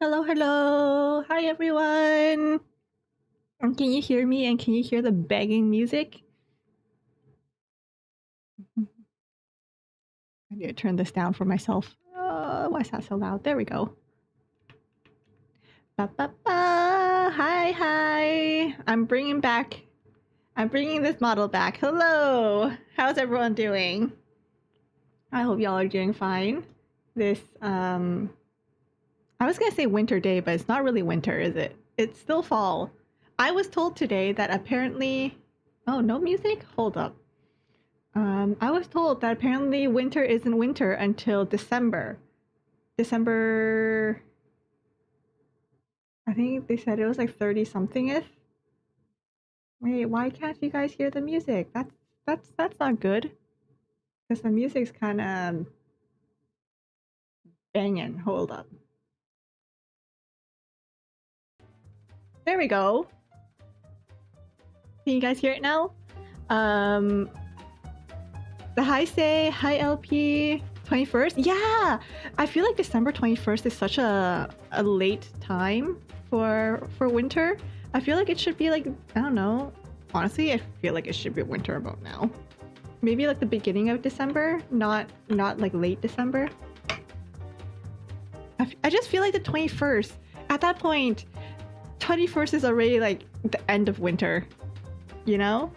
Hello, hello. Hi, everyone. Can you hear me and can you hear the begging music? I need to turn this down for myself. Why is that so loud? There we go. Ba, ba, ba. Hi, hi. I'm bringing this model back. Hello. How's everyone doing? I hope y'all are doing fine. This, I was gonna say winter day, but it's not really winter, is it? It's still fall. I was told today that apparently... Oh, no music? Hold up. I was told that apparently winter isn't winter until December. December... I think they said it was like 30 something-ish. Wait, why can't you guys hear the music? That's not good. Because the music's kind of banging. Hold up. There we go. Can you guys hear it now? The hi LP 21st. Yeah, I feel like December 21st is such a late time for winter. I feel like it should be like, I don't know. Honestly, I feel like it should be winter about now. Maybe like the beginning of December, not like late December. I just feel like the 21st. At that point, 21st is already like the end of winter. You know?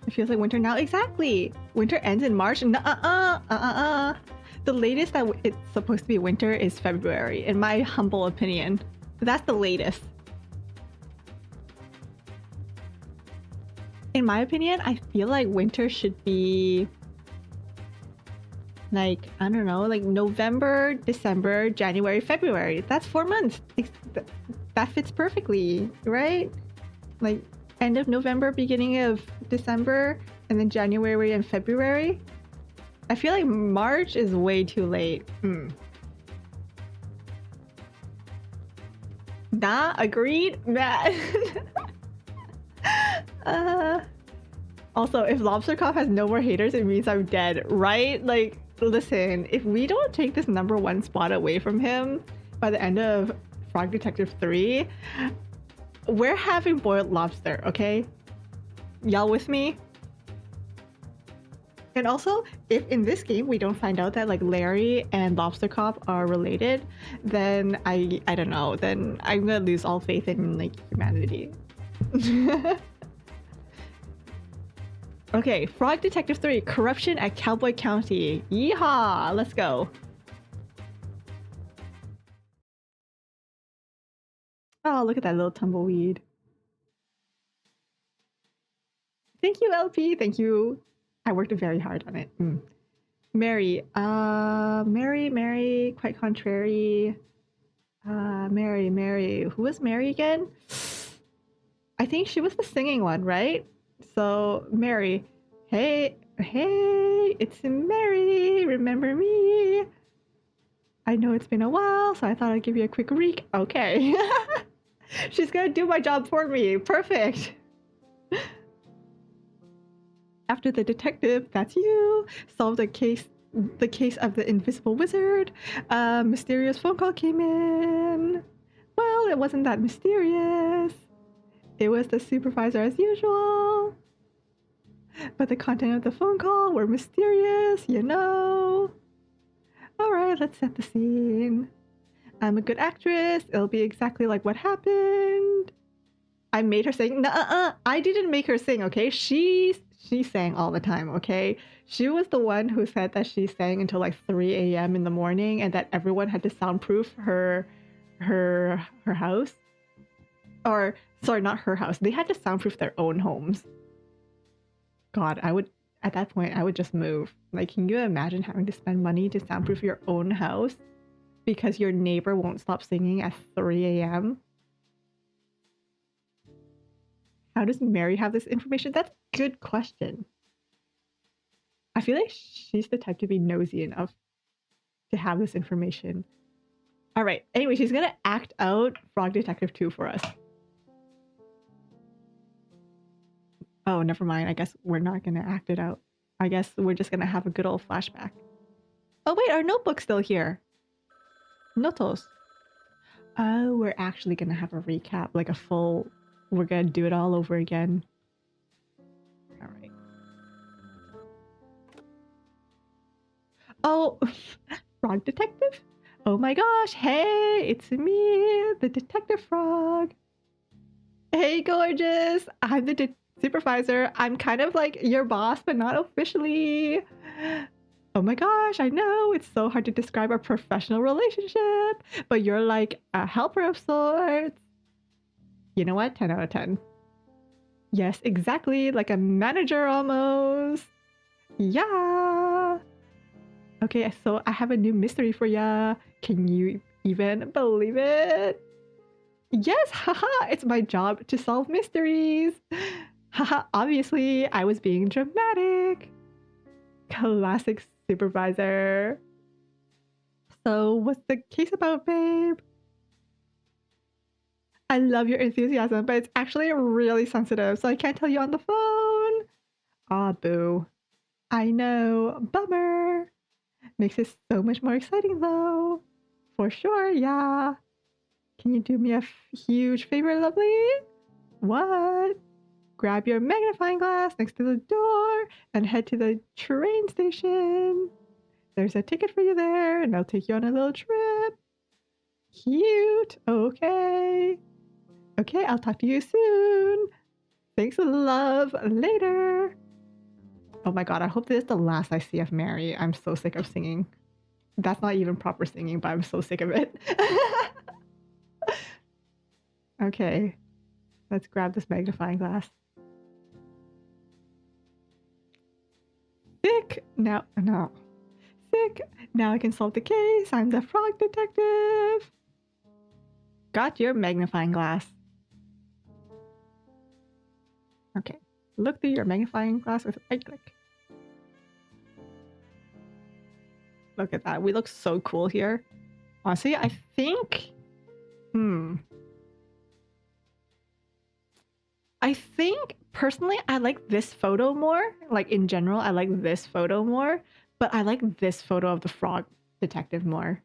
It feels like winter now. Exactly. Winter ends in March. The latest that it's supposed to be winter is February, in my humble opinion. But that's the latest. In my opinion, I feel like winter should be like, I don't know, like November, December, January, February. That's 4 months. That fits perfectly, right? Like end of November, beginning of December, and then January and February. I feel like March is way too late. Nah, agreed? Nah. Also, if Lobster Cop has no more haters, it means I'm dead, right? Like, listen, if we don't take this #1 spot away from him by the end of Frog Detective 3, we're having boiled lobster, okay? Y'all with me? And also, if in this game we don't find out that like Larry and Lobster Cop are related, then I don't know, then I'm gonna lose all faith in like humanity. Okay, Frog Detective 3, Corruption at Cowboy County. Yeehaw! Let's go. Oh, look at that little tumbleweed. Thank you, LP. Thank you. I worked very hard on it. Mary. Mary, quite contrary. Mary. Who was Mary again? I think she was the singing one, right? So, Mary. Hey, it's Mary. Remember me? I know it's been a while, so I thought I'd give you a quick reek. Okay. She's gonna do my job for me. Perfect. After the detective, that's you, solved the case of the invisible wizard, a mysterious phone call came in. Well, it wasn't that mysterious. It was the supervisor as usual. But the content of the phone call were mysterious, you know. Alright, let's set the scene. I'm a good actress. It'll be exactly like what happened. I made her sing. Nuh-uh. I didn't make her sing, okay? She sang all the time, okay? She was the one who said that she sang until like 3 a.m. in the morning and that everyone had to soundproof her house. Or, sorry, not her house. They had to soundproof their own homes. God, at that point, I would just move. Like, can you imagine having to spend money to soundproof your own house because your neighbor won't stop singing at 3 a.m.? How does Mary have this information? That's a good question. I feel like she's the type to be nosy enough to have this information. All right. Anyway, she's gonna act out Frog Detective 2 for us. Oh, never mind. I guess we're not gonna act it out. I guess we're just gonna have a good old flashback. Oh wait, our notebook's still here. Notos. Oh, we're actually gonna have a recap, like a full. We're gonna do it all over again. All right. Oh, frog detective? Oh my gosh, hey, it's me, the detective frog. Hey, gorgeous. I'm the supervisor. I'm kind of like your boss, but not officially. Oh my gosh, I know. It's so hard to describe our professional relationship, but you're like a helper of sorts. You know what? 10 out of 10. Yes, exactly. Like a manager almost. Yeah. Okay, so I have a new mystery for ya. Can you even believe it? Yes, haha, it's my job to solve mysteries. Haha, obviously, I was being dramatic. Classic supervisor. So, what's the case about, babe? I love your enthusiasm, but it's actually really sensitive, so I can't tell you on the phone. Ah, boo. I know, bummer. Makes it so much more exciting, though. For sure, yeah. Can you do me a huge favor, lovely? What? Grab your magnifying glass next to the door and head to the train station. There's a ticket for you there, and I'll take you on a little trip. Cute. Okay. Okay, I'll talk to you soon. Thanks, love. Later. Oh my god, I hope this is the last I see of Mary. I'm so sick of singing. That's not even proper singing, but I'm so sick of it. Okay, let's grab this magnifying glass. Sick! No. Sick! Now I can solve the case. I'm the frog detective. Got your magnifying glass. Okay, look through your magnifying glass with a right click. Look at that. We look so cool here. Honestly, I think... I think, personally, I like this photo more. Like, in general, I like this photo more. But I like this photo of the frog detective more.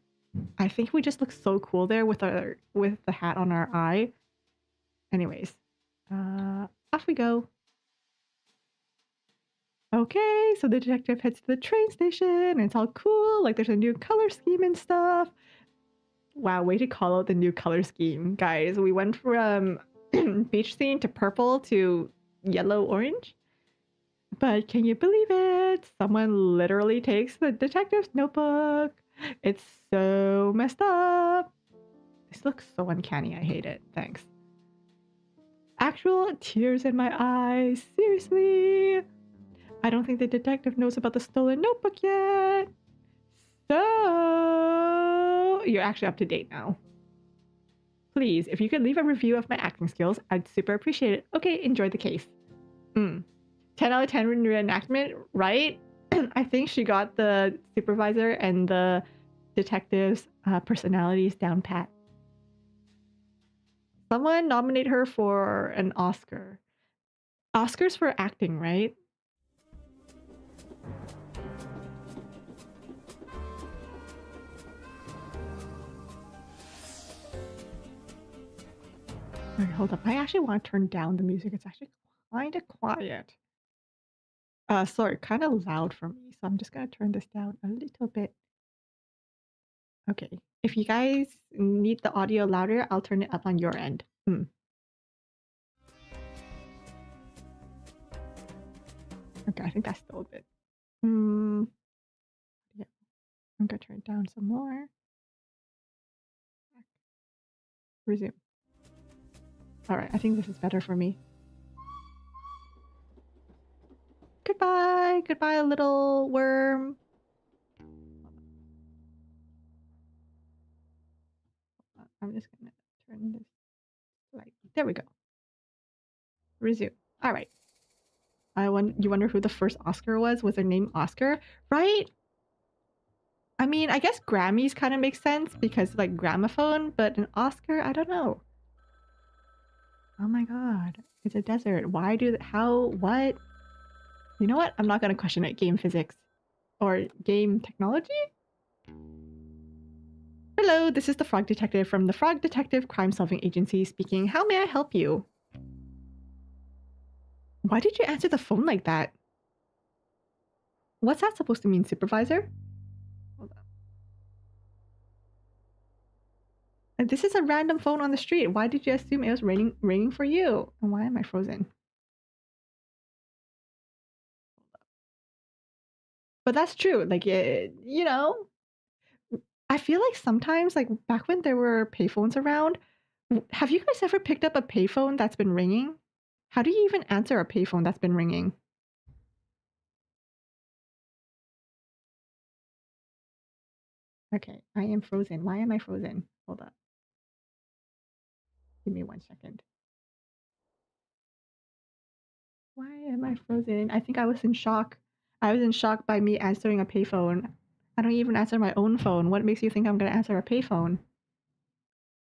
I think we just look so cool there with the hat on our eye. Anyways, off we go. Okay, so the detective heads to the train station, and it's all cool. Like, there's a new color scheme and stuff. Wow, way to call out the new color scheme, guys. We went from beach scene to purple to yellow orange. But can you believe it? Someone literally takes the detective's notebook. It's so messed up. This looks so uncanny. I hate it. Thanks. Actual tears in my eyes. Seriously. I don't think the detective knows about the stolen notebook yet. So you're actually up to date now. Please, if you could leave a review of my acting skills, I'd super appreciate it. Okay, enjoy the case. 10 out of 10 reenactment, right? I think she got the supervisor and the detective's personalities down pat. Someone nominate her for an Oscar. Oscars for acting, right? Okay, hold up. I actually want to turn down the music. It's actually kind of quiet. Sorry, kind of loud for me. So I'm just going to turn this down a little bit. Okay. If you guys need the audio louder, I'll turn it up on your end. Okay, I think that's still a bit. Yeah. I'm going to turn it down some more. Resume. All right, I think this is better for me. Goodbye. Goodbye, little worm. I'm just going to turn this light. There we go. Resume. All right. You wonder who the first Oscar was? Was their name Oscar? Right? I mean, I guess Grammys kind of make sense because like gramophone, but an Oscar, I don't know. Oh my god. It's a desert. Why do... How? What? You know what? I'm not gonna question it. Game physics. Or game technology? Hello, this is the Frog Detective from the Frog Detective Crime Solving Agency speaking. How may I help you? Why did you answer the phone like that? What's that supposed to mean, supervisor? Hold on. This is a random phone on the street. Why did you assume it was ringing for you? And why am I frozen? But that's true. Like, you know, I feel like sometimes, like back when there were payphones around, have you guys ever picked up a payphone that's been ringing? How do you even answer a payphone that's been ringing? Okay, I am frozen. Why am I frozen? Hold up. Give me 1 second. Why am I frozen? I think I was in shock. I was in shock by me answering a payphone. I don't even answer my own phone. What makes you think I'm gonna answer a payphone?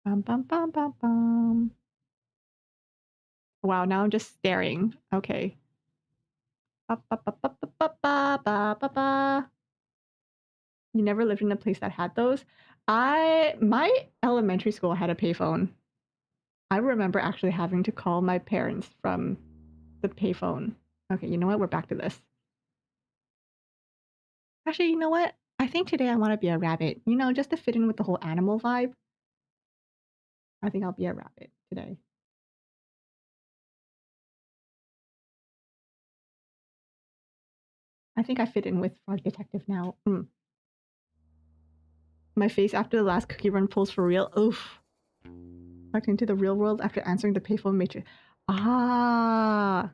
Bum bum bum bum bum. Wow, now I'm just staring. Okay. Ba, ba, ba, ba, ba, ba, ba, ba, ba. You never lived in a place that had those? My elementary school had a payphone. I remember actually having to call my parents from the payphone. Okay, you know what? We're back to this. Actually, you know what? I think today I want to be a rabbit. You know, just to fit in with the whole animal vibe. I think I'll be a rabbit today. I think I fit in with Frog Detective now. My face after the last cookie run pulls for real. Oof. Back into the real world after answering the payphone matrix. Ah.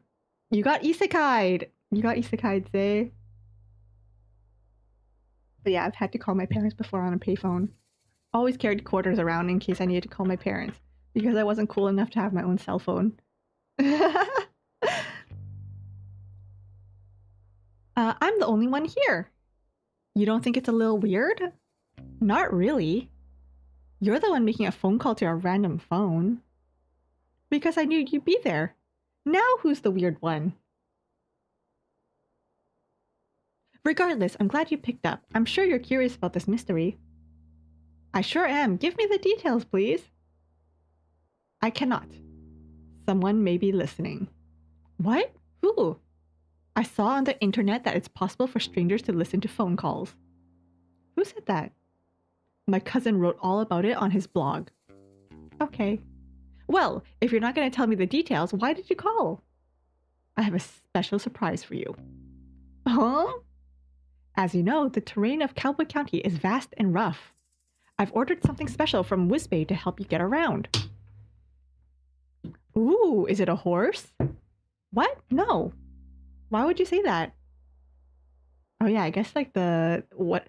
You got isekai'd. You got isekai'd, say. But yeah, I've had to call my parents before on a payphone. Always carried quarters around in case I needed to call my parents because I wasn't cool enough to have my own cell phone. I'm the only one here. You don't think it's a little weird? Not really. You're the one making a phone call to a random phone. Because I knew you'd be there. Now who's the weird one? Regardless, I'm glad you picked up. I'm sure you're curious about this mystery. I sure am. Give me the details, please. I cannot. Someone may be listening. What? Who? I saw on the internet that it's possible for strangers to listen to phone calls. Who said that? My cousin wrote all about it on his blog. Okay. Well, if you're not going to tell me the details, why did you call? I have a special surprise for you. Huh? As you know, the terrain of Cowboy County is vast and rough. I've ordered something special from Whizbay to help you get around. Ooh, is it a horse? What? No. Why would you say that? Oh yeah, I guess like what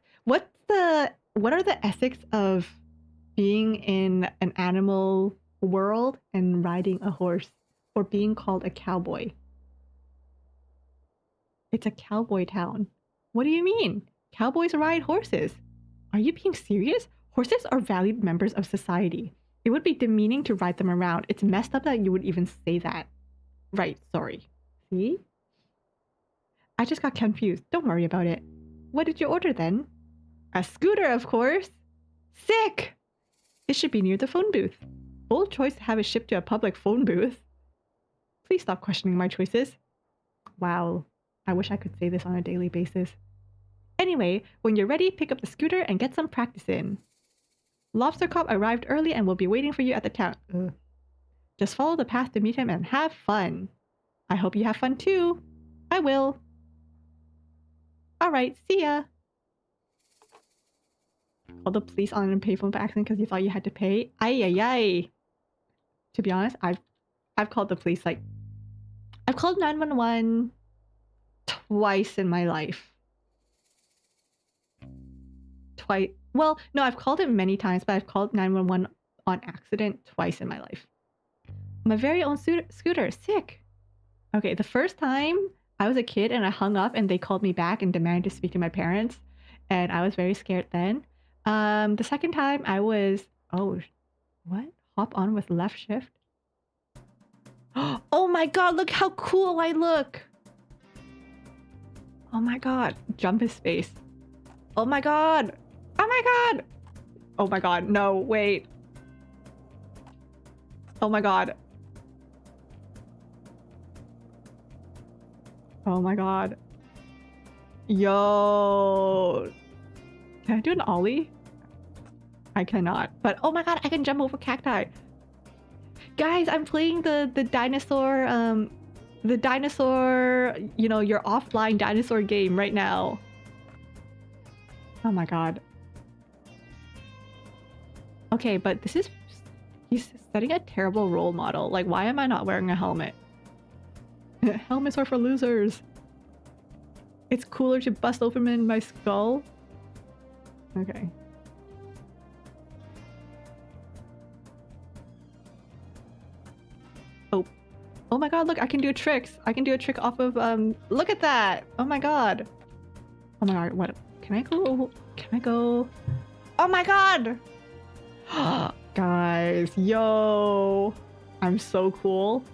are the ethics of being in an animal world and riding a horse or being called a cowboy? It's a cowboy town. What do you mean? Cowboys ride horses. Are you being serious? Horses are valued members of society. It would be demeaning to ride them around. It's messed up that you would even say that. Right, sorry. See? I just got confused. Don't worry about it. What did you order then? A scooter, of course. Sick! It should be near the phone booth. Bold choice to have it shipped to a public phone booth. Please stop questioning my choices. Wow, I wish I could say this on a daily basis. Anyway, when you're ready, pick up the scooter and get some practice in. Lobster Cop arrived early and will be waiting for you at the town. Just follow the path to meet him and have fun. I hope you have fun too. I will. Alright, see ya. Call the police on a payphone by accident because you thought you had to pay. Ay ay ay. To be honest, I've called the police like I've called 911 twice in my life. Twice. Well, no, I've called it many times, but I've called 911 on accident twice in my life. My very own scooter. Sick. Okay, the first time I was a kid and I hung up and they called me back and demanded to speak to my parents, and I was very scared then. The second time I was what? Hop on with left shift. Oh my god, look how cool I look. Oh my god. Jump his face. Oh my god. Oh my god. Oh my god. No, wait. Oh my god. Oh my god. Yo. Can I do an ollie? I cannot. But oh my god, I can jump over cacti. Guys, I'm playing the dinosaur, you know, your offline dinosaur game right now. Oh my god. Okay, but this is... He's setting a terrible role model. Like, why am I not wearing a helmet? Helmets are for losers. It's cooler to bust open my skull. Okay. Oh. Oh my god, look, I can do tricks. I can do a trick off of, look at that! Oh my god. Oh my god, what? Can I go? Can I go? Oh my god! Guys, yo! I'm so cool.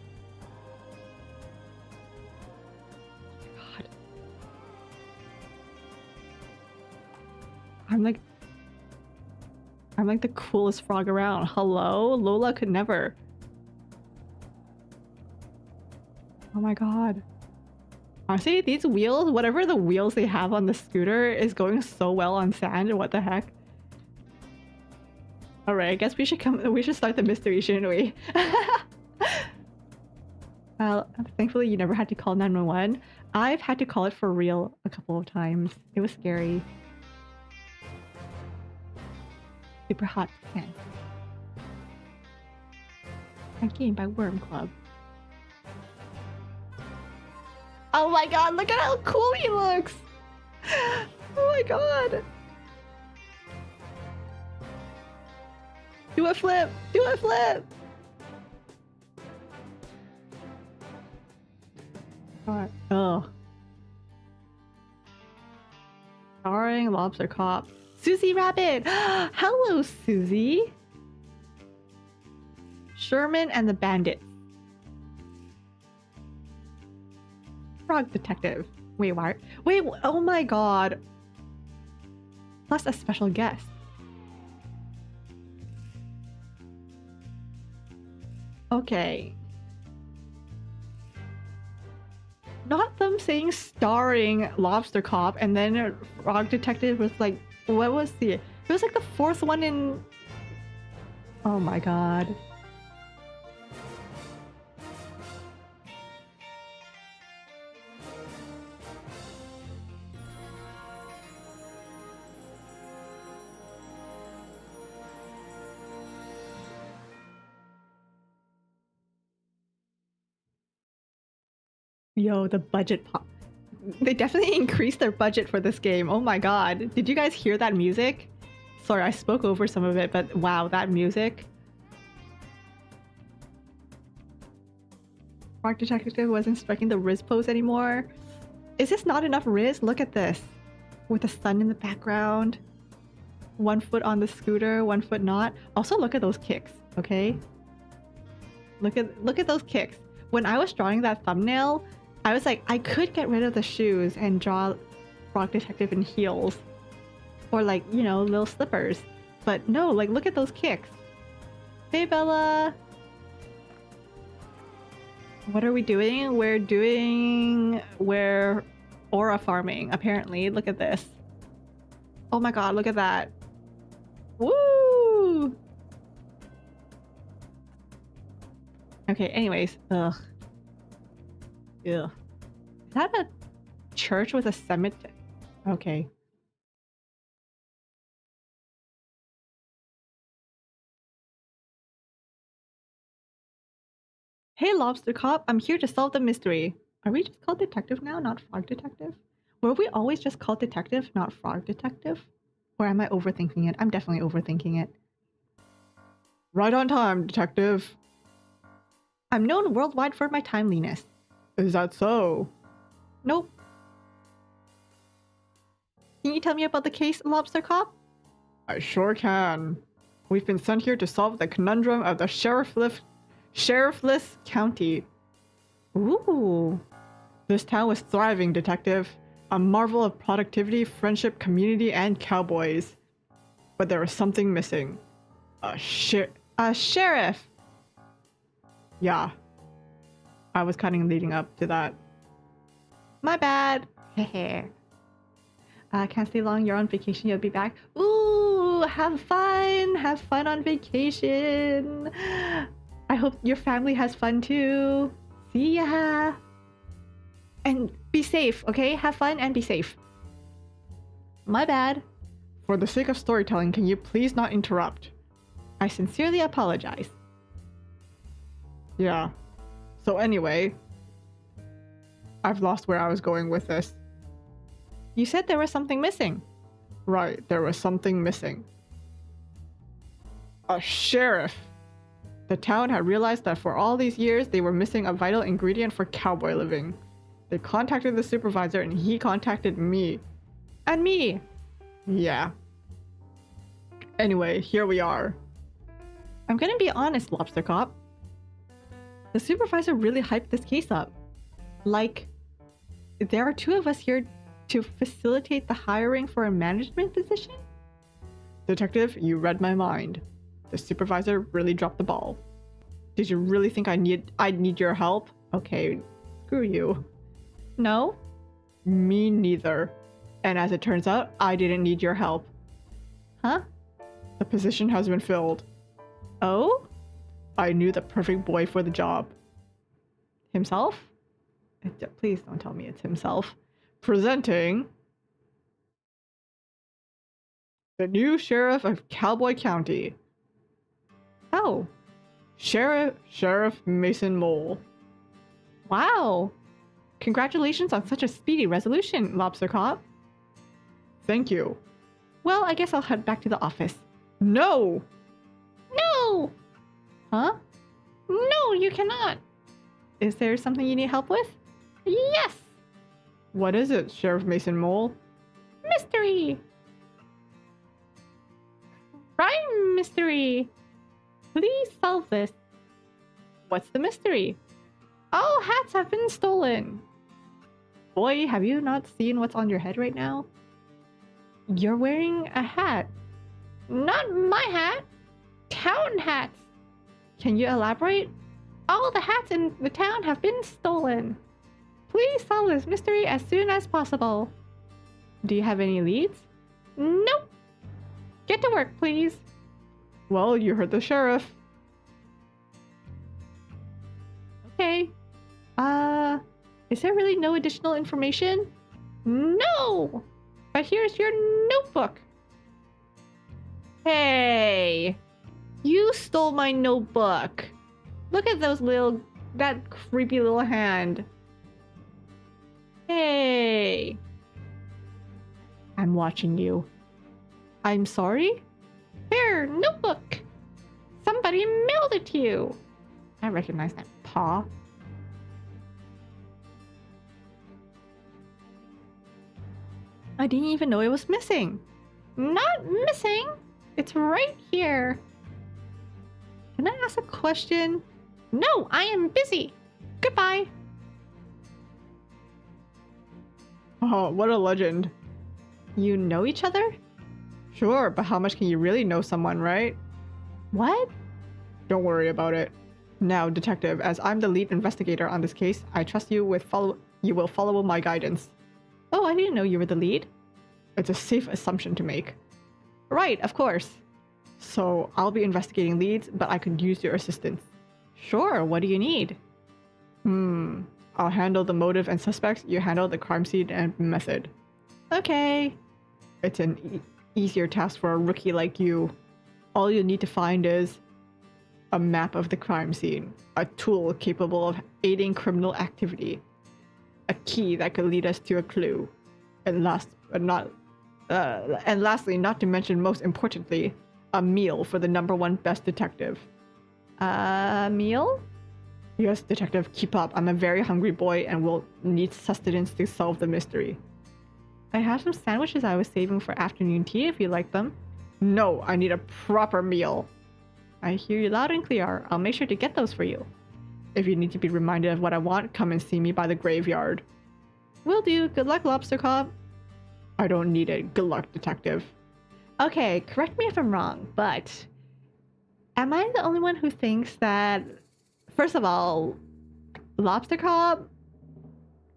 God. I'm like the coolest frog around. Hello? Lola could never. Oh my god. Honestly, these wheels, whatever the wheels they have on the scooter is going so well on sand. What the heck? Alright, I guess we should start the mystery, shouldn't we? Well, thankfully you never had to call 911. I've had to call it for real a couple of times. It was scary. Super hot sand. A game by Worm Club. Oh my god, look at how cool he looks! Oh my god! Do a flip! Do a flip! God. Oh. Starring Lobster Cop. Susie Rabbit! Hello, Susie! Sherman and the Bandits. Frog Detective. Wait, why? Wait, oh my god. Plus a special guest. Okay. Not them saying starring Lobster Cop and then Frog Detective was like, what was the... It was like the fourth one in... Oh my god. Yo, the budget pop. They definitely increased their budget for this game. Oh my god. Did you guys hear that music? Sorry, I spoke over some of it, but wow, that music. Frog Detective wasn't striking the Riz pose anymore. Is this not enough Riz? Look at this. With the sun in the background. 1 foot on the scooter, 1 foot not. Also, look at those kicks, okay? Look at those kicks. When I was drawing that thumbnail, I was like, I could get rid of the shoes and draw Frog Detective in heels. Or like, you know, little slippers. But no, like, look at those kicks. Hey, Bella! What are we doing? We're aura farming, apparently. Look at this. Oh my god, look at that. Woo! Okay, anyways. Ugh. Ugh. Is that a church with a cemetery? Okay. Hey, Lobster Cop. I'm here to solve the mystery. Are we just called Detective now, not Frog Detective? Were we always just called Detective, not Frog Detective? Or am I overthinking it? I'm definitely overthinking it. Right on time, Detective. I'm known worldwide for my timeliness. Is that so? Nope. Can you tell me about the case, Lobster Cop? I sure can. We've been sent here to solve the conundrum of the sheriffless county. Ooh. This town was thriving, Detective. A marvel of productivity, friendship, community, and cowboys. But there was something missing. A sheriff! Yeah. I was kind of leading up to that. My bad. Hehe. Can't stay long. You're on vacation. You'll be back. Ooh, have fun. Have fun on vacation. I hope your family has fun too. See ya. And be safe, okay? Have fun and be safe. My bad. For the sake of storytelling, can you please not interrupt? I sincerely apologize. Yeah. So anyway, I've lost where I was going with this. You said there was something missing. Right, there was something missing. A sheriff. The town had realized that for all these years, they were missing a vital ingredient for cowboy living. They contacted the supervisor and he contacted me. And me! Yeah. Anyway, here we are. I'm gonna be honest, Lobster Cop. The supervisor really hyped this case up. Like, there are two of us here to facilitate the hiring for a management position? Detective, you read my mind. The supervisor really dropped the ball. Did you really think I'd need your help? Okay, screw you. No? Me neither. And as it turns out, I didn't need your help. Huh? The position has been filled. Oh? I knew the perfect boy for the job. Himself? Please don't tell me it's himself. Presenting the new sheriff of Cowboy County. Oh. Sheriff Mason Mole. Wow. Congratulations on such a speedy resolution, Lobster Cop. Thank you. Well, I guess I'll head back to the office. No! No! Huh? No, you cannot. Is there something you need help with? Yes! What is it, Sheriff Mason Mole? Mystery! Crime mystery! Please solve this. What's the mystery? All hats have been stolen. Boy, have you not seen what's on your head right now? You're wearing a hat. Not my hat. Town hats. Can you elaborate? All the hats in the town have been stolen. Please solve this mystery as soon as possible. Do you have any leads? Nope. Get to work, please. Well, you heard the sheriff. Okay. Is there really no additional information? No! But here's your notebook. Hey! You stole my notebook. Look at that creepy little hand. Hey! I'm watching you. I'm sorry? Here, notebook. Somebody mailed it to you. I recognize that paw. I didn't even know it was missing. Not missing. It's right here. Can I ask a question? No, I am busy. Goodbye. Oh, what a legend. You know each other? Sure, but how much can you really know someone, right? What? Don't worry about it. Now, detective, as I'm the lead investigator on this case, I trust you will follow my guidance. Oh, I didn't know you were the lead. It's a safe assumption to make. Right, of course. So, I'll be investigating leads, but I could use your assistance. Sure, what do you need? I'll handle the motive and suspects, you handle the crime scene and method. Okay. It's an easier task for a rookie like you. All you need to find is a map of the crime scene, a tool capable of aiding criminal activity, a key that could lead us to a clue, and lastly, not to mention most importantly, a meal for the #1 best detective. A meal? Yes, detective, keep up. I'm a very hungry boy and will need sustenance to solve the mystery. I have some sandwiches I was saving for afternoon tea if you like them. No, I need a proper meal. I hear you loud and clear. I'll make sure to get those for you. If you need to be reminded of what I want, come and see me by the graveyard. Will do. Good luck, Lobster Cop. I don't need it. Good luck, detective. Okay, correct me if I'm wrong, but am I the only one who thinks that, first of all, Lobster Cop,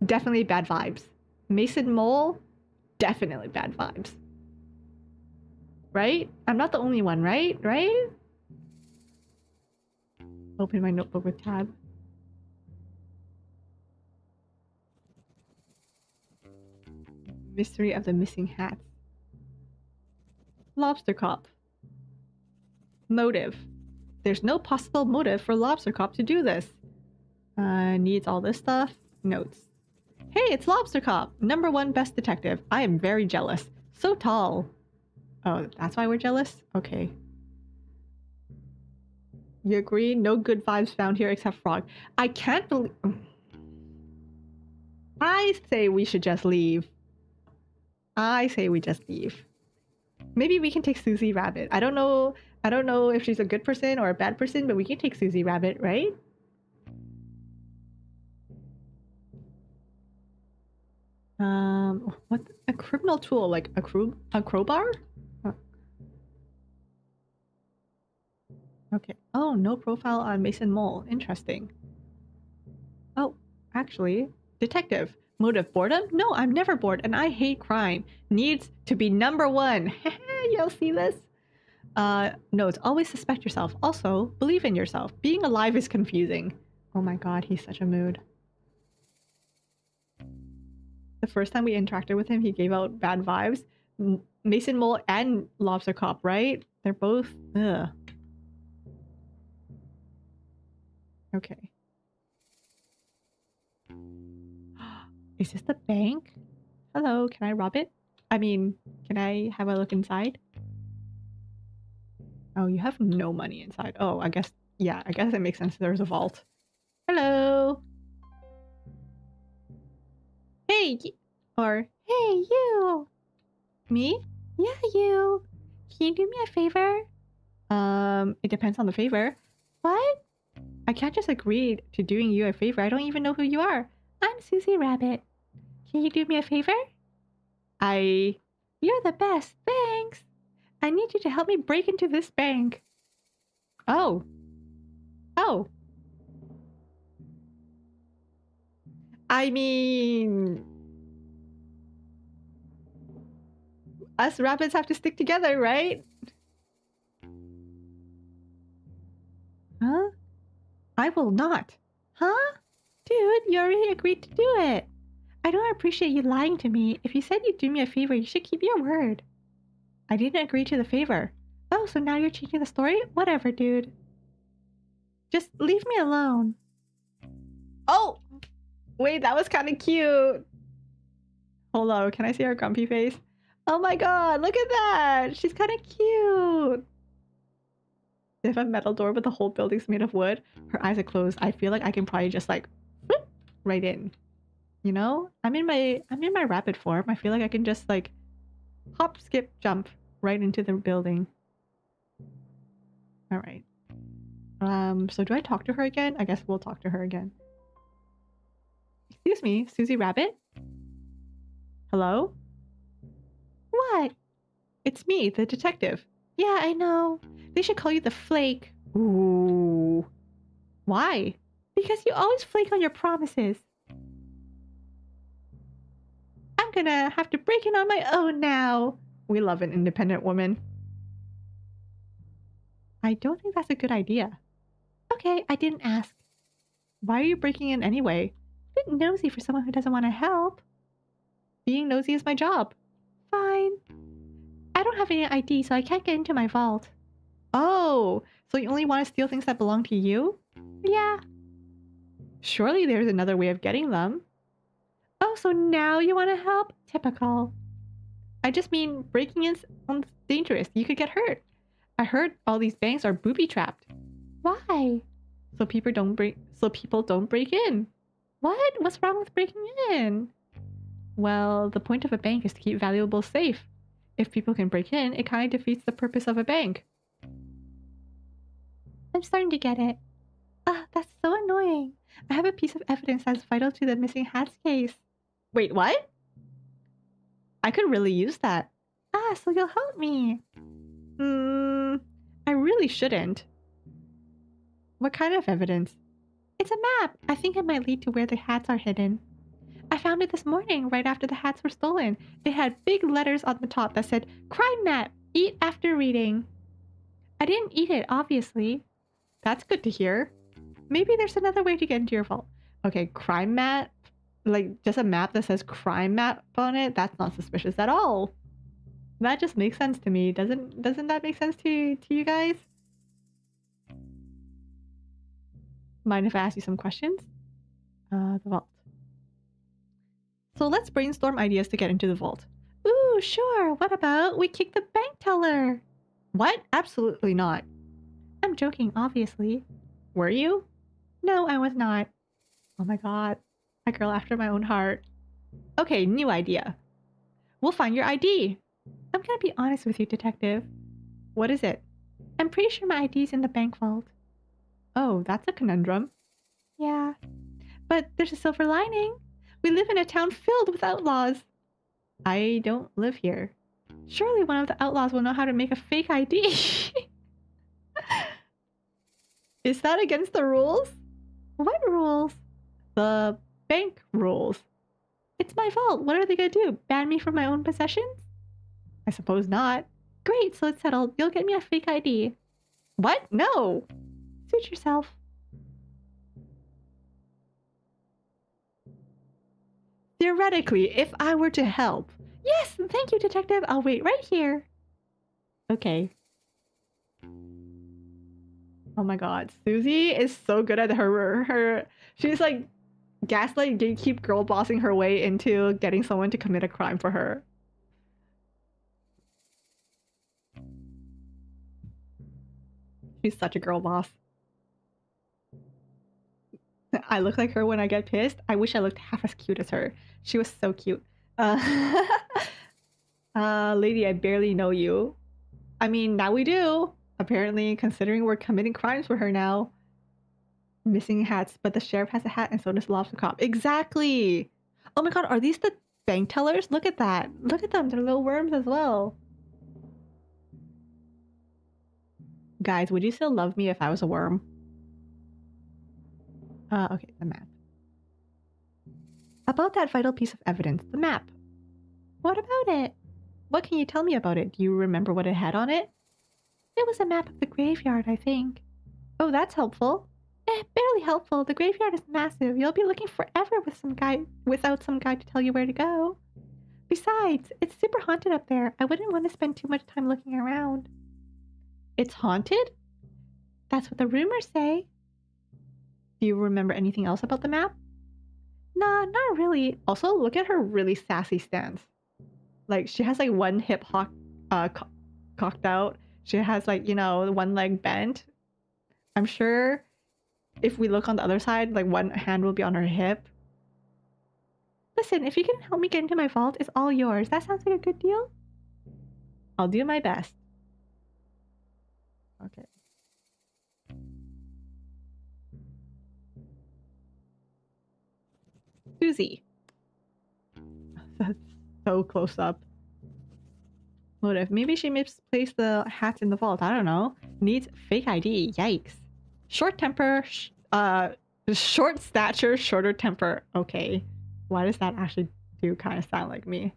definitely bad vibes. Mason Mole, definitely bad vibes. Right? I'm not the only one, right? Right? Open my notebook with tab. Mystery of the missing hats. Lobster Cop. Motive. There's no possible motive for Lobster Cop to do this. Needs all this stuff. Notes. Hey, it's Lobster Cop, #1 best detective. I am very jealous. So tall. Oh, that's why we're jealous? Okay. You agree? No good vibes found here except Frog. I can't believe... I say we should just leave. I say we just leave. Maybe we can take Susie Rabbit. I don't know if she's a good person or a bad person, but we can take Susie Rabbit, right? What? A criminal tool, like a crowbar? Oh. Okay. Oh, no profile on Mason Mole. Interesting. Oh, actually, detective. Motive: boredom? No, I'm never bored, and I hate crime. Needs to be #1. You'll see this. Notes: always suspect yourself. Also, believe in yourself. Being alive is confusing. Oh my god, he's such a mood. The first time we interacted with him, he gave out bad vibes. Mason Mole and Lobster Cop, right? They're both... Ugh. Okay. Is this the bank? Hello, can I rob it? I mean, can I have a look inside? Oh, you have no money inside. Oh, I guess... Yeah, I guess it makes sense. There's a vault. Hello! Hey! Or, hey, you! Me? Yeah, you! Can you do me a favor? It depends on the favor. What? I can't just agree to doing you a favor. I don't even know who you are. I'm Susie Rabbit. Can you do me a favor? You're the best. Thanks. I need you to help me break into this bank. Oh. Oh. I mean... Us rabbits have to stick together, right? Huh? I will not. Huh? Dude, you already agreed to do it. I don't appreciate you lying to me. If you said you'd do me a favor, you should keep your word. I didn't agree to the favor. Oh, so now you're changing the story? Whatever, dude. Just leave me alone. Oh! Wait, that was kind of cute. Hold on, can I see her grumpy face? Oh my god, look at that! She's kind of cute. If a metal door but the whole building's made of wood, her eyes are closed, I feel like I can probably just like whoop, right in. You know? I'm in my rapid form. I feel like I can just like hop, skip, jump right into the building. Alright. So do I talk to her again? I guess we'll talk to her again. Excuse me, Susie Rabbit? Hello? What? It's me, the detective. Yeah, I know. They should call you the Flake. Ooh. Why? Because you always flake on your promises. I'm gonna have to break in on my own now. We love an independent woman. I don't think that's a good idea. Okay, I didn't ask. Why are you breaking in anyway? A bit nosy for someone who doesn't want to help. Being nosy is my job. Fine. I don't have any ID, so I can't get into my vault. Oh, so you only want to steal things that belong to you? Yeah. Surely there's another way of getting them. Oh, so now you want to help? Typical. I just mean breaking in's dangerous. You could get hurt. I heard all these banks are booby-trapped. Why? So people don't break in. What? What's wrong with breaking in? Well, the point of a bank is to keep valuables safe. If people can break in, it kind of defeats the purpose of a bank. I'm starting to get it. That's so annoying. I have a piece of evidence that's vital to the missing hats case. Wait, what? I could really use that. Ah, so you'll help me. I really shouldn't. What kind of evidence? It's a map. I think it might lead to where the hats are hidden. I found it this morning, right after the hats were stolen. It had big letters on the top that said, Crime Map, eat after reading. I didn't eat it, obviously. That's good to hear. Maybe there's another way to get into your vault. Okay, crime map? Like, just a map that says crime map on it? That's not suspicious at all. That just makes sense to me. Doesn't that make sense to you guys? Mind if I ask you some questions? The vault. So let's brainstorm ideas to get into the vault. Ooh, sure. What about we kick the bank teller? What? Absolutely not. I'm joking, obviously. Were you? No, I was not. Oh my god. A girl after my own heart. Okay, new idea. We'll find your ID. I'm gonna be honest with you, detective. What is it? I'm pretty sure my ID's in the bank vault. Oh, that's a conundrum. Yeah. But there's a silver lining. We live in a town filled with outlaws. I don't live here. Surely one of the outlaws will know how to make a fake ID. Is that against the rules? What rules? The bank rules. It's my fault. What are they gonna do? Ban me from my own possessions? I suppose not. Great, so it's settled. You'll get me a fake ID. What? No! Suit yourself. Theoretically, if I were to help. Yes, thank you, detective. I'll wait right here. Okay. Oh my god. Susie is so good at her she's like gaslight gatekeep girl bossing her way into getting someone to commit a crime for her. She's such a girl boss. I look like her when I get pissed. I wish I looked half as cute as her. She was so cute. Lady, I barely know you. I mean, now we do. Apparently, considering we're committing crimes for her now. Missing hats, but the sheriff has a hat and so does Lobster Cop. Exactly! Oh my god, are these the bank tellers? Look at that. Look at them. They're little worms as well. Guys, would you still love me if I was a worm? Okay, the map. About that vital piece of evidence, the map. What about it? What can you tell me about it? Do you remember what it had on it? It was a map of the graveyard, I think. Oh, that's helpful. Barely helpful. The graveyard is massive. You'll be looking forever without some guide to tell you where to go. Besides, it's super haunted up there. I wouldn't want to spend too much time looking around. It's haunted? That's what the rumors say. Do you remember anything else about the map? Nah, not really. Also, look at her really sassy stance. Like, she has like one hip cocked out. She has like, you know, one leg bent. I'm sure if we look on the other side, like one hand will be on her hip. Listen, if you can help me get into my vault, it's all yours. That sounds like a good deal. I'll do my best. Okay. Susie. That's so close up. Motive. Maybe she misplaced the hats in the vault. I don't know. Needs fake ID. Yikes. Short temper. Short stature, shorter temper. Okay. Why does that actually do kind of sound like me?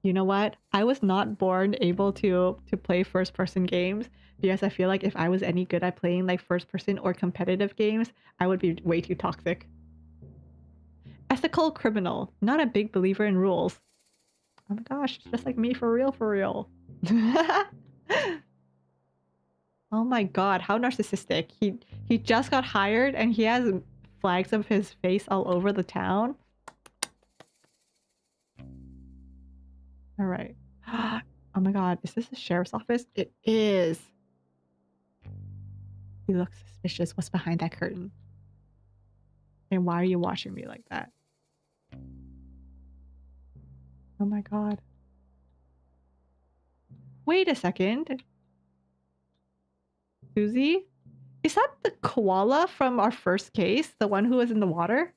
You know what? I was not born able to play first-person games because I feel like if I was any good at playing like first-person or competitive games, I would be way too toxic. Ethical criminal. Not a big believer in rules. Oh my gosh, it's just like me for real, for real. Oh my god, how narcissistic. He just got hired and he has flags of his face all over the town. Alright. Oh my god, is this the sheriff's office? It is. You look suspicious. What's behind that curtain? And why are you watching me like that? Oh my god. Wait a second. Susie? Is that the koala from our first case? The one who was in the water?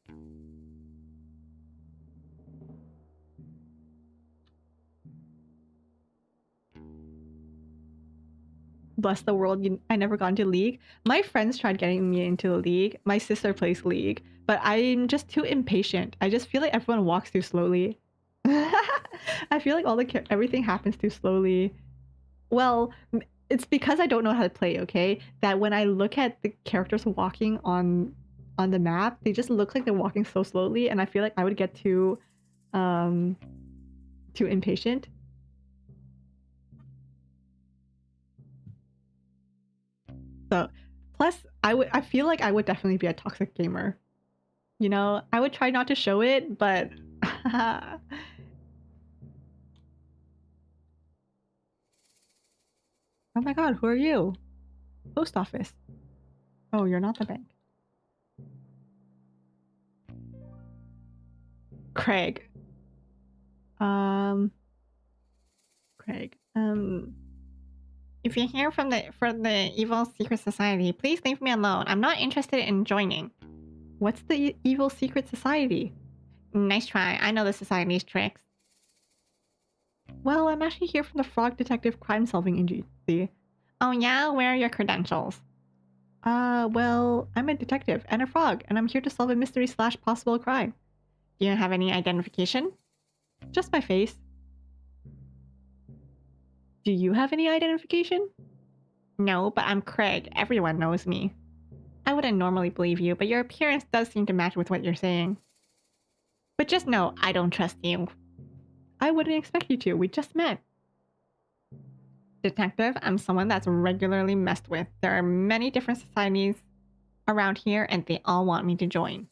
bless the world, I never got into League. My friends tried getting me into the League. My sister plays League, but I'm just too impatient. I just feel like everyone walks too slowly. I feel like everything happens too slowly. Well, it's because I don't know how to play, okay? That when I look at the characters walking on the map, they just look like they're walking so slowly, and I feel like I would get too impatient. So, plus I feel like I would definitely be a toxic gamer. You know, I would try not to show it, but oh my god, who are you? Post office. Oh, you're not the bank. Craig. Craig. If you're here from the evil secret society, please leave me alone. I'm not interested in joining. What's the evil secret society? Nice try. I know the society's tricks. Well, I'm actually here from the Frog Detective Crime Solving Agency. Oh yeah? Where are your credentials? Well, I'm a detective and a frog, and I'm here to solve a mystery / possible crime. Do you have any identification? Just my face. Do you have any identification? No, but I'm Craig. Everyone knows me. I wouldn't normally believe you, but your appearance does seem to match with what you're saying. But just know, I don't trust you. I wouldn't expect you to. We just met. Detective, I'm someone that's regularly messed with. There are many different societies around here, and they all want me to join.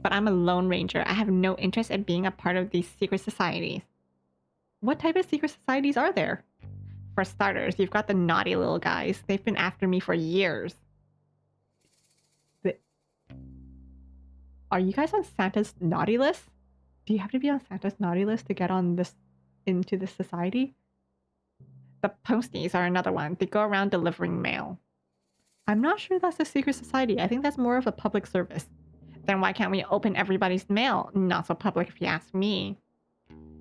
But I'm a lone ranger. I have no interest in being a part of these secret societies. What type of secret societies are there? For starters, you've got the naughty little guys. They've been after me for years. Are you guys on Santa's naughty list? Do you have to be on Santa's naughty list to get into this society? The posties are another one. They go around delivering mail. I'm not sure that's a secret society. I think that's more of a public service. Then why can't we open everybody's mail? Not so public if you ask me.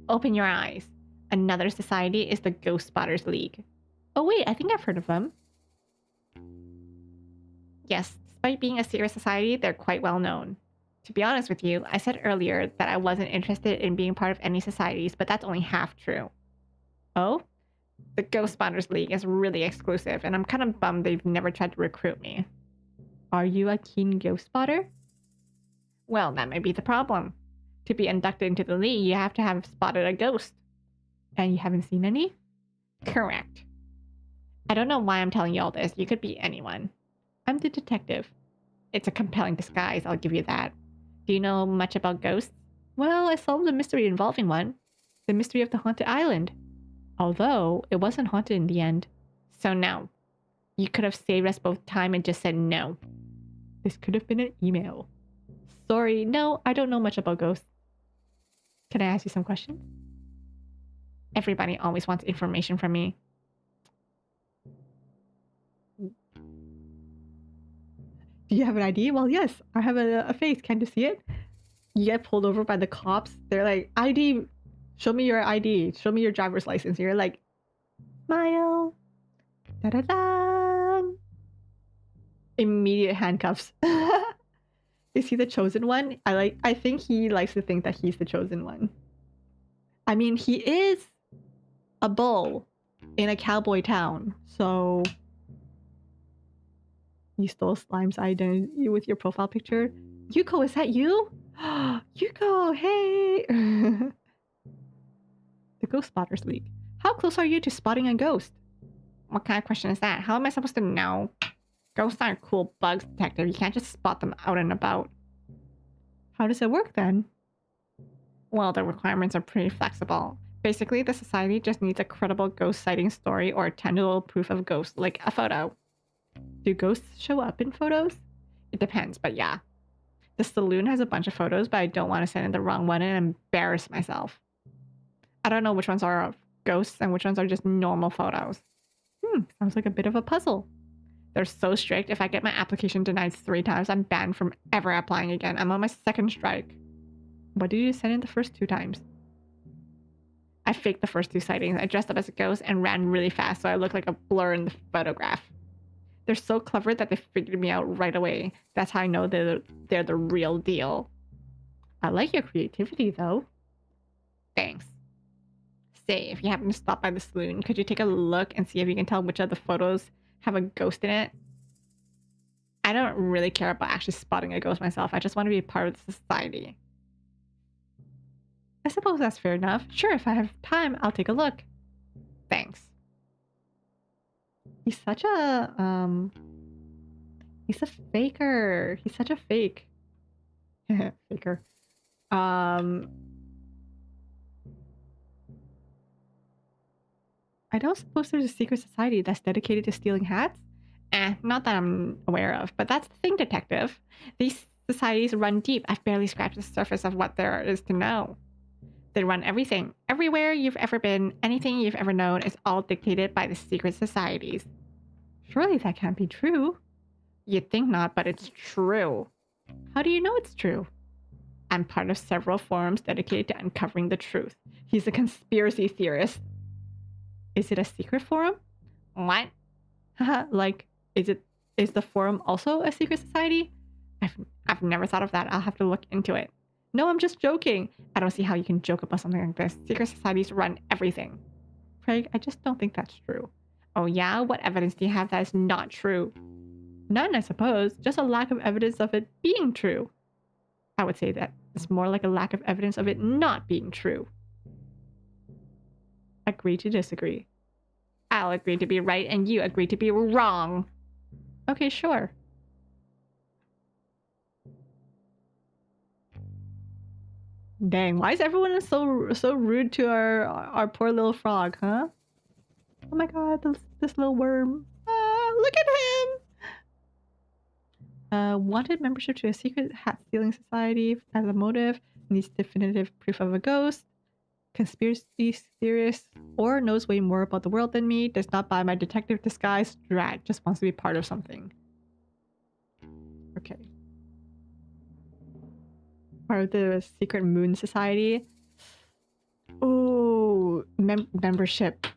Open your eyes. Another society is the Ghost Spotters League. Oh wait, I think I've heard of them. Yes, despite being a secret society, they're quite well known. To be honest with you, I said earlier that I wasn't interested in being part of any societies, but that's only half true. Oh? The Ghost Spotters League is really exclusive, and I'm kind of bummed they've never tried to recruit me. Are you a keen ghost spotter? Well, that might be the problem. To be inducted into the league, you have to have spotted a ghost. And you haven't seen any? Correct. I don't know why I'm telling you all this. You could be anyone. I'm the detective. It's a compelling disguise, I'll give you that. Do you know much about ghosts? Well, I solved the mystery involving one. The mystery of the haunted island. Although, it wasn't haunted in the end. So no. You could have saved us both time and just said no. This could have been an email. Sorry, no, I don't know much about ghosts. Can I ask you some questions? Everybody always wants information from me. Do you have an ID? Well, yes, I have a face. Can't you see it? You get pulled over by the cops. They're like, ID, show me your ID. Show me your driver's license. You're like, smile. Da-da-da. Immediate handcuffs. Is he the chosen one? I think he likes to think that he's the chosen one. I mean, he is a bull in a cowboy town, so you stole Slime's identity with your profile picture. Yuko, is that you? Yuko, hey! The Ghost Spotters League. How close are you to spotting a ghost? What kind of question is that? How am I supposed to know? Ghosts aren't cool bugs, detective. You can't just spot them out and about. How does it work then? Well, the requirements are pretty flexible. Basically, the society just needs a credible ghost sighting story or tangible proof of ghosts, like a photo. Do ghosts show up in photos? It depends, but yeah. The saloon has a bunch of photos, but I don't want to send in the wrong one and embarrass myself. I don't know which ones are of ghosts and which ones are just normal photos. Sounds like a bit of a puzzle. They're so strict, if I get my application denied 3 times, I'm banned from ever applying again. I'm on my 2nd strike. What did you send in the first 2 times? I faked the first 2 sightings. I dressed up as a ghost and ran really fast so I looked like a blur in the photograph. They're so clever that they figured me out right away. That's how I know they're the real deal. I like your creativity, though. Thanks. Say, if you happen to stop by the saloon, could you take a look and see if you can tell which of the photos have a ghost in it? I don't really care about actually spotting a ghost myself. I just want to be a part of the society. I suppose that's fair enough. Sure, if I have time, I'll take a look. Thanks. He's such a, he's a faker. He's such a fake. Faker. I don't suppose there's a secret society that's dedicated to stealing hats? Not that I'm aware of, but that's the thing, detective. These societies run deep. I've barely scratched the surface of what there is to know. They run everything. Everywhere you've ever been, anything you've ever known is all dictated by the secret societies. Surely that can't be true. You'd think not, but it's true. How do you know it's true? I'm part of several forums dedicated to uncovering the truth. He's a conspiracy theorist. Is it a secret forum? What? Like, is the forum also a secret society? I've never thought of that. I'll have to look into it. No, I'm just joking. I don't see how you can joke about something like this. Secret societies run everything. Craig, I just don't think that's true. Oh yeah? What evidence do you have that is not true? None, I suppose. Just a lack of evidence of it being true. I would say that it's more like a lack of evidence of it not being true. Agree to disagree. I'll agree to be right and you agree to be wrong. Okay, sure. Dang, why is everyone so rude to our poor little frog, huh? Oh my god, this little worm. Look at him! Wanted membership to a secret hat stealing society as a motive. Needs definitive proof of a ghost. Conspiracy theorist or knows way more about the world than me. Does not buy my detective disguise. Drat. Just wants to be part of something. Okay. Part of the secret moon society. Oh, membership.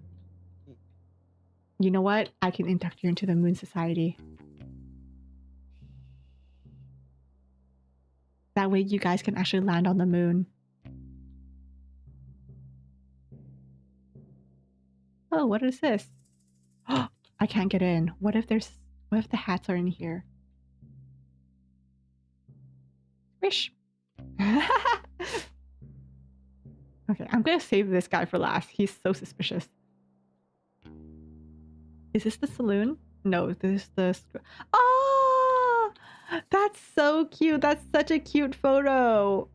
You know what? I can induct you into the moon society. That way you guys can actually land on the moon. Oh, what is this? I can't get in. What if the hats are in here? Wish. Okay, I'm gonna save this guy for last. He's so suspicious. Is this the saloon? No, this is the... Oh! That's so cute. That's such a cute photo.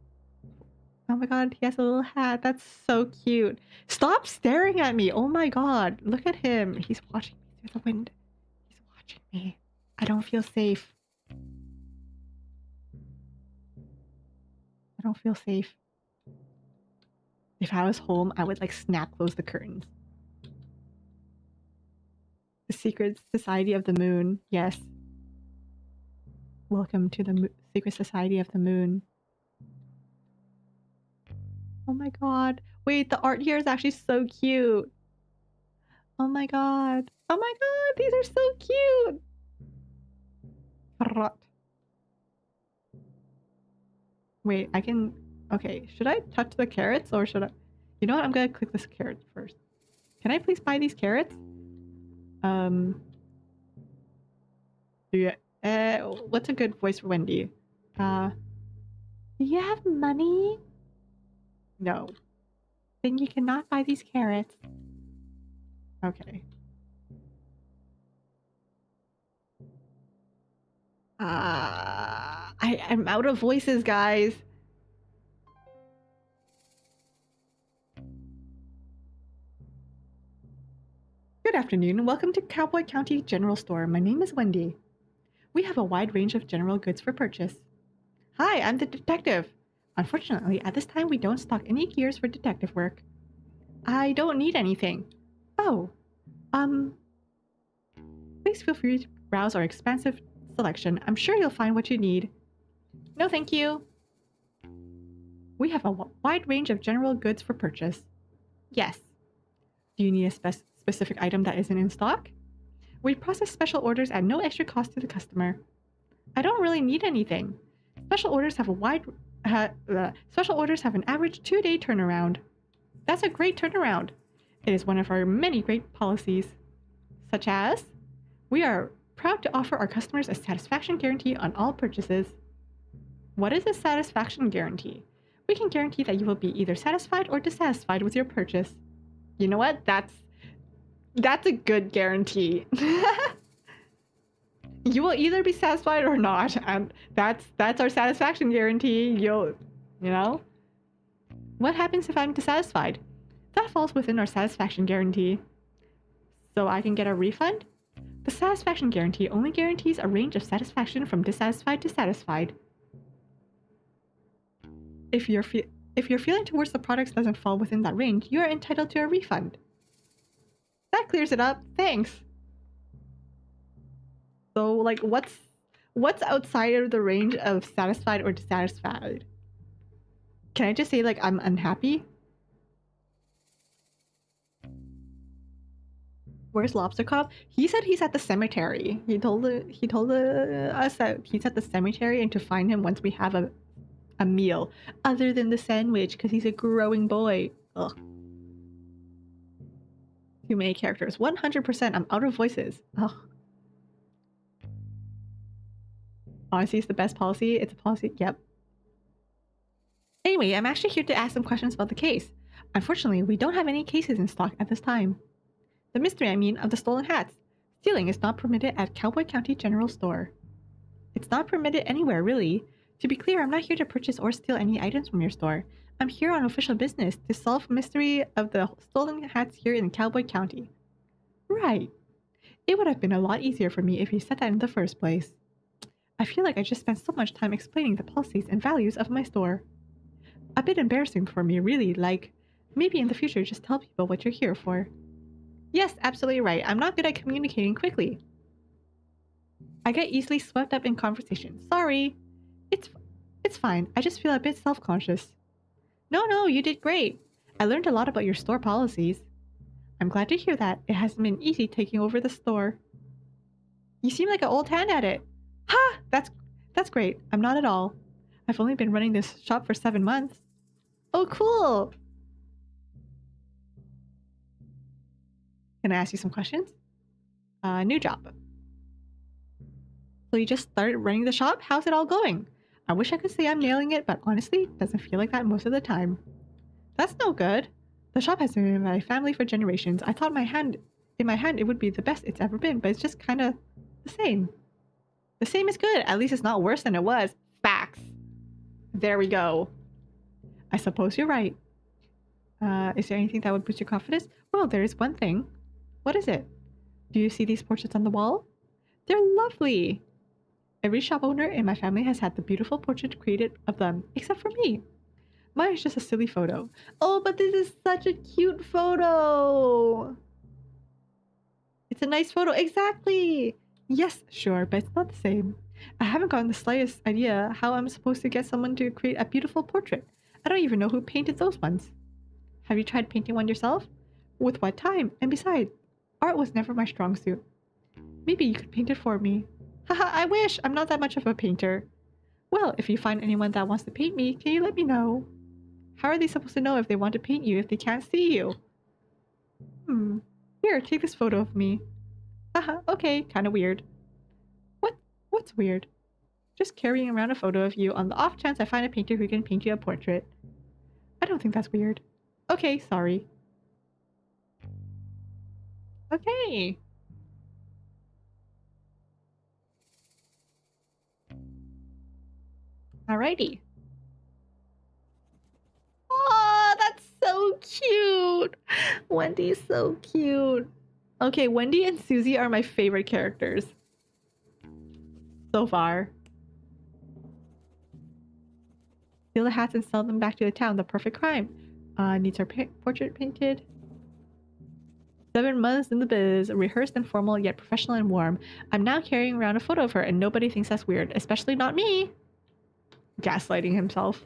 Oh my god, he has a little hat. That's so cute. Stop staring at me. Oh my god. Look at him. He's watching me through the window. He's watching me. I don't feel safe. I don't feel safe. If I was home, I would like snap close the curtains. The secret society of the moon. Yes. Welcome to the secret society of the moon. Oh my god. Wait, the art here is actually so cute. Oh my god. Oh my god, these are so cute. Wait, I can... Okay, should I touch the carrots or should I... You know what? I'm gonna click this carrot first. Can I please buy these carrots? Do you... what's a good voice for Wendy? Do you have money? No. Then you cannot buy these carrots. Okay. I'm out of voices, guys. Good afternoon and welcome to Cowboy County General Store. My name is Wendy. We have a wide range of general goods for purchase. Hi, I'm the detective. Unfortunately, at this time we don't stock any gears for detective work. I don't need anything. Oh, please feel free to browse our expansive selection. I'm sure you'll find what you need. No, thank you. We have a wide range of general goods for purchase. Yes. Do you need a specific item that isn't in stock? We process special orders at no extra cost to the customer. I don't really need anything. Special orders have special orders have an average 2-day turnaround. That's a great turnaround. It is one of our many great policies, such as we are proud to offer our customers a satisfaction guarantee on all purchases. What is a satisfaction guarantee? We can guarantee that you will be either satisfied or dissatisfied with your purchase. You know what? That's a good guarantee. You will either be satisfied or not, and that's our satisfaction guarantee. You know? What happens if I'm dissatisfied? That falls within our satisfaction guarantee. So I can get a refund? The satisfaction guarantee only guarantees a range of satisfaction from dissatisfied to satisfied. If your feeling towards the products doesn't fall within that range, you are entitled to a refund. That clears it up. Thanks. So, like, what's outside of the range of satisfied or dissatisfied? Can I just say, like, I'm unhappy? Where's Lobster Cop? He said he's at the cemetery. He told us that he's at the cemetery and to find him once we have a meal. Other than the sandwich, because he's a growing boy. Ugh. Too many characters. 100%. I'm out of voices. Ugh. Honesty is the best policy. It's a policy. Yep. Anyway, I'm actually here to ask some questions about the case. Unfortunately, we don't have any cases in stock at this time. The mystery, I mean, of the stolen hats. Stealing is not permitted at Cowboy County General Store. It's not permitted anywhere, really. To be clear, I'm not here to purchase or steal any items from your store. I'm here on official business to solve the mystery of the stolen hats here in Cowboy County. Right. It would have been a lot easier for me if you said that in the first place. I feel like I just spent so much time explaining the policies and values of my store. A bit embarrassing for me, really, like, maybe in the future just tell people what you're here for. Yes, absolutely right. I'm not good at communicating quickly. I get easily swept up in conversation. Sorry. It's fine. I just feel a bit self-conscious. No, you did great. I learned a lot about your store policies. I'm glad to hear that. It hasn't been easy taking over the store. You seem like an old hand at it. Ha! That's great. I'm not at all. I've only been running this shop for 7 months. Oh, cool! Can I ask you some questions? New job. So you just started running the shop? How's it all going? I wish I could say I'm nailing it, but honestly, it doesn't feel like that most of the time. That's no good. The shop has been in my family for generations. I thought in my hand it would be the best it's ever been, but it's just kind of the same. The same is good. At least it's not worse than it was. Facts. There we go. I suppose you're right. Is there anything that would boost your confidence? Well, there is one thing. What is it? Do you see these portraits on the wall? They're lovely. Every shop owner in my family has had the beautiful portrait created of them, except for me. Mine is just a silly photo. Oh, but this is such a cute photo. It's a nice photo. Exactly. Yes, sure, but it's not the same. I haven't gotten the slightest idea how I'm supposed to get someone to create a beautiful portrait. I don't even know who painted those ones. Have you tried painting one yourself? With what time? And besides, art was never my strong suit. Maybe you could paint it for me. Haha, I wish! I'm not that much of a painter. Well, if you find anyone that wants to paint me, can you let me know? How are they supposed to know if they want to paint you if they can't see you? Here, take this photo of me. Haha, okay, kinda weird. What's weird? Just carrying around a photo of you on the off chance I find a painter who can paint you a portrait. I don't think that's weird. Okay, sorry. Okay. Alrighty. Oh, that's so cute. Wendy's so cute. Okay, Wendy and Susie are my favorite characters so far. Steal the hats and sell them back to the town. The perfect crime. Needs her portrait painted. 7 months in the biz, rehearsed and formal, yet professional and warm. I'm now carrying around a photo of her and nobody thinks that's weird, especially not me. Gaslighting himself.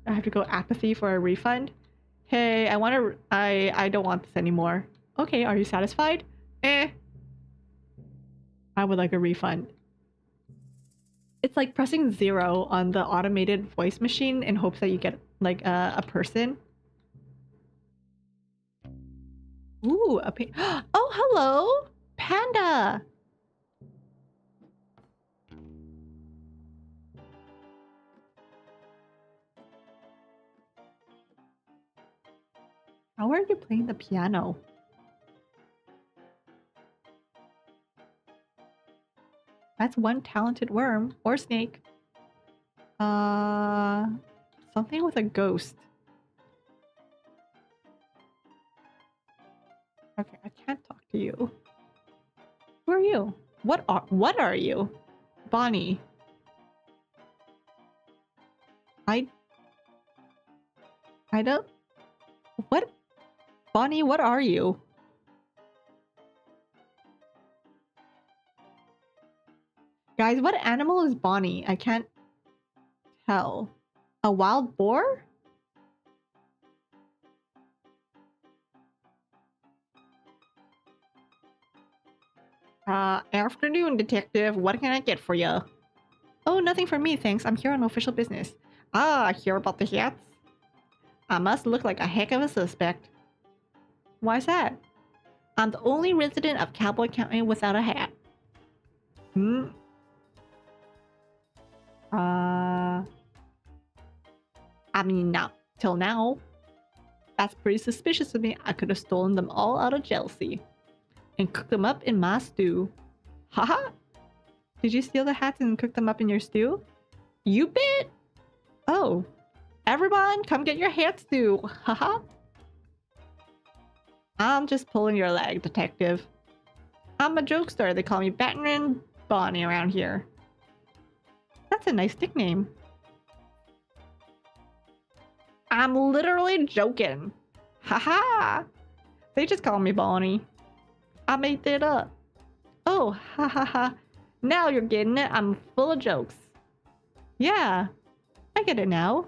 I have to go apathy for a refund. Hey, I don't want this anymore. Okay, are you satisfied? Eh. I would like a refund. It's like pressing 0 on the automated voice machine in hopes that you get like a person. Ooh, oh, hello, panda. How are you playing the piano? That's one talented worm or snake. Something with a ghost. Okay, I can't talk to you. Who are you? What are you? Bonnie. I don't. What? Bonnie, what are you? Guys, what animal is Bonnie? I can't tell. A wild boar? Afternoon, detective. What can I get for you? Oh, nothing for me, thanks. I'm here on official business. Ah, hear about the hats? I must look like a heck of a suspect. Why's that? I'm the only resident of Cowboy County without a hat. Hmm? I mean, not till now. That's pretty suspicious of me. I could have stolen them all out of jealousy and cooked them up in my stew. Haha! Did you steal the hats and cook them up in your stew? You bet! Oh, everyone, come get your hat stew. Haha! I'm just pulling your leg, detective. I'm a jokester. They call me Batman Bonnie around here. That's a nice nickname. I'm literally joking. Haha! They just call me Bonnie. I made that up. Oh, ha ha ha. Now you're getting it. I'm full of jokes. Yeah, I get it now.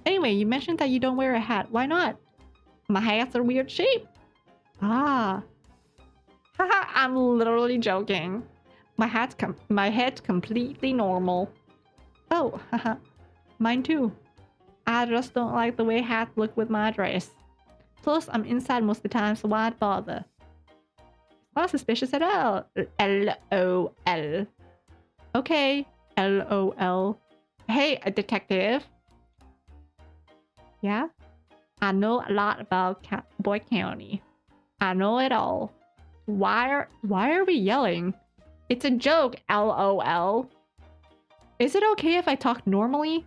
Anyway, you mentioned that you don't wear a hat. Why not? My hats are weird shape. Ah. Haha, I'm literally joking. My head's completely normal. Oh, haha. Mine too. I just don't like the way hats look with my dress. Plus, I'm inside most of the time, so why'd bother? Not suspicious at all. LOL. Okay. LOL. Hey, a detective. Yeah? I know a lot about Cowboy County. I know it all. Why are we yelling? It's a joke, LOL. Is it okay if I talk normally?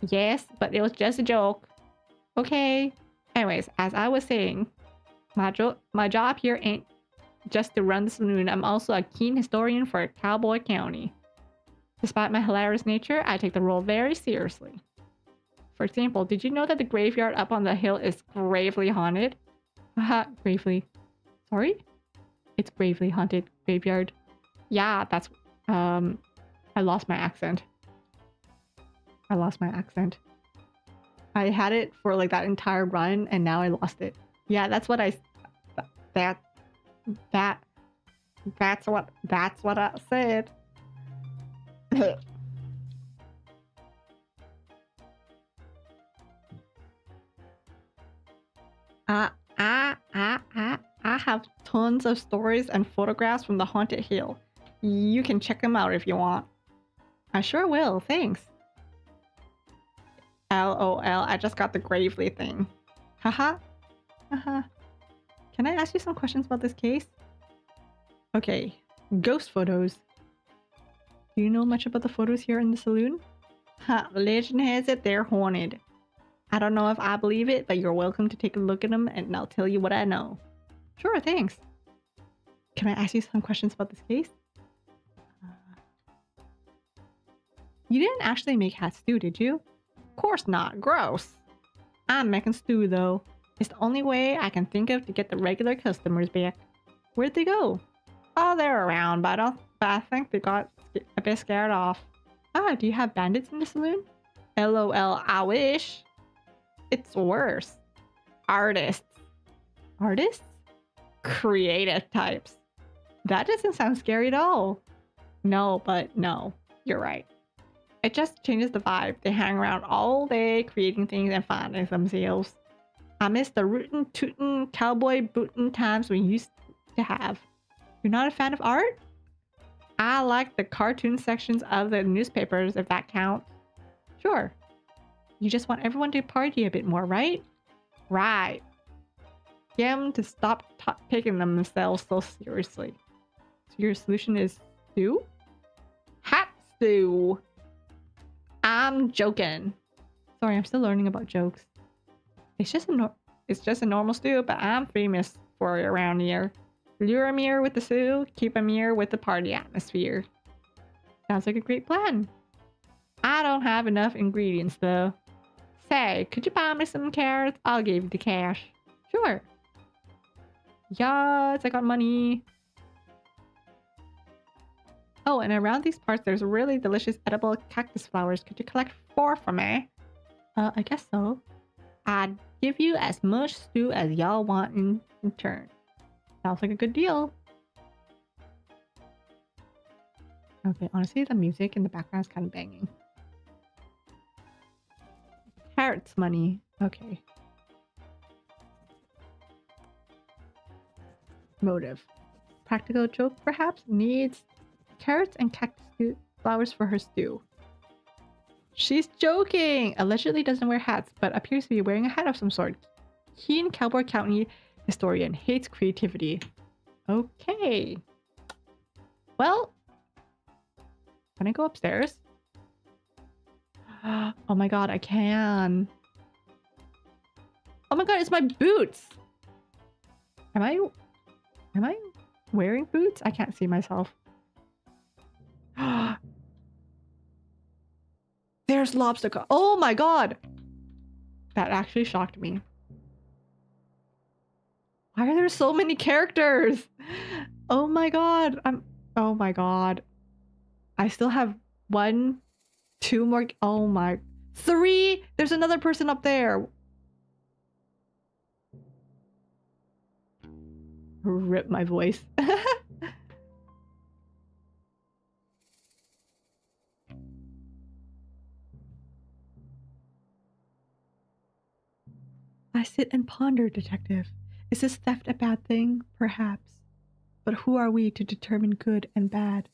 Yes, but it was just a joke. Okay. Anyways, as I was saying, my job here ain't just to run the saloon. I'm also a keen historian for Cowboy County. Despite my hilarious nature, I take the role very seriously. For example, did you know that the graveyard up on the hill is gravely haunted? Haha, gravely. Sorry? It's gravely haunted graveyard. Yeah, that's... I lost my accent. I had it for like that entire run and now I lost it. Yeah, that's what that's what I said. I have tons of stories and photographs from the haunted hill. You can check them out if you want. I sure will, thanks. LOL, I just got the gravely thing. Haha. Haha. Can I ask you some questions about this case? Okay, ghost photos. Do you know much about the photos here in the saloon? Ha, legend has it they're haunted. I don't know if I believe it, but you're welcome to take a look at them and I'll tell you what I know. Sure, thanks. Can I ask you some questions about this case? You didn't actually make hat stew, did you? Of course not. Gross. I'm making stew, though. It's the only way I can think of to get the regular customers back. Where'd they go? Oh, they're around, but I think they got a bit scared off. Ah, do you have bandits in the saloon? LOL, I wish. It's worse. Artists. Artists? Creative types. That doesn't sound scary at all. No, but no. You're right. It just changes the vibe. They hang around all day creating things and finding themselves. I miss the rootin' tootin' cowboy bootin' times we used to have. You're not a fan of art? I like the cartoon sections of the newspapers, if that counts. Sure. You just want everyone to party a bit more, right? Right. Get them to stop taking themselves so seriously. So your solution is stew? Hot stew. I'm joking. Sorry, I'm still learning about jokes. It's just a normal stew, but I'm famous for it around here. Lure 'em here with the stew, keep 'em here with the party atmosphere. Sounds like a great plan. I don't have enough ingredients though. Say, could you buy me some carrots? I'll give you the cash. Sure. Yes, I got money. Oh, and around these parts, there's really delicious edible cactus flowers. Could you collect 4 for me? I guess so. I'd give you as much stew as y'all want in turn. Sounds like a good deal. Okay, honestly, the music in the background is kind of banging. Carrots money. Okay. Motive. Practical joke, perhaps? Needs carrots and cactus flowers for her stew. She's joking! Allegedly doesn't wear hats, but appears to be wearing a hat of some sort. Keen Cowboy County historian. Hates creativity. Okay. Well, can I go upstairs? Oh my god, I can. Oh my god, it's my boots! Am I wearing boots? I can't see myself. There's Lobster. Oh my god! That actually shocked me. Why are there so many characters? Oh my god. Oh my god. I still have 1, 2 more. Oh my. 3! There's another person up there. Rip my voice. I sit and ponder, detective. Is this theft a bad thing? Perhaps. But who are we to determine good and bad?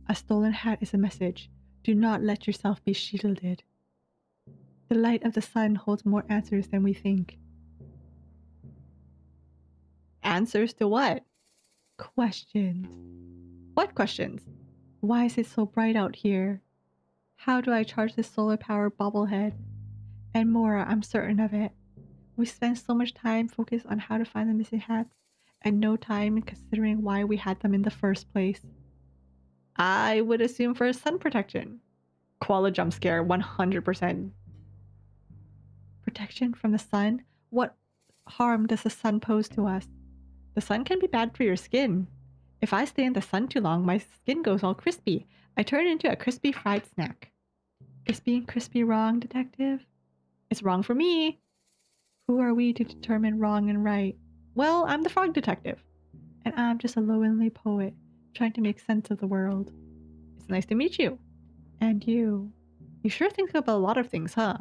A stolen hat is a message. Do not let yourself be shielded. The light of the sun holds more answers than we think. Answers to what? Questions. What questions? Why is it so bright out here? How do I charge this solar power bobblehead? And more, I'm certain of it. We spend so much time focused on how to find the missing hats, and no time in considering why we had them in the first place. I would assume for sun protection. Koala jump scare, 100%. Protection from the sun? What harm does the sun pose to us? The sun can be bad for your skin. If I stay in the sun too long, my skin goes all crispy. I turn into a crispy fried snack. Is being crispy wrong, detective? It's wrong for me. Who are we to determine wrong and right? Well, I'm the frog detective. And I'm just a lonely poet trying to make sense of the world. It's nice to meet you. And you. You sure think about a lot of things, huh?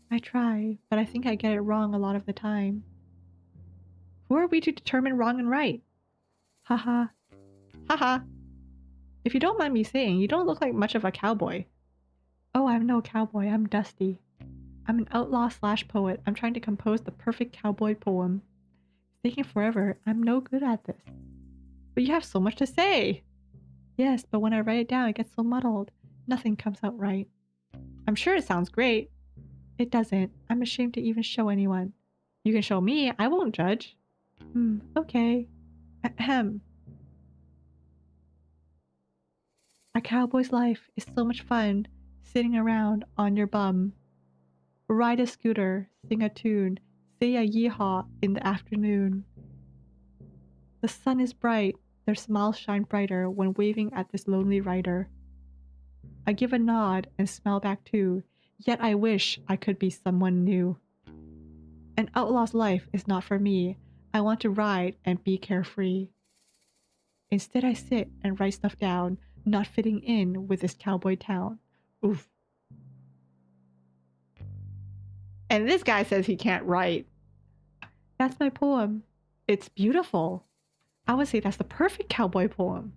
I try, but I think I get it wrong a lot of the time. Who are we to determine wrong and right? Haha. Haha. If you don't mind me saying, you don't look like much of a cowboy. Oh, I'm no cowboy. I'm Dusty. I'm an outlaw / poet. I'm trying to compose the perfect cowboy poem. It's taking forever. I'm no good at this. But you have so much to say. Yes, but when I write it down, it gets so muddled. Nothing comes out right. I'm sure it sounds great. It doesn't. I'm ashamed to even show anyone. You can show me. I won't judge. Okay. Ahem. A cowboy's life is so much fun sitting around on your bum. Ride a scooter, sing a tune, say a yeehaw in the afternoon. The sun is bright, their smiles shine brighter when waving at this lonely rider. I give a nod and smile back too. Yet I wish I could be someone new. An outlaw's life is not for me. I want to ride and be carefree. Instead, I sit and write stuff down, not fitting in with this cowboy town. Oof. And this guy says he can't write. That's my poem. It's beautiful. I would say that's the perfect cowboy poem.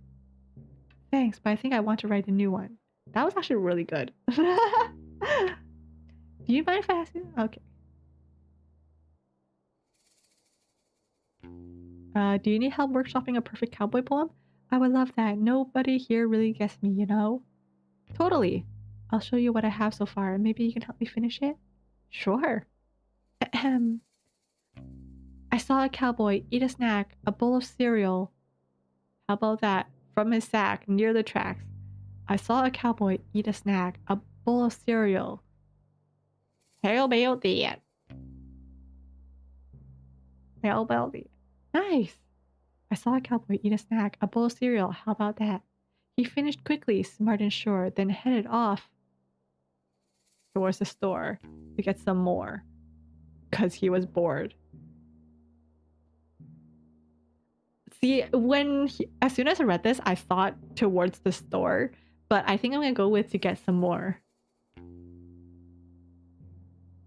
Thanks, but I think I want to write a new one. That was actually really good. Do you mind if I ask you? Okay. Do you need help workshopping a perfect cowboy poem? I would love that. Nobody here really gets me, you know? Totally. I'll show you what I have so far. Maybe you can help me finish it? Sure. Ahem. I saw a cowboy eat a snack, a bowl of cereal. How about that? From his sack near the tracks. I saw a cowboy eat a snack, a bowl of cereal. How about that? How about that? Nice! I saw a cowboy eat a snack, a bowl of cereal. How about that? He finished quickly, smart and sure, then headed off towards the store to get some more. Because he was bored. See, as soon as I read this, I thought towards the store, but I think I'm gonna go with to get some more.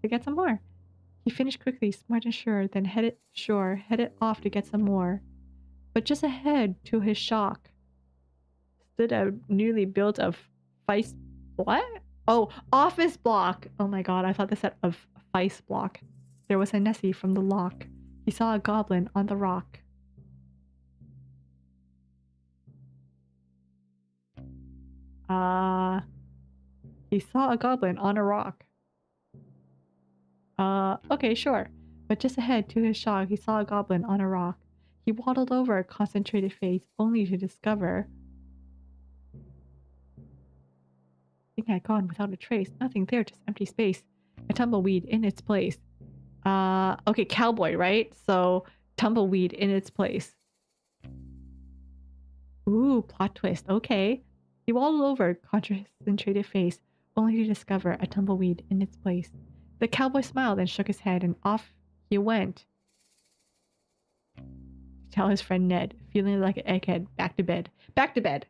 To get some more. He finished quickly, smart and sure, then headed off to get some more. But just ahead, to his shock, stood a newly built office block. Oh my god, I thought this said of vice block. There was a Nessie from the lock. He saw a goblin on the rock. He saw a goblin on a rock. Okay, sure. But just ahead, to his shock, he saw a goblin on a rock. He waddled over a concentrated face, only to discover... The thing had gone without a trace. Nothing there, just empty space. A tumbleweed in its place. Okay, cowboy, right? So, tumbleweed in its place. Ooh, plot twist. Okay. He waddled over, concentrated face, only to discover a tumbleweed in its place. The cowboy smiled and shook his head, and off he went to tell his friend Ned, feeling like an egghead. Back to bed. Back to bed!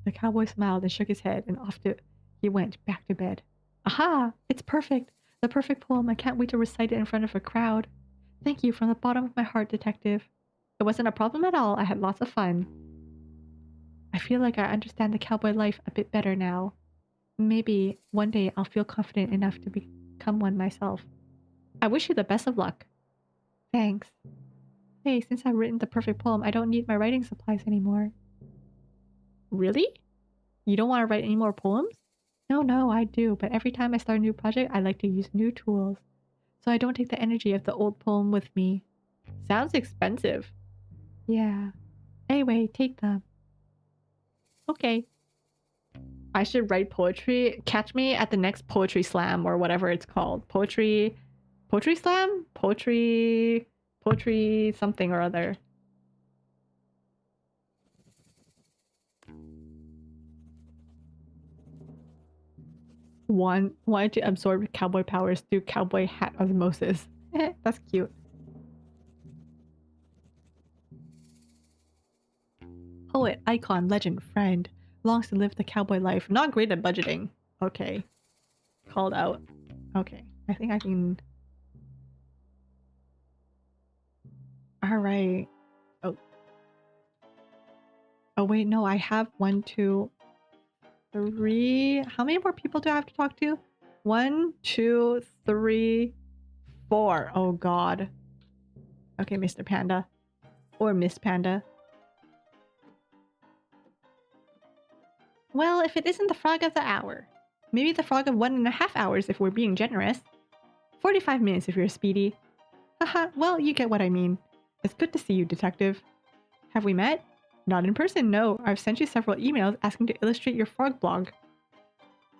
The cowboy smiled and shook his head, and he went back to bed. Aha! It's perfect! The perfect poem. I can't wait to recite it in front of a crowd. Thank you from the bottom of my heart, detective. It wasn't a problem at all. I had lots of fun. I feel like I understand the cowboy life a bit better now. Maybe one day I'll feel confident enough to become one myself. I wish you the best of luck. Thanks. Hey, since I've written the perfect poem, I don't need my writing supplies anymore. Really? You don't want to write any more poems? No, I do, but every time I start a new project, I like to use new tools. So I don't take the energy of the old poem with me. Sounds expensive. Yeah. Anyway, take them. Okay. I should write poetry. Catch me at the next poetry slam or whatever it's called. Poetry slam? Poetry something or other. Wanted to absorb cowboy powers through cowboy hat osmosis. That's cute. Poet, icon, legend, friend. Longs to live the cowboy life. Not great at budgeting. Okay. Called out. Okay. I think I can... Alright. Oh. Oh wait, no. I have 1, 2, 3... How many more people do I have to talk to? 1, 2, 3, 4. Oh god. Okay, Mr. Panda. Or Miss Panda. Well, if it isn't the frog of the hour. Maybe the frog of 1.5 hours if we're being generous. 45 minutes if you're speedy. Haha, well, you get what I mean. It's good to see you, detective. Have we met? Not in person, no. I've sent you several emails asking to illustrate your frog blog.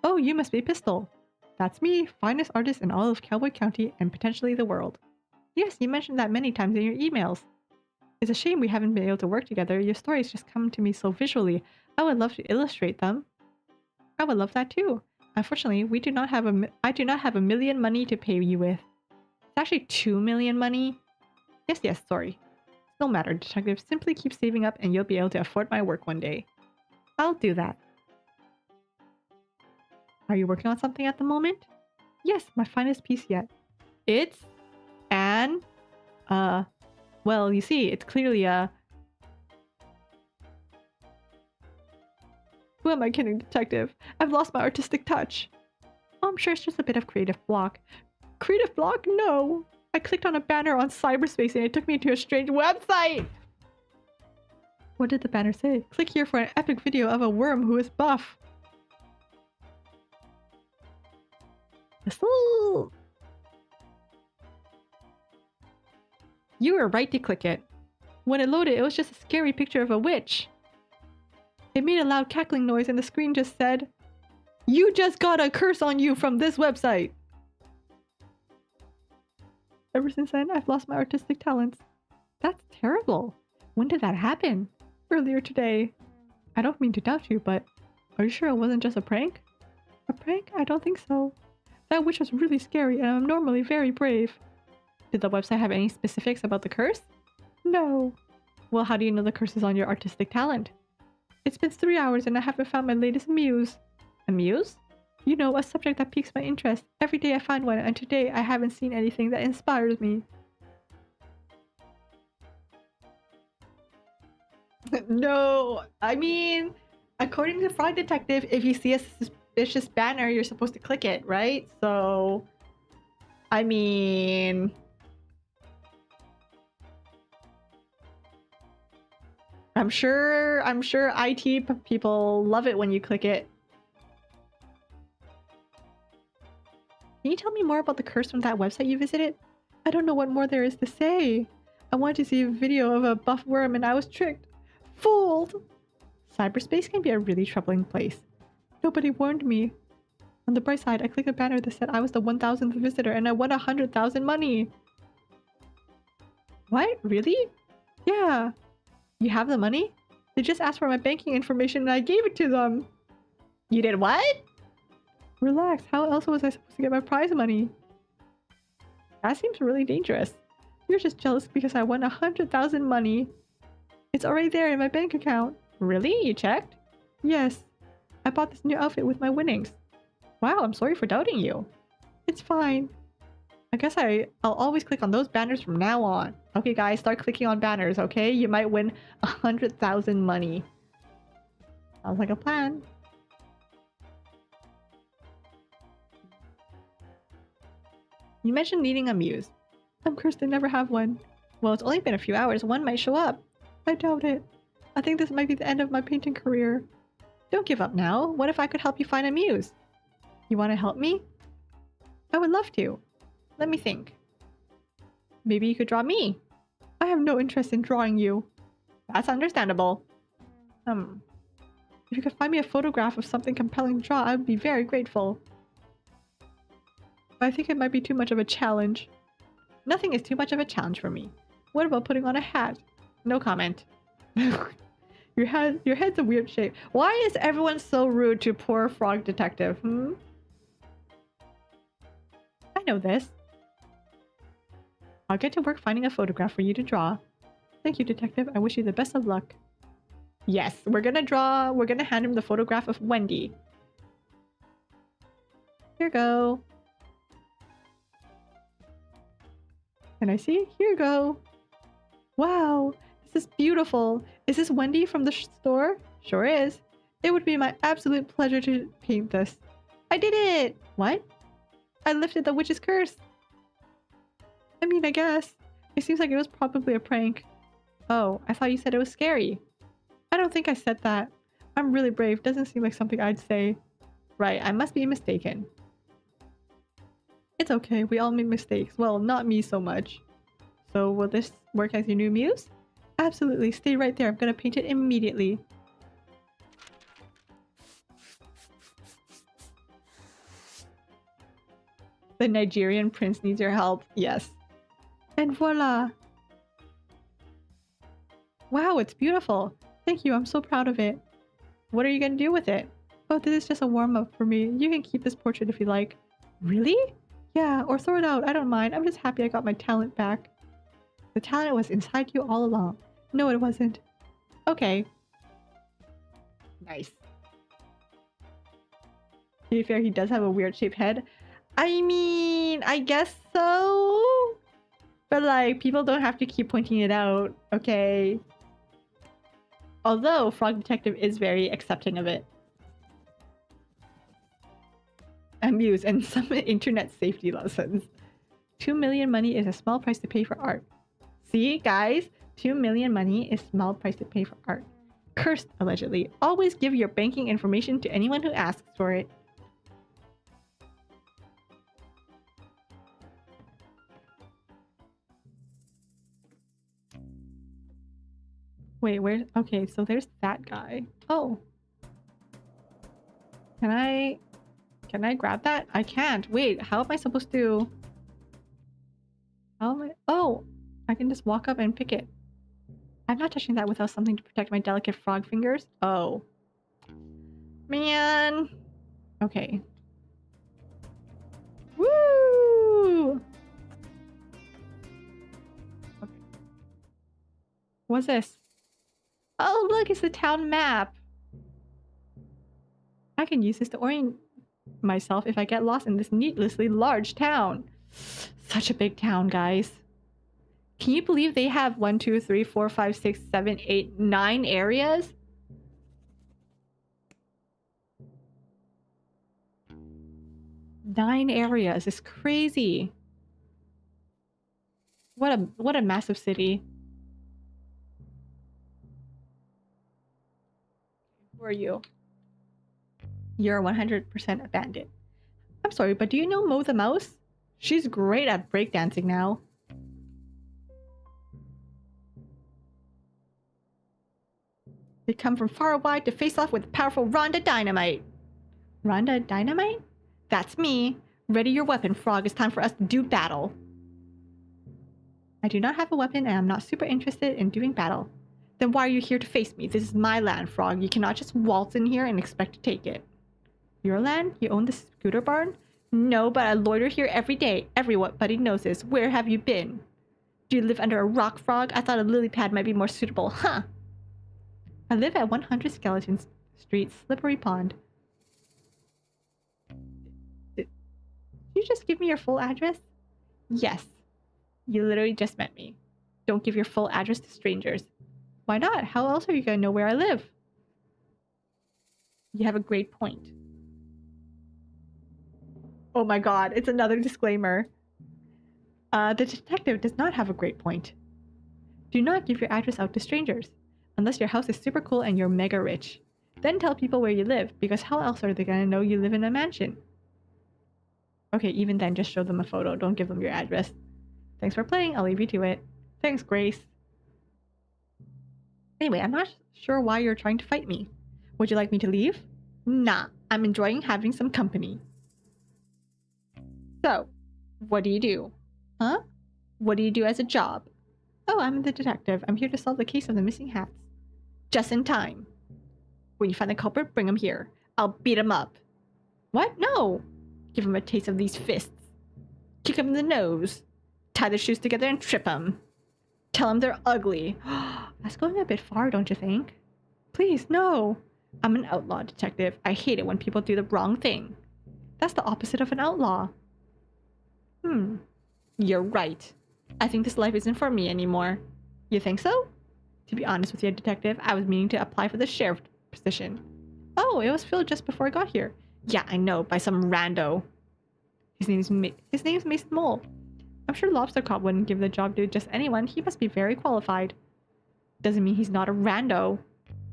Oh, you must be Pistol. That's me, finest artist in all of Cowboy County and potentially the world. Yes, you mentioned that many times in your emails. It's a shame we haven't been able to work together. Your stories just come to me so visually. I would love to illustrate them. I would love that too. Unfortunately, I do not have a million money to pay you with. It's actually 2 million money. Yes, sorry. No matter, detective. Simply keep saving up and you'll be able to afford my work one day. I'll do that. Are you working on something at the moment? Yes, my finest piece yet. It's an... well, you see, it's clearly a... Who am I kidding, detective? I've lost my artistic touch. Oh, I'm sure it's just a bit of creative block. Creative block? No. I clicked on a banner on cyberspace and it took me to a strange website. What did the banner say? Click here for an epic video of a worm who is buff. You were right to click it. When it loaded, it was just a scary picture of a witch. It made a loud cackling noise and the screen just said, "You just got a curse on you from this website." Ever since then, I've lost my artistic talents. That's terrible. When did that happen? Earlier today. I don't mean to doubt you, but are you sure it wasn't just a prank? A prank? I don't think so. That witch was really scary and I'm normally very brave. Did the website have any specifics about the curse? No. Well, how do you know the curse is on your artistic talent? It's been 3 hours and I haven't found my latest muse. A muse? You know, a subject that piques my interest. Every day I find one, and today I haven't seen anything that inspires me. No, I mean, according to Fraud Detective, if you see a suspicious banner, you're supposed to click it, right? So, I mean... I'm sure IT people love it when you click it. Can you tell me more about the curse from that website you visited? I don't know what more there is to say. I wanted to see a video of a buff worm and I was tricked. Fooled! Cyberspace can be a really troubling place. Nobody warned me. On the bright side, I clicked a banner that said I was the 1000th visitor and I won 100,000 money. What? Really? Yeah. You have the money? They just asked for my banking information and I gave it to them. You did what? Relax, how else was I supposed to get my prize money? That seems really dangerous. You're just jealous because I won 100,000 money. It's already there in my bank account. Really? You checked? Yes. I bought this new outfit with my winnings. Wow, I'm sorry for doubting you. It's fine. I guess I'll always click on those banners from now on. Okay guys, start clicking on banners, okay? You might win 100,000 money. Sounds like a plan. You mentioned needing a muse. I'm cursed to never have one. Well, it's only been a few hours. One might show up. I doubt it. I think this might be the end of my painting career. Don't give up now. What if I could help you find a muse? You want to help me? I would love to. Let me think. Maybe you could draw me. I have no interest in drawing you. That's understandable. If you could find me a photograph of something compelling to draw, I would be very grateful. But I think it might be too much of a challenge. Nothing is too much of a challenge for me. What about putting on a hat? No comment. Your head's a weird shape. Why is everyone so rude to poor Frog Detective? I know this. I'll get to work finding a photograph for you to draw. Thank you, Detective. I wish you the best of luck. Yes, we're gonna hand him the photograph of Wendy. Here you go. Can I see? Here you go. Wow, this is beautiful. Is this Wendy from the store? Sure is. It would be my absolute pleasure to paint this. I did it! What? I lifted the witch's curse. I mean, I guess. It seems like it was probably a prank. Oh, I thought you said it was scary. I don't think I said that. I'm really brave. Doesn't seem like something I'd say. Right, I must be mistaken. It's okay, we all make mistakes. Well, not me so much. So, will this work as your new muse? Absolutely, stay right there. I'm gonna paint it immediately. The Nigerian prince needs your help. Yes. And voila! Wow, it's beautiful. Thank you, I'm so proud of it. What are you gonna do with it? Oh, this is just a warm-up for me. You can keep this portrait if you like. Really? Yeah, or throw it out. I don't mind. I'm just happy I got my talent back. The talent was inside you all along. No, it wasn't. Okay. Nice. To be fair, he does have a weird shaped head. I mean, I guess so. But like, people don't have to keep pointing it out, okay? Although Frog Detective is very accepting of it. Amuse and some internet safety lessons. 2 million money is a small price to pay for art. See, guys? 2 million money is small price to pay for art. Cursed, allegedly. Always give your banking information to anyone who asks for it. Wait, where? Okay, so there's that guy. Oh. Can I grab that? I can't. Wait, how am I supposed to... How am I... Oh! I can just walk up and pick it. I'm not touching that without something to protect my delicate frog fingers. Oh. Man. Okay. Woo! Okay. What's this? Oh, look, it's the town map. I can use this to orient myself if I get lost in this needlessly large town. Such a big town, guys. Can you believe they have 1, 2, 3, 4, 5, 6, 7, 8, 9 areas? Nine areas. It's crazy. What a massive city. Who are you? You're 100% a bandit. I'm sorry, but do you know Mo the Mouse? She's great at breakdancing now. They come from far and wide to face off with the powerful Rhonda Dynamite. Rhonda Dynamite? That's me. Ready your weapon, Frog. It's time for us to do battle. I do not have a weapon and I'm not super interested in doing battle. Then why are you here to face me? This is my land, Frog. You cannot just waltz in here and expect to take it. Your land? You own the scooter barn? No, but I loiter here every day. Everybody knows this. Where have you been? Do you live under a rock, Frog? I thought a lily pad might be more suitable. Huh. I live at 100 Skeleton Street, Slippery Pond. Did you just give me your full address? Yes. You literally just met me. Don't give your full address to strangers. Why not? How else are you going to know where I live? You have a great point. Oh my god, it's another disclaimer. The detective does not have a great point. Do not give your address out to strangers. Unless your house is super cool and you're mega rich. Then tell people where you live, because how else are they gonna know you live in a mansion? Okay, even then, just show them a photo. Don't give them your address. Thanks for playing. I'll leave you to it. Thanks, Grace. Anyway, I'm not sure why you're trying to fight me. Would you like me to leave? Nah, I'm enjoying having some company. So, what do you do? Huh? What do you do as a job? Oh, I'm the detective. I'm here to solve the case of the missing hats. Just in time. When you find the culprit, bring him here. I'll beat him up. What? No! Give him a taste of these fists. Kick him in the nose. Tie their shoes together and trip him. Tell him they're ugly. That's going a bit far, don't you think? Please, no. I'm an outlaw detective. I hate it when people do the wrong thing. That's the opposite of an outlaw. You're right. I think this life isn't for me anymore. You think so? To be honest with you, detective, I was meaning to apply for the sheriff position. Oh, it was filled just before I got here. Yeah, I know, by some rando. His name's Mason Mole. I'm sure Lobster Cop wouldn't give the job to just anyone. He must be very qualified. Doesn't mean he's not a rando.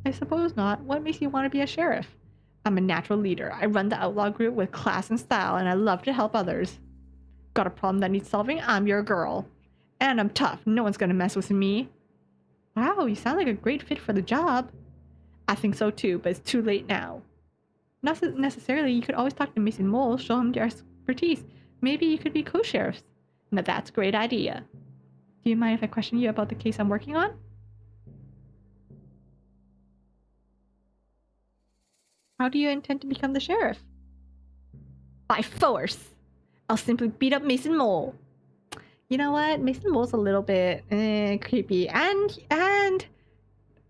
I suppose not. What makes you want to be a sheriff? I'm a natural leader. I run the outlaw group with class and style, and I love to help others. Got a problem that needs solving? I'm your girl. And I'm tough. No one's gonna mess with me. Wow, you sound like a great fit for the job. I think so too, but it's too late now. Not necessarily. You could always talk to Mason Mole, show him your expertise. Maybe you could be co-sheriffs. Now that's a great idea. Do you mind if I question you about the case I'm working on? How do you intend to become the sheriff? By force. I'll simply beat up Mason Mole. You know what? Mason Mole's a little bit creepy. And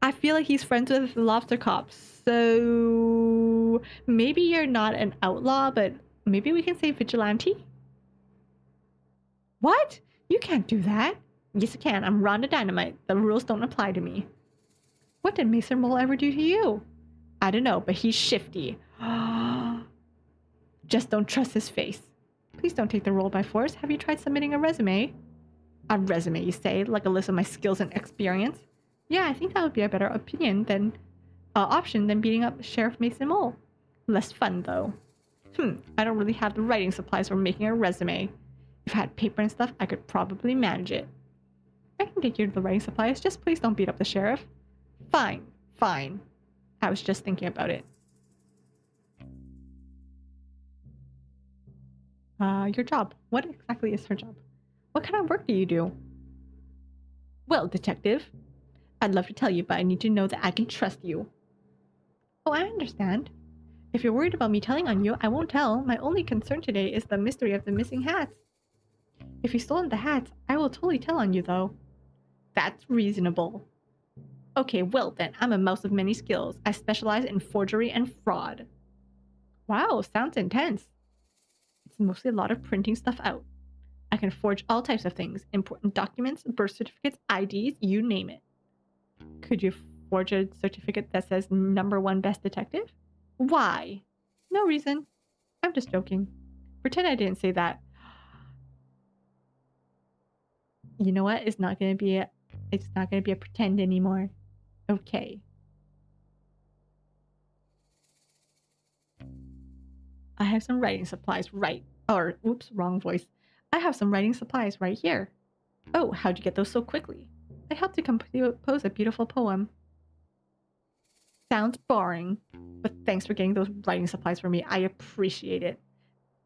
I feel like he's friends with Lobster Cops. So maybe you're not an outlaw, but maybe we can say vigilante? What? You can't do that. Yes, I can. I'm Rhonda Dynamite. The rules don't apply to me. What did Mason Mole ever do to you? I don't know, but he's shifty. Just don't trust his face. Please don't take the role by force. Have you tried submitting a resume? A resume, you say? Like a list of my skills and experience? Yeah, I think that would be a better option than beating up Sheriff Mason Mole. Less fun, though. I don't really have the writing supplies for making a resume. If I had paper and stuff, I could probably manage it. I can get you the writing supplies, just please don't beat up the sheriff. Fine. I was just thinking about it. Your job. What exactly is her job? What kind of work do you do? Well, detective, I'd love to tell you, but I need to know that I can trust you. Oh, I understand. If you're worried about me telling on you, I won't tell. My only concern today is the mystery of the missing hats. If you've stolen the hats, I will totally tell on you, though. That's reasonable. Okay, well then, I'm a mouse of many skills. I specialize in forgery and fraud. Wow, sounds intense. It's mostly a lot of printing stuff out. I can forge all types of things. Important documents, birth certificates, IDs, you name it. Could you forge a certificate that says #1 best detective? Why? No reason. I'm just joking. Pretend I didn't say that. You know what? It's not gonna be a pretend anymore. Okay. I have some writing supplies wrong voice. I have some writing supplies right here. Oh, how'd you get those so quickly? I helped to compose a beautiful poem. Sounds boring, but thanks for getting those writing supplies for me. I appreciate it.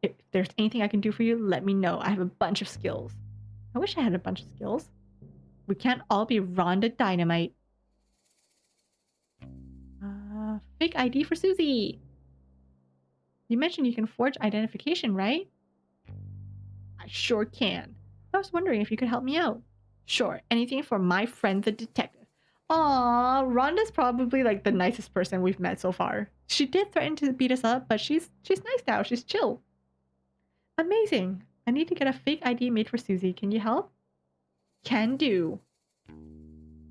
If there's anything I can do for you, let me know. I have a bunch of skills. I wish I had a bunch of skills. We can't all be Rhonda Dynamite. Fake ID for Susie. You mentioned you can forge identification, right? I sure can. I was wondering if you could help me out. Sure, anything for my friend the detective. Aw, Rhonda's probably like the nicest person we've met so far. She did threaten to beat us up, but she's nice now. She's chill. Amazing. I need to get a fake ID made for Susie. Can you help? Can do.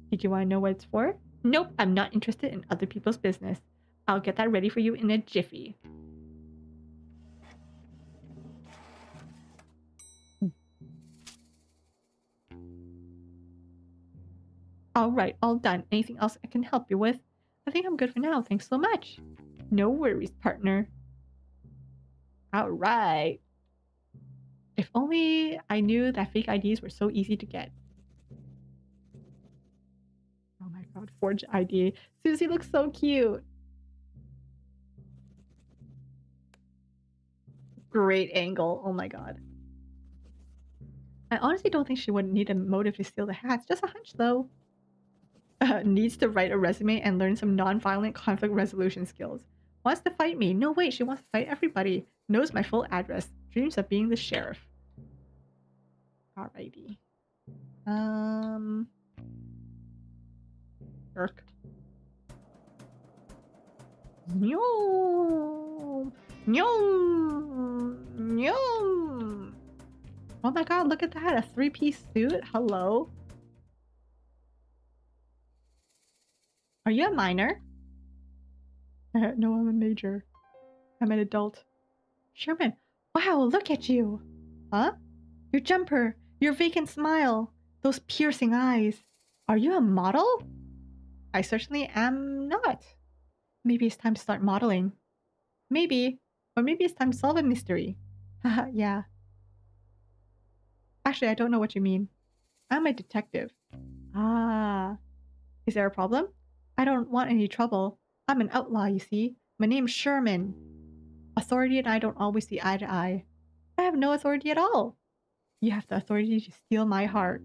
Did you want to know what it's for? Nope, I'm not interested in other people's business. I'll get that ready for you in a jiffy. All right, all done. Anything else I can help you with? I think I'm good for now. Thanks so much. No worries, partner. All right. If only I knew that fake IDs were so easy to get. Oh my god, forge ID. Susie looks so cute. Great angle. Oh my god. I honestly don't think she would need a motive to steal the hats. Just a hunch, though. Needs to write a resume and learn some non-violent conflict resolution skills. Wants to fight me. No, wait, she wants to fight everybody. Knows my full address. Dreams of being the sheriff. Alrighty. Jerk. Nyom! Nyom! Nyom! Oh my god, look at that. A 3-piece suit? Hello? Are you a minor? No, I'm a major. I'm an adult. Sherman, wow, look at you! Huh? Your jumper, your vacant smile, those piercing eyes. Are you a model? I certainly am not. Maybe it's time to start modeling. Maybe. Or maybe it's time to solve a mystery. Haha, yeah. Actually, I don't know what you mean. I'm a detective. Ah. Is there a problem? I don't want any trouble. I'm an outlaw, you see. My name's Sherman. Authority and I don't always see eye to eye. I have no authority at all. You have the authority to steal my heart.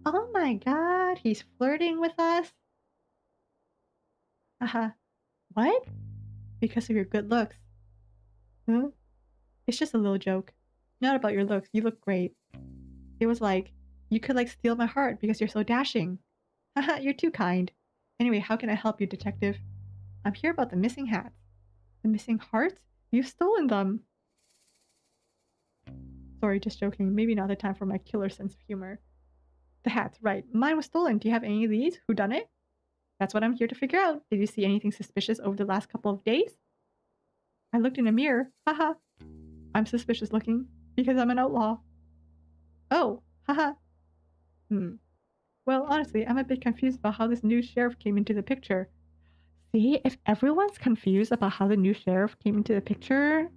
Oh my god, he's flirting with us? Haha. What? Because of your good looks. Huh? It's just a little joke. Not about your looks. You look great. It was like, you could like steal my heart because you're so dashing. Haha, you're too kind. Anyway, how can I help you, detective? I'm here about the missing hats. The missing hearts? You've stolen them. Sorry, just joking. Maybe not the time for my killer sense of humor. The hats, right. Mine was stolen. Do you have any of these? Who done it? That's what I'm here to figure out. Did you see anything suspicious over the last couple of days? I looked in a mirror. Haha. I'm suspicious looking because I'm an outlaw. Oh, haha. Well, honestly, I'm a bit confused about how this new sheriff came into the picture. See, if everyone's confused about how the new sheriff came into the picture,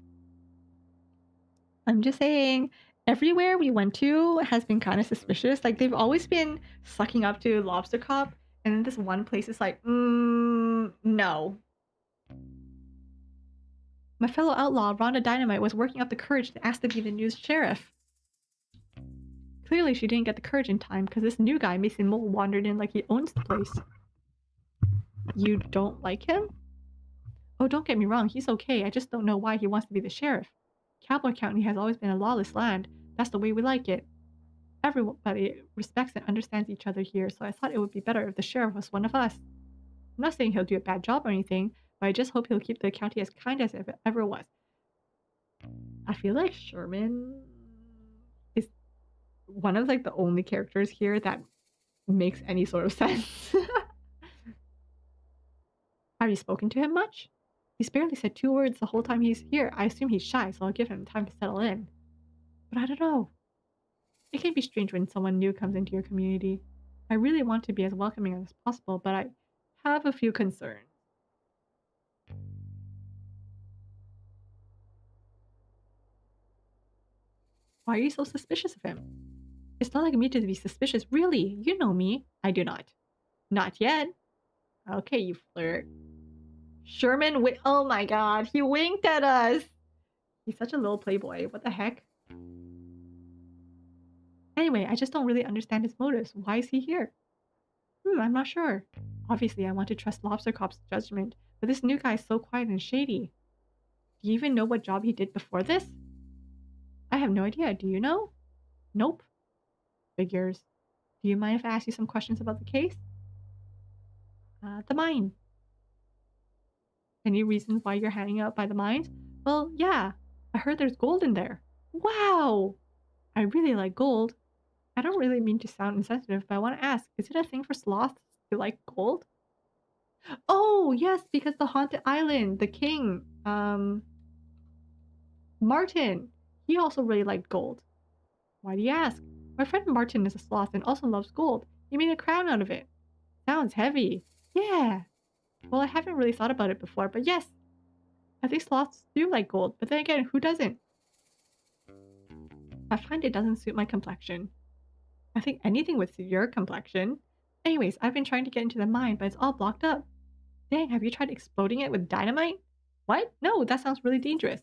I'm just saying, everywhere we went to has been kind of suspicious. Like, they've always been sucking up to Lobster Cop, and then this one place is like, no. My fellow outlaw, Rhonda Dynamite, was working up the courage to ask to be the new sheriff. Clearly, she didn't get the courage in time, because this new guy, Mason Mole, wandered in like he owns the place. You don't like him? Oh, don't get me wrong, he's okay. I just don't know why he wants to be the sheriff. Cowboy County has always been a lawless land. That's the way we like it. Everybody respects and understands each other here, so I thought it would be better if the sheriff was one of us. I'm not saying he'll do a bad job or anything, but I just hope he'll keep the county as kind as it ever was. I feel like Sherman is one of like the only characters here that makes any sort of sense. Have you spoken to him much? He's barely said 2 words the whole time he's here. I assume he's shy, so I'll give him time to settle in. But I don't know. It can be strange when someone new comes into your community. I really want to be as welcoming as possible, but I have a few concerns. Why are you so suspicious of him? It's not like me to be suspicious. Really, you know me. I do not. Not yet. Okay, you flirt. Sherman, oh my god, he winked at us. He's such a little playboy. What the heck? Anyway, I just don't really understand his motives. Why is he here? I'm not sure. Obviously, I want to trust Lobster Cop's judgment, but this new guy is so quiet and shady. Do you even know what job he did before this? I have no idea. Do you know? Nope. Figures. Do you mind if I ask you some questions about the case? The mine. Any reasons why you're hanging out by the mines? Well, yeah. I heard there's gold in there. Wow! I really like gold. I don't really mean to sound insensitive, but I want to ask, is it a thing for sloths to like gold? Oh, yes, because the haunted island, the king, Martin, he also really liked gold. Why do you ask? My friend Martin is a sloth and also loves gold. He made a crown out of it. Sounds heavy. Yeah. Well, I haven't really thought about it before, but yes. I think sloths do like gold, but then again, who doesn't? I find it doesn't suit my complexion. I think anything would suit your complexion. Anyways, I've been trying to get into the mine, but it's all blocked up. Dang, have you tried exploding it with dynamite? What? No, that sounds really dangerous.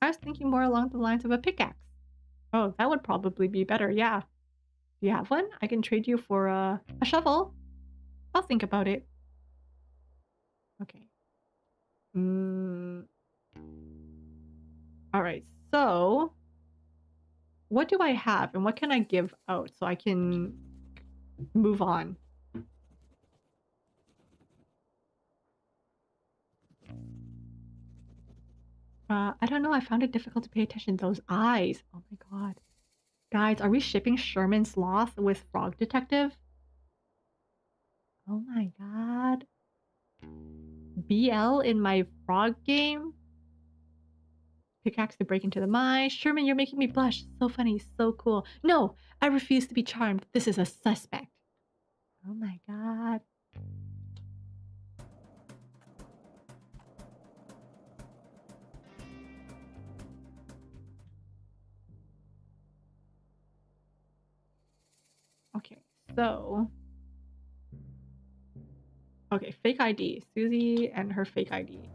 I was thinking more along the lines of a pickaxe. Oh, that would probably be better, yeah. Do you have one? I can trade you for a shovel. I'll think about it. Okay. Alright, so what do I have and what can I give out so I can move on? I don't know. I found it difficult to pay attention. Those eyes. Oh my god. Guys, are we shipping Sherman Sloth with Frog Detective? Oh my god. BL in my frog game? Pickaxe to break into the mine. Sherman, you're making me blush. So funny. So cool. No, I refuse to be charmed. This is a suspect. Oh my god. Okay, so... Okay, fake ID. Susie and her fake ID.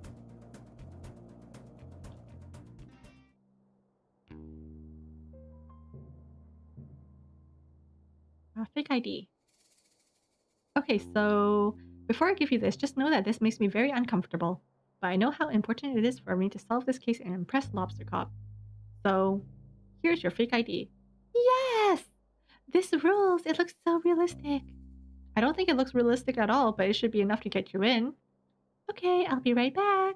Fake ID. Okay, so before I give you this, just know that this makes me very uncomfortable. but I know how important it is for me to solve this case and impress Lobster Cop. So, here's your fake ID. Yes! This rules! It looks so realistic. I don't think it looks realistic at all, but it should be enough to get you in. Okay, I'll be right back.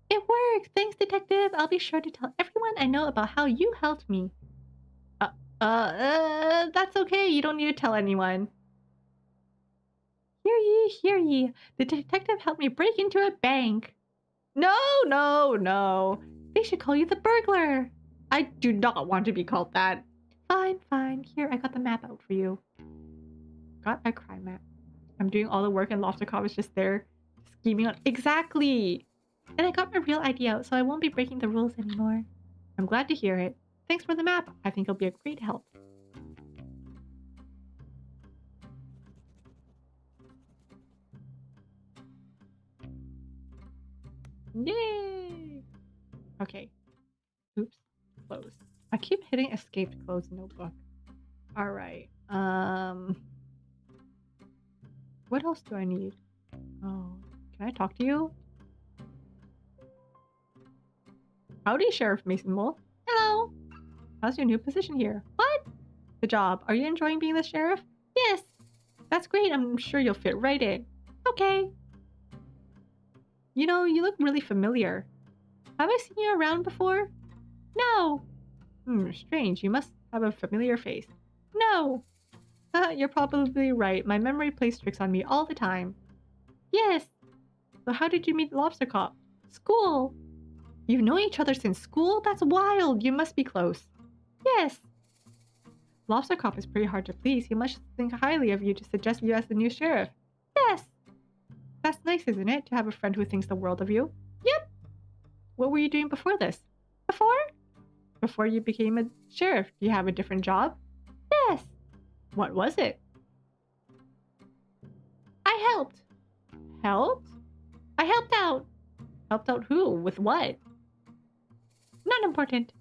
It worked! Thanks, Detective! I'll be sure to tell everyone I know about how you helped me. That's okay. You don't need to tell anyone. Hear ye. The detective helped me break into a bank. No. They should call you the burglar. I do not want to be called that. Fine. Here, I got the map out for you. Got a crime map. I'm doing all the work and Lobster Cop is just there scheming on. Exactly! And I got my real ID out, so I won't be breaking the rules anymore. I'm glad to hear it. Thanks for the map. I think it'll be a great help. Yay! Okay. Oops. Close. I keep hitting escape to close notebook. Alright. What else do I need? Oh, can I talk to you? Howdy, Sheriff Mason Mole. Hello! How's your new position here? What? The job. Are you enjoying being the sheriff? Yes! That's great. I'm sure you'll fit right in. Okay. You know, you look really familiar. Have I seen you around before? No! Strange. You must have a familiar face. No! You're probably right. My memory plays tricks on me all the time. Yes! So how did you meet Lobster Cop? School! You've known each other since school? That's wild! You must be close. Yes! Lobster Cop is pretty hard to please. He must think highly of you to suggest you as the new sheriff. Yes! That's nice, isn't it? To have a friend who thinks the world of you. Yep! What were you doing before this? Before you became a sheriff, do you have a different job? Yes! What was it? I helped. Helped? I helped out. Helped out who? With what? Not important.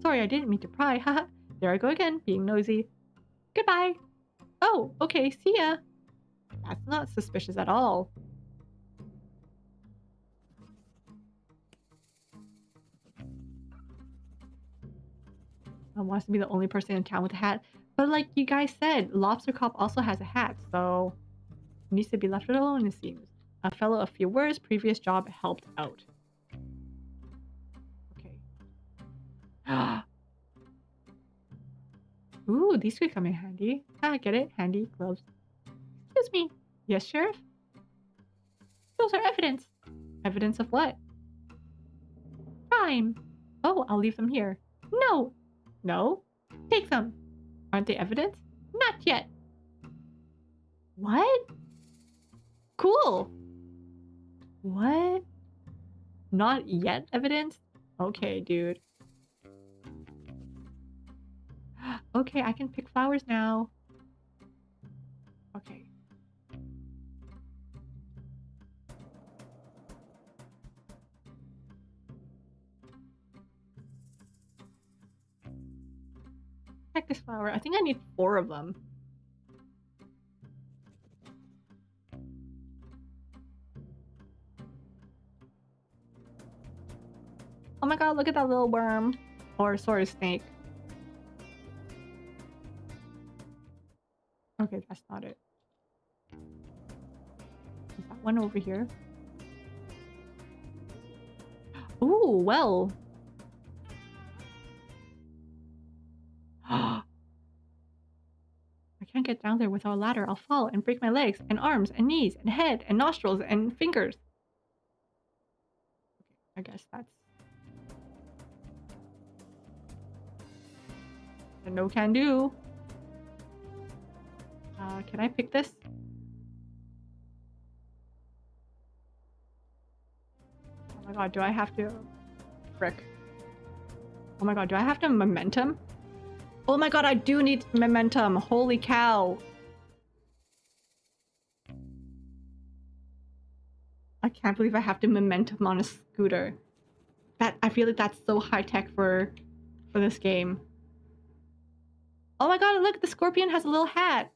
Sorry, I didn't mean to pry. Haha. There I go again, being nosy. Goodbye. Oh, okay, see ya. That's not suspicious at all. I want to be the only person in town with a hat. But like you guys said, Lobster Cop also has a hat, so he needs to be left alone, it seems. A fellow of few words, previous job helped out. Okay. Ooh, these could come in handy. Get it? Handy gloves. Excuse me. Yes, Sheriff? Those are evidence. Evidence of what? Crime. Oh, I'll leave them here. No. No? Take them. Aren't they evidence? Not yet. What? Cool. What? Not yet evidence? Okay, dude. Okay, I can pick flowers now. Okay. Cactus flower. I think I need 4 of them. Oh my god, look at that little worm. Or sorry, snake. Okay, that's not it. Is that one over here? Ooh, well. I can't get down there without a ladder. I'll fall and break my legs and arms and knees and head and nostrils and fingers. Okay, I guess that's a no can do. Can I pick this? Oh my god, do I have to... Frick. Oh my god, do I have to momentum? Oh my god, I do need momentum. Holy cow. I can't believe I have to momentum on a scooter. I feel like that's so high tech for this game. Oh my god, look, the scorpion has a little hat.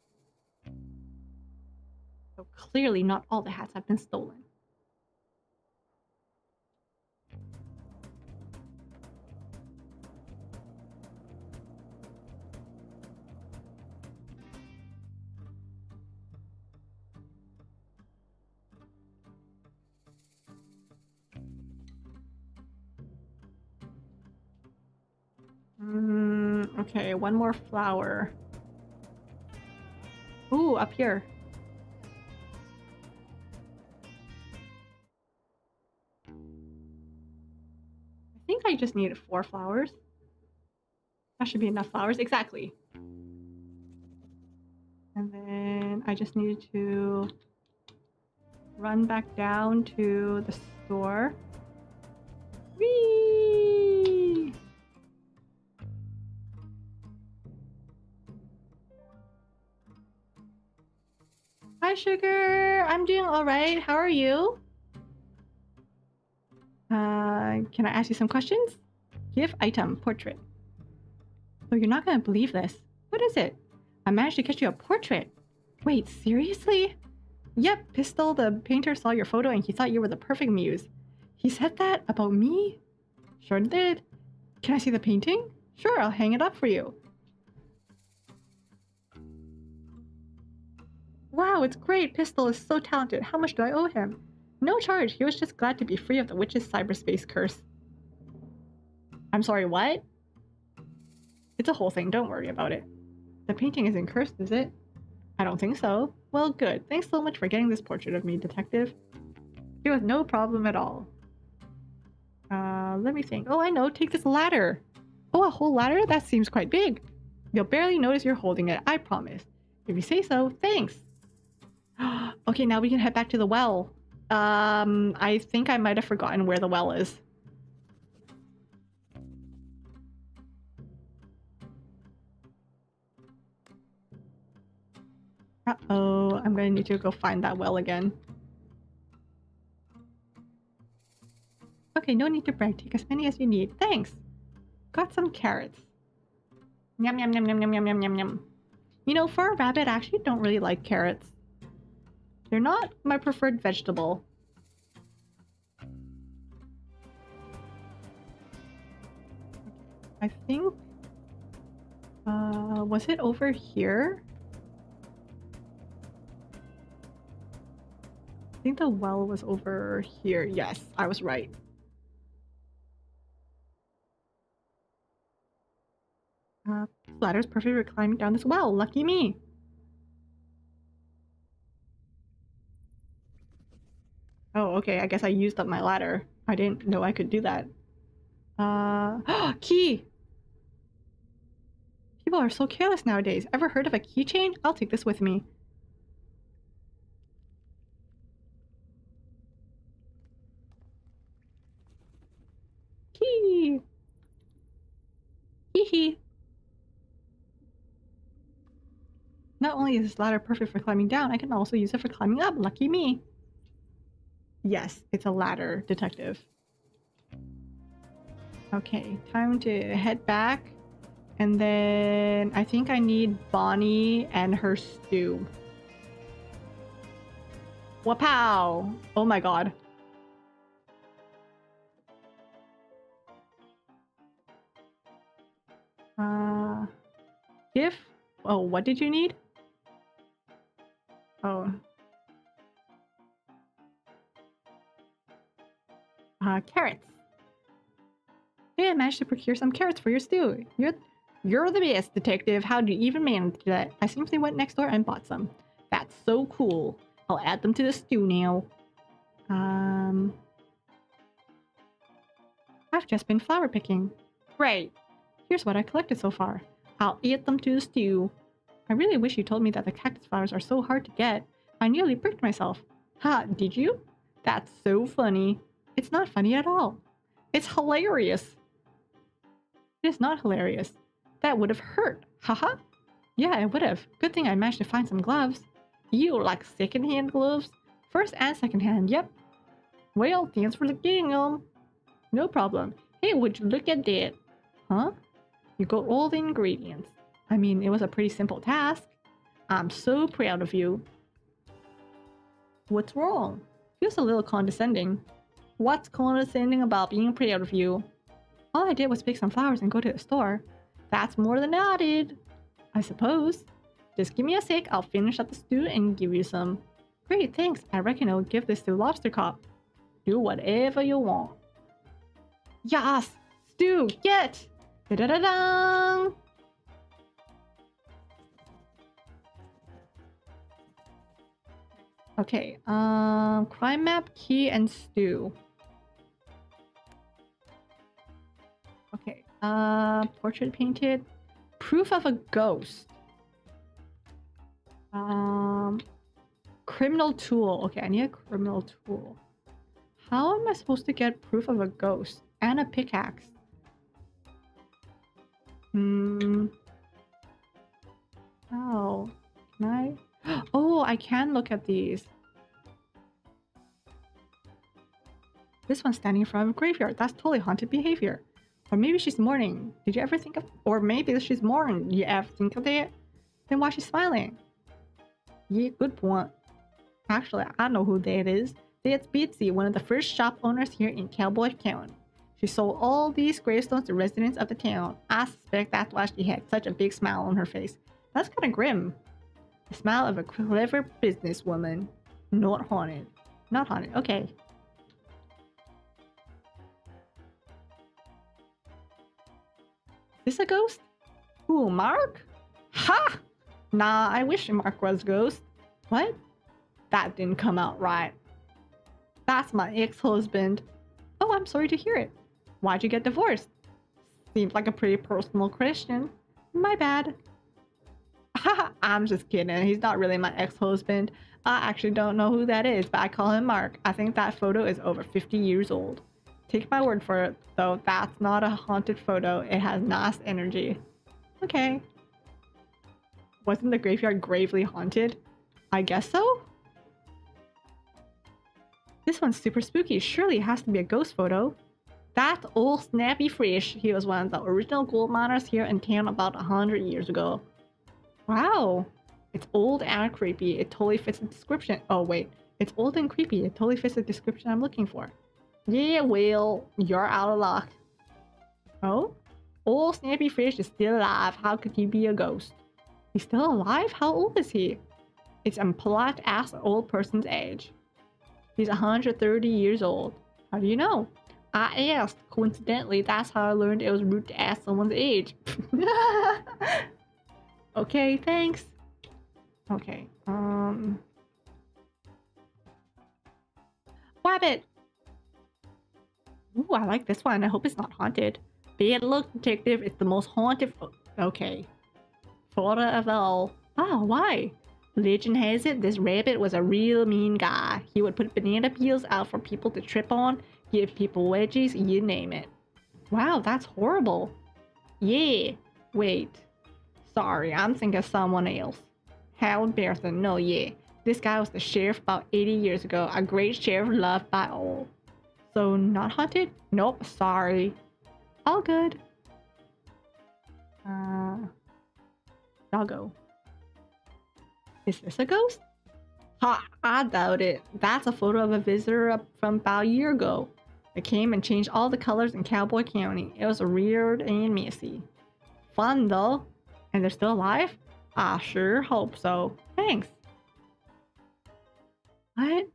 So clearly not all the hats have been stolen. Okay, one more flower. Ooh, up here. I think I just needed 4 flowers. That should be enough flowers, exactly. And then I just needed to run back down to the store. Whee! Hi, Sugar. I'm doing all right. How are you? Can I ask you some questions? Give item, portrait. Oh, you're not gonna believe this. What is it? I managed to get you a portrait. Wait, seriously? Yep, Pistol, the painter, saw your photo and he thought you were the perfect muse. He said that about me? Sure did. Can I see the painting? Sure, I'll hang it up for you. Wow, it's great. Pistol is so talented. How much do I owe him? No charge. He was just glad to be free of the witch's cyberspace curse. I'm sorry, what? It's a whole thing. Don't worry about it. The painting isn't cursed, is it? I don't think so. Well, good. Thanks so much for getting this portrait of me, detective. It was no problem at all. Let me think. Oh, I know. Take this ladder. Oh, a whole ladder? That seems quite big. You'll barely notice you're holding it, I promise. If you say so, thanks. Okay, now we can head back to the well. I think I might have forgotten where the well is. Uh-oh, I'm gonna need to go find that well again. Okay, no need to brag. Take as many as you need. Thanks. Got some carrots. Yum yum yum yum yum yum yum yum yum. You know, for a rabbit, I actually don't really like carrots. They're not my preferred vegetable. I think... was it over here? I think the well was over here. Yes, I was right. This ladder's perfect for climbing down this well. Lucky me. Oh, okay. I guess I used up my ladder. I didn't know I could do that. Key! People are so careless nowadays. Ever heard of a keychain? I'll take this with me. Key! Hee hee. Not only is this ladder perfect for climbing down, I can also use it for climbing up. Lucky me. Yes, it's a ladder, detective. Okay, time to head back. And then I think I need Bonnie and her stew. Wapow! Oh my god. Gift? Oh, what did you need? Oh. Carrots. Hey, I managed to procure some carrots for your stew. You're the best, detective. How do you even manage that? I simply went next door and bought some. That's so cool. I'll add them to the stew now. I've just been flower picking. Great. Here's what I collected so far. I'll add them to the stew. I really wish you told me that the cactus flowers are so hard to get. I nearly bricked myself. Ha, did you? That's so funny. It's not funny at all. It's hilarious. It is not hilarious. That would have hurt. Haha. Yeah, it would have. Good thing I managed to find some gloves. You like second-hand gloves? First and second-hand, yep. Well, thanks for getting them. No problem. Hey, would you look at that? Huh? You got all the ingredients. I mean, it was a pretty simple task. I'm so proud of you. What's wrong? Feels a little condescending. What's condescending about being proud of you? All I did was pick some flowers and go to the store. That's more than I did, I suppose. Just give me a sec, I'll finish up the stew and give you some. Great, thanks. I reckon I'll give this to Lobster Cop. Do whatever you want. Yes! Stew, get! Da-da-da-da! Okay, crime map, key, and stew. Okay, portrait painted. Proof of a ghost. Criminal tool. Okay, I need a criminal tool. How am I supposed to get proof of a ghost? And a pickaxe. How? Can I? Oh, I can look at these. This one's standing in front of a graveyard. That's totally haunted behavior. Or maybe she's mourning. Did you ever think of... Or maybe she's mourning. You ever think of that? Then why is she smiling? Yeah, good point. Actually, I know who that is. That's Betsy, one of the first shop owners here in Cowboy County. She sold all these gravestones to residents of the town. I suspect that's why she had such a big smile on her face. That's kind of grim. The smile of a clever businesswoman. Not haunted. Not haunted. Okay. Is this a ghost? Who, Mark? Ha! Nah, I wish Mark was a ghost. What? That didn't come out right. That's my ex-husband. Oh, I'm sorry to hear it. Why'd you get divorced? Seems like a pretty personal question. My bad. Haha, I'm just kidding. He's not really my ex-husband. I actually don't know who that is, but I call him Mark. I think that photo is over 50 years old. Take my word for it, though. That's not a haunted photo. It has nice energy. Okay. Wasn't the graveyard gravely haunted? I guess so? This one's super spooky. Surely it has to be a ghost photo. That's old Snappy Fish. He was one of the original gold miners here in town about 100 years ago. Wow. It's old and creepy. It totally fits the description. Oh, wait. It's old and creepy. It totally fits the description I'm looking for. Yeah, well, you're out of luck. Oh? Old Snappy Fish is still alive. How could he be a ghost? He's still alive? How old is he? It's impolite to ask an old person's age. He's 130 years old. How do you know? I asked. Coincidentally, that's how I learned it was rude to ask someone's age. Okay, thanks. Okay, Wabbit! Ooh, I like this one. I hope it's not haunted. Bad luck, detective. It's the most haunted okay. Photo of all. Oh, why? Legend has it, this rabbit was a real mean guy. He would put banana peels out for people to trip on, give people wedgies, you name it. Wow, that's horrible. Yeah. Wait. Sorry, I'm thinking of someone else. How embarrassing. No, yeah. This guy was the sheriff about 80 years ago. A great sheriff loved by all. So, not haunted? Nope, sorry. All good. Doggo. Is this a ghost? Ha! I doubt it. That's a photo of a visitor from about a year ago. They came and changed all the colors in Cowboy County. It was weird and messy. Fun though. And they're still alive? I sure hope so. Thanks. What?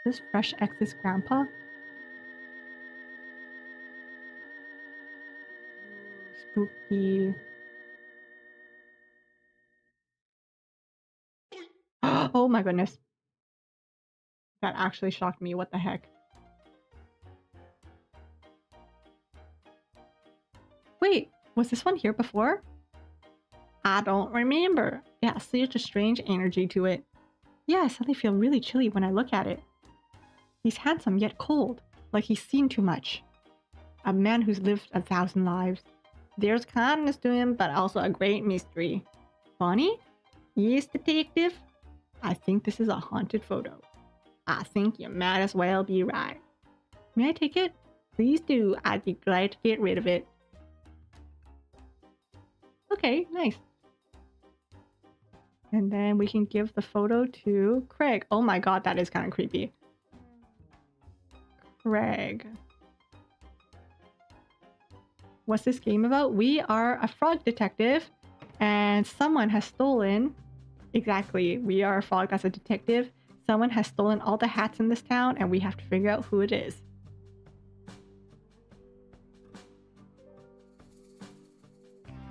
Is this Fresh X's grandpa? Spooky. Oh my goodness. That actually shocked me. What the heck? Wait, was this one here before? I don't remember. Yeah, such a strange energy to it. Yeah, I suddenly feel really chilly when I look at it. He's handsome yet cold, like he's seen too much. A man who's lived 1,000 lives. There's kindness to him, but also a great mystery. Funny? Yes, detective. I think this is a haunted photo. I think you might as well be right. May I take it? Please do. I'd be glad to get rid of it. Okay, nice. And then we can give the photo to Craig. Oh my god, that is kind of creepy. Craig. What's this game about? We are a frog detective, and someone has stolen... Exactly, we are a frog that's a detective. Someone has stolen all the hats in this town, and we have to figure out who it is.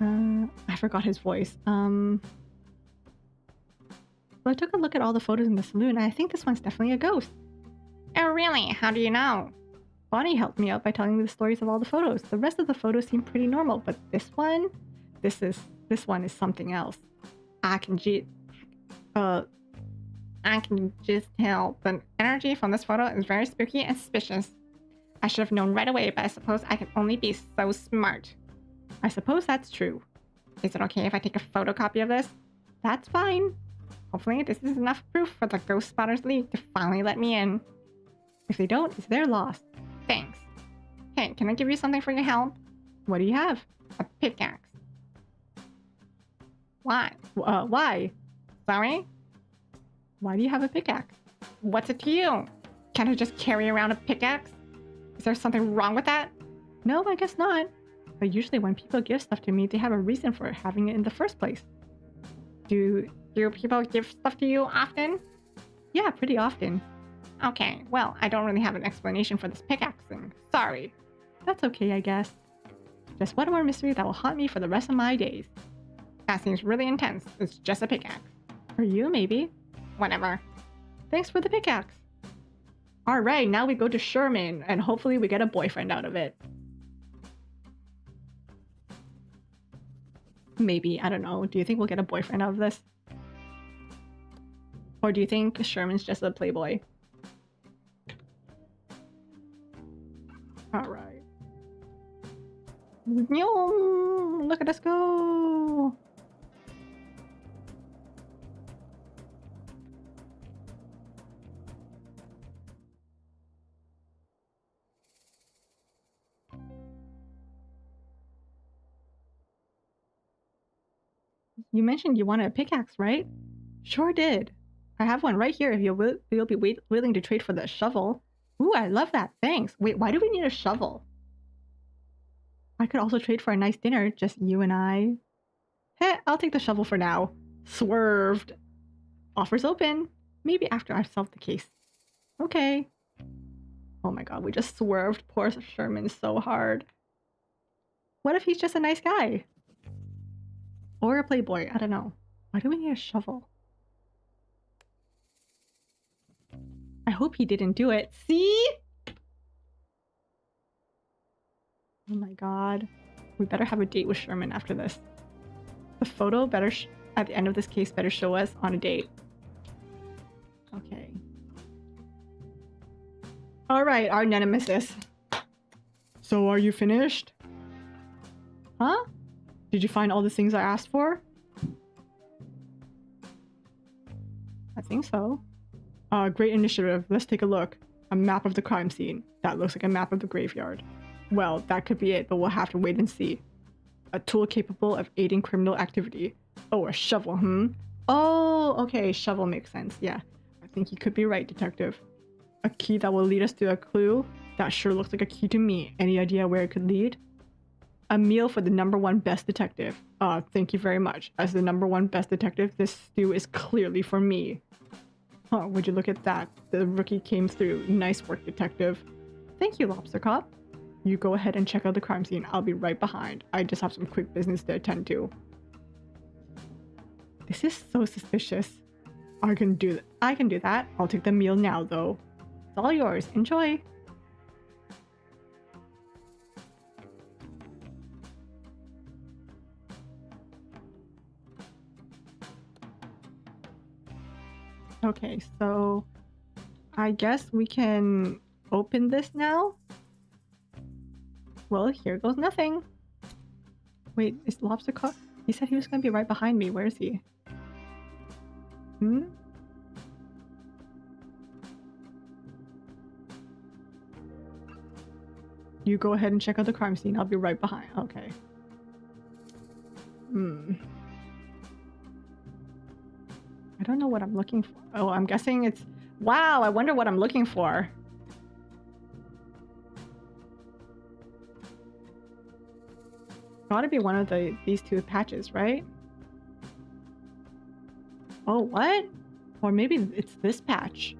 I forgot his voice. So I took a look at all the photos in the saloon, and I think this one's definitely a ghost. Oh really? How do you know? Bonnie helped me out by telling me the stories of all the photos. The rest of the photos seem pretty normal, but this one is something else. I can just tell the energy from this photo is very spooky and suspicious. I should have known right away, but I suppose I can only be so smart. I suppose that's true. Is it okay if I take a photocopy of this? That's fine. Hopefully this is enough proof for the Ghost Spotters League to finally let me in. If they don't, it's their loss. Thanks. Hey, can I give you something for your help? What do you have? A pickaxe. Why? Why? Sorry? Why do you have a pickaxe? What's it to you? Can't I just carry around a pickaxe? Is there something wrong with that? No, I guess not. But usually when people give stuff to me, they have a reason for having it in the first place. Do people give stuff to you often? Yeah, pretty often. Okay, well, I don't really have an explanation for this pickaxe thing. Sorry. That's okay, I guess. Just one more mystery that will haunt me for the rest of my days. That seems really intense. It's just a pickaxe. For you, maybe. Whatever. Thanks for the pickaxe. Alright, now we go to Sherman, and hopefully we get a boyfriend out of it. Maybe, I don't know. Do you think we'll get a boyfriend out of this? Or do you think Sherman's just a playboy? Alright. Look at us go! You mentioned you wanted a pickaxe, right? Sure did. I have one right here if you'll be willing to trade for the shovel. Ooh, I love that. Thanks. Wait, why do we need a shovel? I could also trade for a nice dinner, just you and I. Heh, I'll take the shovel for now. Swerved. Offers open. Maybe after I've solved the case. Okay. Oh my god, we just swerved poor Sherman so hard. What if he's just a nice guy? Or a playboy, I don't know. Why do we need a shovel? I hope he didn't do it. See? Oh my god. We better have a date with Sherman after this. The photo better at the end of this case better show us on a date. Okay. Alright, our nemesis. So are you finished? Huh? Did you find all the things I asked for? I think so. Great initiative. Let's take a look. A map of the crime scene. That looks like a map of the graveyard. Well, that could be it, but we'll have to wait and see. A tool capable of aiding criminal activity. Oh, a shovel, Oh, okay, shovel makes sense, yeah. I think you could be right, detective. A key that will lead us to a clue? That sure looks like a key to me. Any idea where it could lead? A meal for the #1 best detective. Thank you very much. As the #1 best detective, this stew is clearly for me. Huh, would you look at that? The rookie came through. Nice work, detective. Thank you, Lobster Cop. You go ahead and check out the crime scene. I'll be right behind. I just have some quick business to attend to. This is so suspicious. I can do that. I'll take the meal now, though. It's all yours. Enjoy. Okay, so I guess we can open this now. Well, here goes nothing. Wait, is Lobster Cop? He said he was going to be right behind me. Where is he? Hmm? You go ahead and check out the crime scene. I'll be right behind. Okay. I don't know what I'm looking for. Oh, I'm guessing it's... Wow, I wonder what I'm looking for. Gotta be one of these two patches, right? Oh, what? Or maybe it's this patch.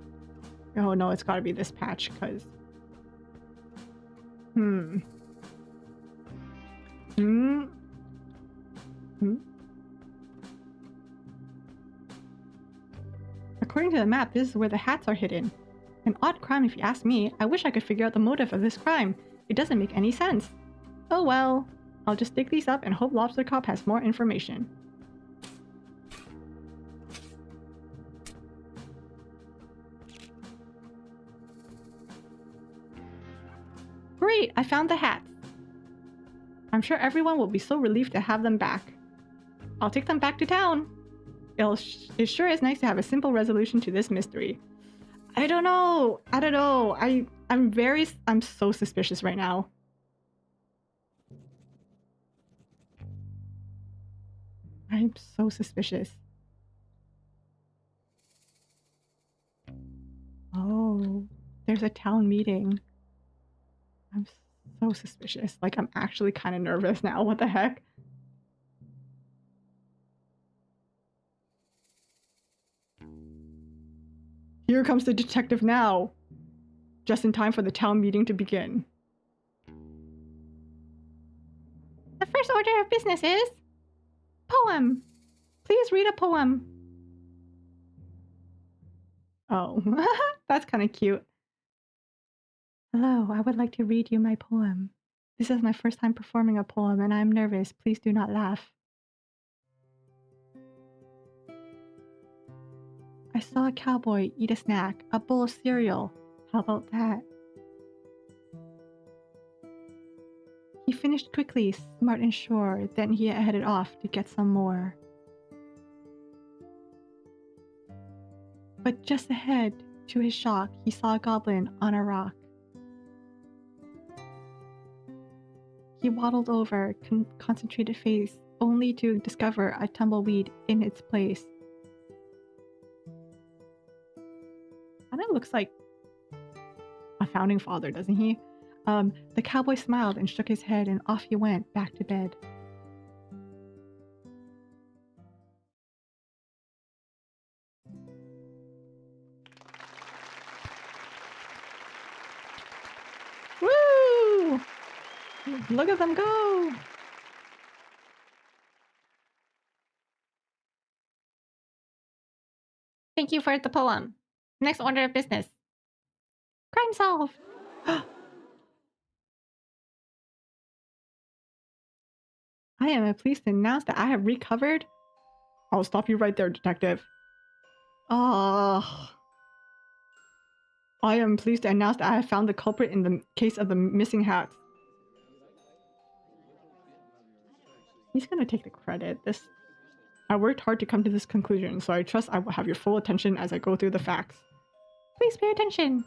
Oh no, it's gotta be this patch, because... According to the map, this is where the hats are hidden. An odd crime if you ask me. I wish I could figure out the motive of this crime. It doesn't make any sense. Oh well. I'll just dig these up and hope Lobster Cop has more information. Great! I found the hats. I'm sure everyone will be so relieved to have them back. I'll take them back to town. It sure is nice to have a simple resolution to this mystery. I don't know. I'm so suspicious right now. I'm so suspicious. Oh, there's a town meeting. I'm so suspicious. Like, I'm actually kind of nervous now. What the heck? Here comes the detective now. Just in time for the town meeting to begin. The first order of business is... Poem. Please read a poem. Oh, that's kind of cute. Hello, I would like to read you my poem. This is my first time performing a poem and I'm nervous. Please do not laugh. I saw a cowboy eat a snack, a bowl of cereal. How about that? He finished quickly, smart and sure, then he headed off to get some more. But just ahead, to his shock, he saw a goblin on a rock. He waddled over, concentrated face, only to discover a tumbleweed in its place. Kind of looks like a founding father, doesn't he? The cowboy smiled and shook his head, and off he went back to bed. Woo! Look at them go! Thank you for the poem. Next order of business. Crime solved! I am pleased to announce that I have recovered... I'll stop you right there, detective. I am pleased to announce that I have found the culprit in the case of the missing hats. He's gonna take the credit. I worked hard to come to this conclusion, so I trust I will have your full attention as I go through the facts. Please pay attention!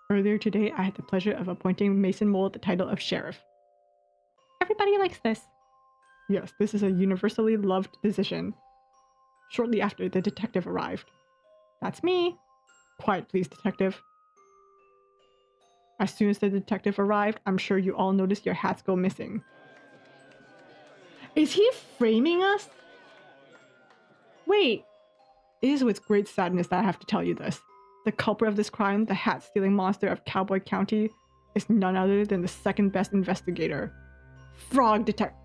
Earlier today, I had the pleasure of appointing Mason Mole the title of sheriff. Everybody likes this. Yes, this is a universally loved position. Shortly after, the detective arrived. That's me. Quiet, please, detective. As soon as the detective arrived, I'm sure you all noticed your hats go missing. Is he framing us? Wait. It is with great sadness that I have to tell you this. The culprit of this crime, the hat-stealing monster of Cowboy County, is none other than the second best investigator. Frog detective.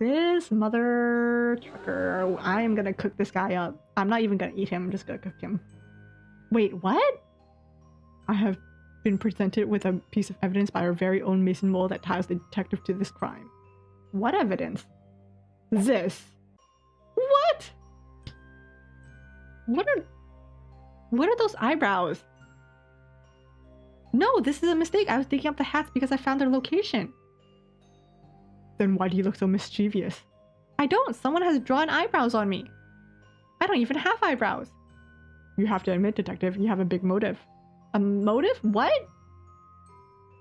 This mother trucker. I am gonna cook this guy up. I'm not even gonna eat him, I'm just gonna cook him. Wait, what? I have been presented with a piece of evidence by our very own Mason Mole that ties the detective to this crime. What evidence? This. What? What are those eyebrows? No, this is a mistake. I was digging up the hats because I found their location. Then why do you look so mischievous? I don't. Someone has drawn eyebrows on me. I don't even have eyebrows. You have to admit, Detective, you have a big motive. A motive? What?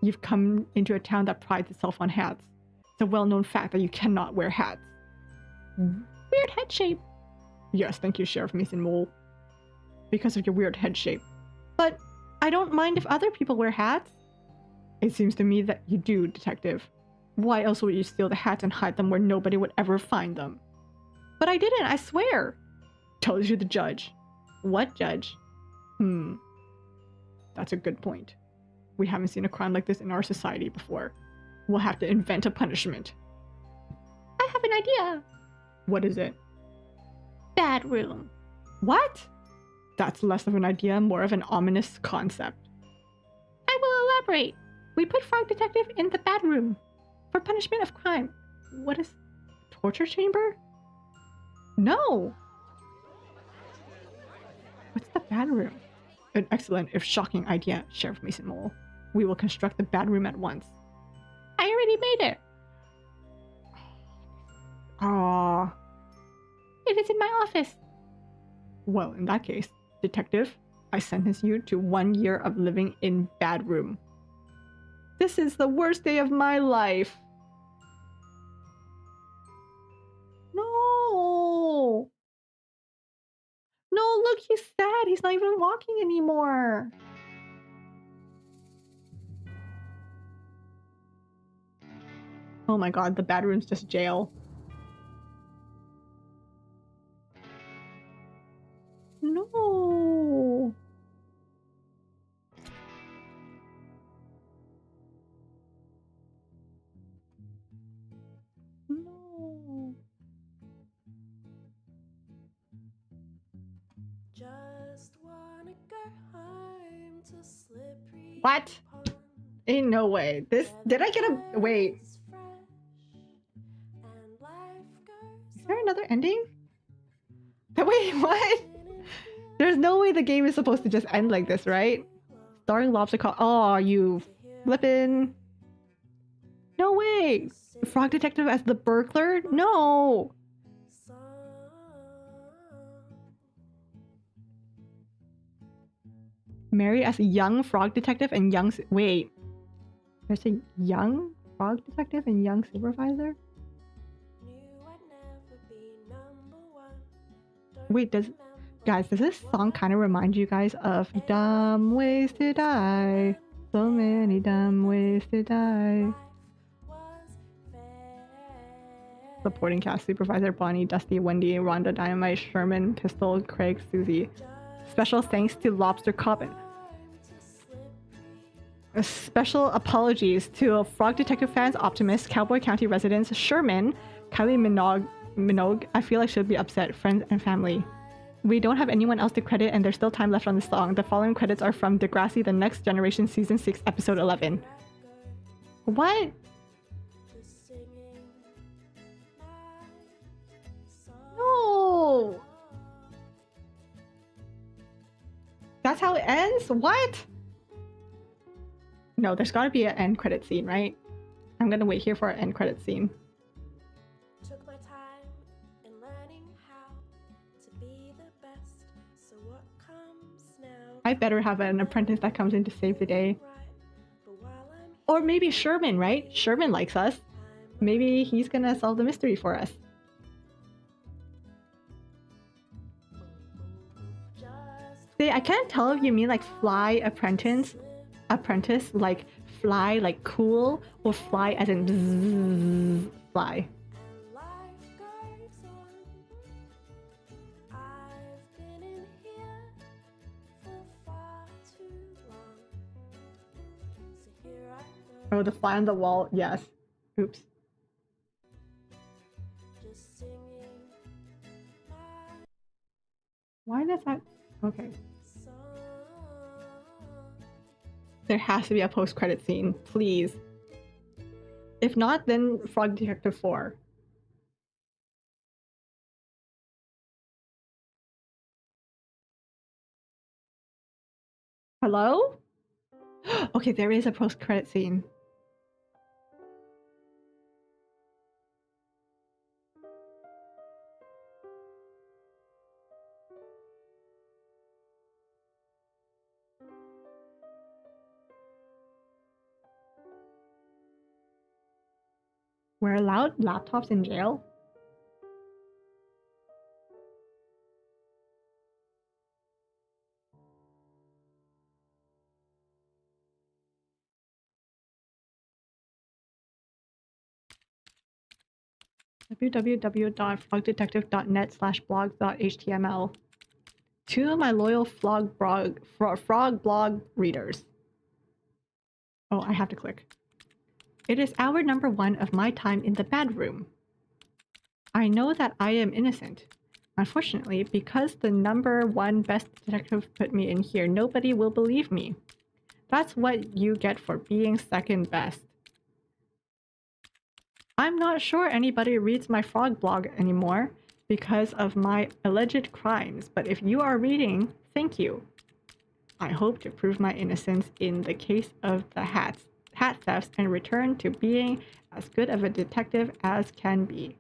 You've come into a town that prides itself on hats. It's a well-known fact that you cannot wear hats. Weird head shape. Yes, thank you, Sheriff Mason Mole. Because of your weird head shape. But I don't mind if other people wear hats. It seems to me that you do, Detective. Why else would you steal the hats and hide them where nobody would ever find them? But I didn't, I swear. Tells you the judge. What judge? That's a good point. We haven't seen a crime like this in our society before. We'll have to invent a punishment. I have an idea. What is it? Bad room. What? That's less of an idea, more of an ominous concept. I will elaborate. We put Frog Detective in the bad room for punishment of crime. What is... torture chamber? No! What's the bad room? An excellent, if shocking idea, Sheriff Mason Mole. We will construct the bad room at once. I already made it. Ah. It is in my office. Well, in that case, Detective, I sentence you to 1 year of living in bad room. This is the worst day of my life. No. No, look, he's sad. He's not even walking anymore. Oh my god, the bad room's just jail. No. No. Just wanna go home to slippery What? pond. Ain't no way. This did I get a wait? Is there another ending? Wait, what? There's no way the game is supposed to just end like this, right? Starring Lobster call. Oh, you flippin'. No way. Frog Detective as the burglar? No. Mary as a young frog detective and young... Wait. There's a young frog detective and young supervisor? Wait, guys, does this song kind of remind you guys of Dumb Ways to Die? So many dumb ways to die. Supporting cast: Supervisor Bonnie, Dusty, Wendy, Rhonda, Dynamite, Sherman, Pistol, Craig, Susie. Special thanks to Lobster Cop. Special apologies to Frog Detective fans, Optimus, Cowboy County residents, Sherman, Kylie Minogue, I feel I should be upset, friends and family. We don't have anyone else to credit and there's still time left on the song. The following credits are from Degrassi: The Next Generation Season 6, Episode 11. What? No! That's how it ends? What? No, there's gotta be an end credit scene, right? I'm gonna wait here for an end credit scene. Took my time in learning how to be the best. So what comes now? I better have an apprentice that comes in to save the day. Or maybe Sherman, right? Sherman likes us. Maybe he's gonna solve the mystery for us. See, I can't tell if you mean like fly apprentice, like fly like cool, or fly as in bzzz, fly. Oh, the fly on the wall, yes. Oops. Why does that... Okay. There has to be a post-credit scene, please. If not, then Frog Detective 4. Hello? Okay, there is a post-credit scene. We're allowed laptops in jail? www.frogdetective.net/blogs.html. To my loyal frog blog readers. Oh, I have to click. It is hour number 1 of my time in the bad room. I know that I am innocent. Unfortunately, because the number 1 best detective put me in here, nobody will believe me. That's what you get for being second best. I'm not sure anybody reads my frog blog anymore because of my alleged crimes, but if you are reading, thank you. I hope to prove my innocence in the case of the hat thefts and return to being as good of a detective as can be.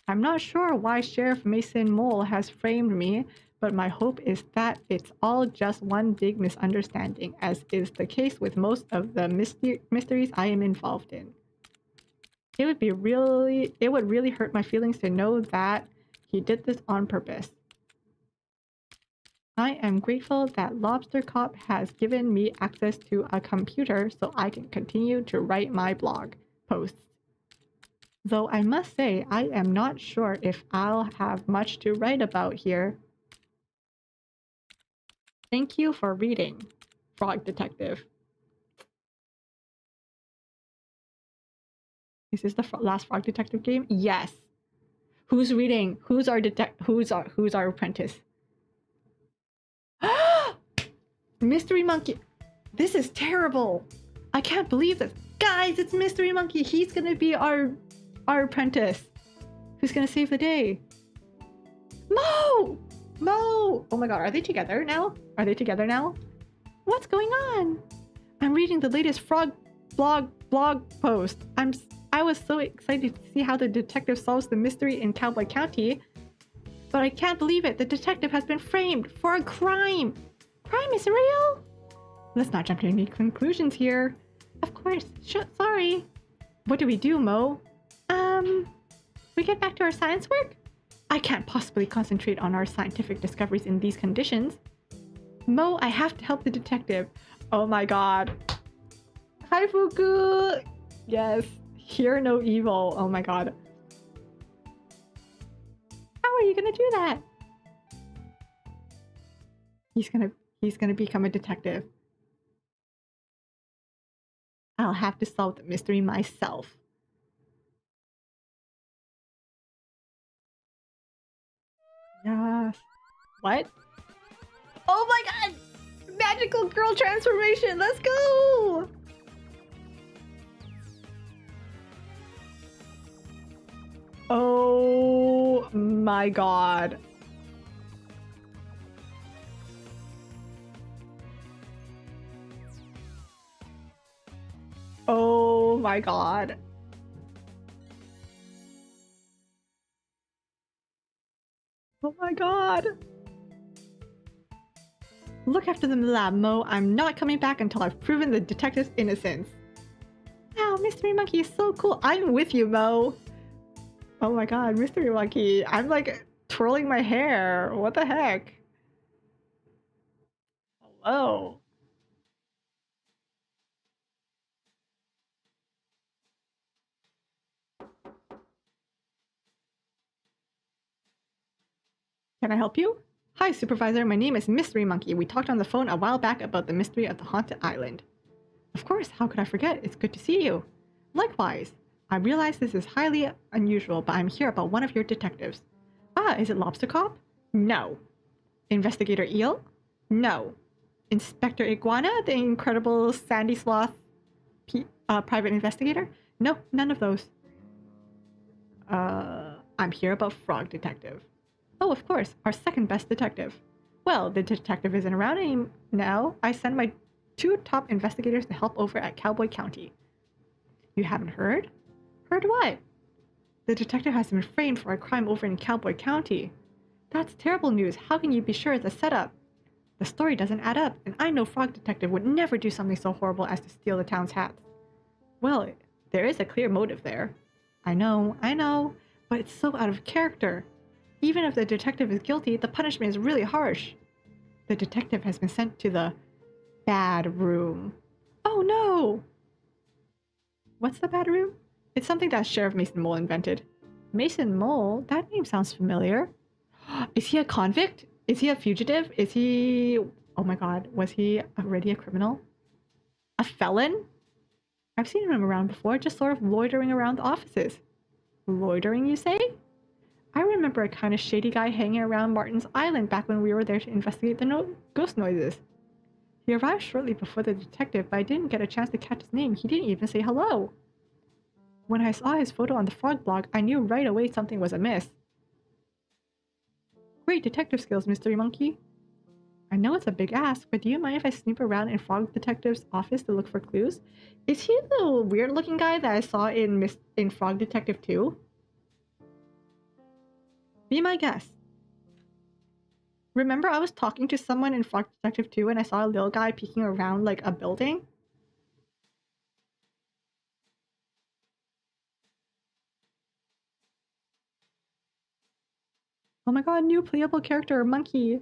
I'm not sure why Sheriff Mason Mole has framed me, but my hope is that it's all just one big misunderstanding, as is the case with most of the mysteries I am involved in. It would really hurt my feelings to know that he did this on purpose. I am grateful that Lobster Cop has given me access to a computer so I can continue to write my blog posts. Though I must say, I am not sure if I'll have much to write about here. Thank you for reading, Frog Detective. Is this the last Frog Detective game? Yes. Who's reading? Who's our apprentice? Mystery Monkey. This is terrible. I can't believe this. Guys, it's Mystery Monkey. He's gonna be our apprentice. Who's gonna save the day? Mo! Oh my god, are they together now? What's going on? I'm reading the latest frog blog post. I was so excited to see how the detective solves the mystery in Cowboy County, but I can't believe it. The detective has been framed for a crime. Crime is real? Let's not jump to any conclusions here. Of course. Sorry. What do we do, Mo? We get back to our science work? I can't possibly concentrate on our scientific discoveries in these conditions. Mo, I have to help the detective. Oh my god. Hi, Fuku! Yes. Hear no evil. Oh my god. How are you gonna do that? He's gonna become a detective. I'll have to solve the mystery myself. Yes. What? Oh my god! Magical girl transformation! Let's go! Oh my god. Oh my god. Oh my god. Look after them, lab, Mo. I'm not coming back until I've proven the detective's innocence. Wow, Mystery Monkey is so cool. I'm with you, Mo. Oh my god, Mystery Monkey. I'm like twirling my hair. What the heck? Hello. Can I help you? Hi, Supervisor. My name is Mystery Monkey. We talked on the phone a while back about the mystery of the haunted island. Of course, how could I forget? It's good to see you. Likewise. I realize this is highly unusual, but I'm here about one of your detectives. Ah, is it Lobster Cop? No. Investigator Eel? No. Inspector Iguana, the incredible Sandy Sloth private investigator? No, none of those. I'm here about Frog Detective. Oh, of course, our second best detective. Well, the detective isn't around now. I sent my 2 top investigators to help over at Cowboy County. You haven't heard? Heard what? The detective has been framed for a crime over in Cowboy County. That's terrible news. How can you be sure it's a setup? The story doesn't add up, and I know Frog Detective would never do something so horrible as to steal the town's hats. Well, There is a clear motive there. I know, but it's so out of character. Even if the detective is guilty, the punishment is really harsh. The detective has been sent to the bad room. Oh no! What's the bad room? It's something that Sheriff Mason Mole invented. Mason Mole? That name sounds familiar. Is he a convict? Is he a fugitive? Is he... Oh my god, was he already a criminal? A felon? I've seen him around before, just sort of loitering around the offices. Loitering, you say? I remember a kind of shady guy hanging around Martin's Island back when we were there to investigate the ghost noises. He arrived shortly before the detective, but I didn't get a chance to catch his name. He didn't even say hello. When I saw his photo on the Frog blog, I knew right away something was amiss. Great detective skills, Mystery Monkey. I know it's a big ask, but do you mind if I snoop around in Frog Detective's office to look for clues? Is he the weird-looking guy that I saw in Frog Detective 2? Be my guest. Remember I was talking to someone in Frog Detective 2 and I saw a little guy peeking around like a building? Oh my god, new playable character, Monkey.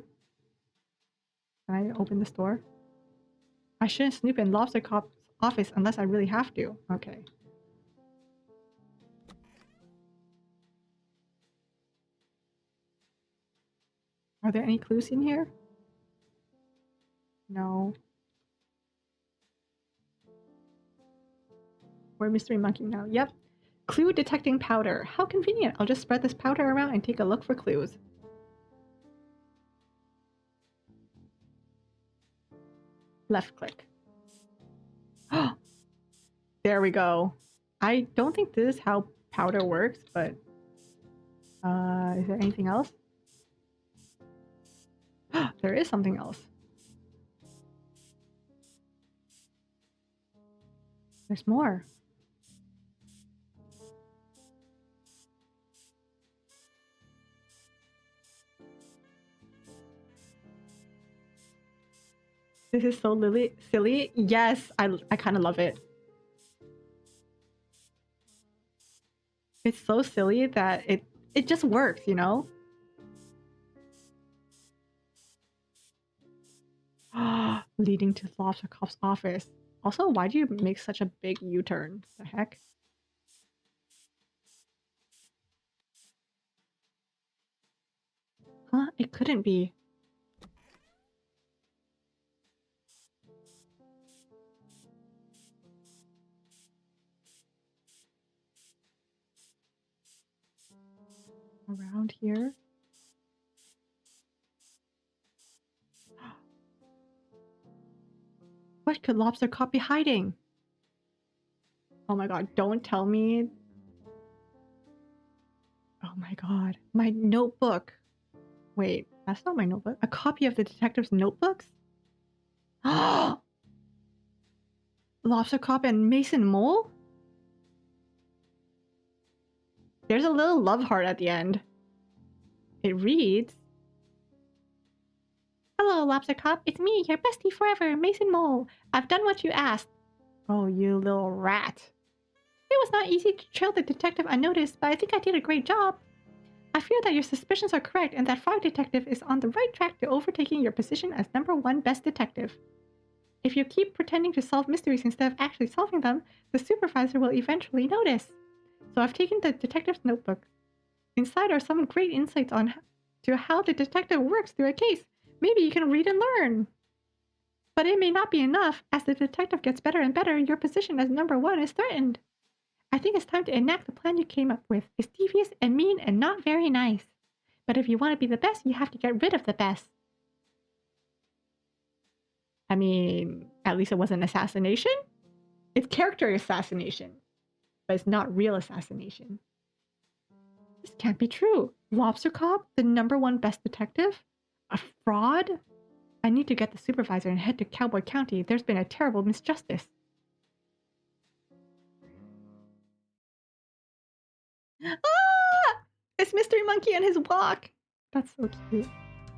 Can I open this door? I shouldn't snoop in Lobster Cop's office unless I really have to. Okay. Are there any clues in here? No. We're Mystery Monkey now. Yep. Clue detecting powder. How convenient. I'll just spread this powder around and take a look for clues. Left click. There we go. I don't think this is how powder works, but is there anything else? There is something else. There's more. This is so silly. Yes, I kind of love it. It's so silly that it just works, you know? Leading to Lobster Cop's office. Also, why do you make such a big U-turn? The heck? Huh? It couldn't be. Around here? What could Lobster Cop be hiding? Oh my god, don't tell me. Oh my god. My notebook. Wait, that's not my notebook. A copy of the detective's notebooks? Lobster Cop and Mason Mole? There's a little love heart at the end. It reads, "Hello, Lobster Cop. It's me, your bestie forever, Mason Mole. I've done what you asked." Oh, you little rat. It was not easy to trail the detective unnoticed, but I think I did a great job. I fear that your suspicions are correct and that Frog Detective is on the right track to overtaking your position as #1 best detective. If you keep pretending to solve mysteries instead of actually solving them, the supervisor will eventually notice. So I've taken the detective's notebook. Inside are some great insights on to how the detective works through a case. Maybe you can read and learn. But it may not be enough. As the detective gets better and better, your position as #1 is threatened. I think it's time to enact the plan you came up with. It's devious and mean and not very nice. But if you want to be the best, you have to get rid of the best. I mean, at least it wasn't assassination? It's character assassination. But it's not real assassination. This can't be true. Lobster Cop, the #1 best detective? A fraud? I need to get the supervisor and head to Cowboy County. There's been a terrible misjustice. Ah! It's Mystery Monkey and his walk. That's so cute.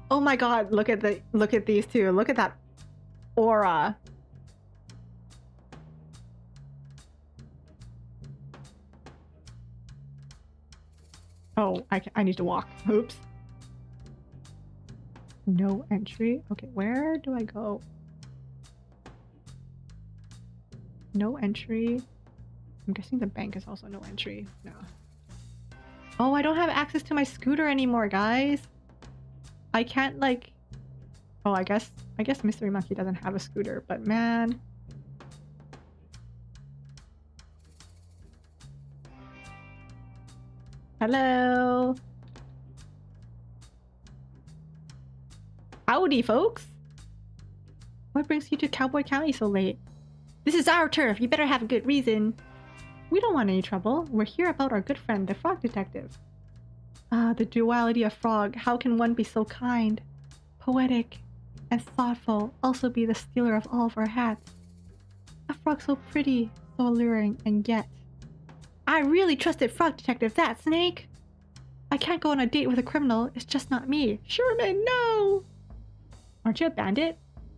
Oh my god, look at these two. Look at that aura. Oh, I need to walk. Oops. No entry. Okay, where do I go? No entry. I'm guessing the bank is also no entry. No. Oh, I don't have access to my scooter anymore, guys. I can't like... Oh, I guess Mystery Monkey doesn't have a scooter, but man... Hello! Howdy, folks! What brings you to Cowboy County so late? This is our turf, you better have a good reason. We don't want any trouble. We're here about our good friend, the Frog Detective. Ah, the duality of Frog. How can one be so kind, poetic, and thoughtful, also be the stealer of all of our hats? A frog so pretty, so alluring, and yet... I really trusted Frog Detective, that snake! I can't go on a date with a criminal, it's just not me. Sherman, no! Aren't you a bandit?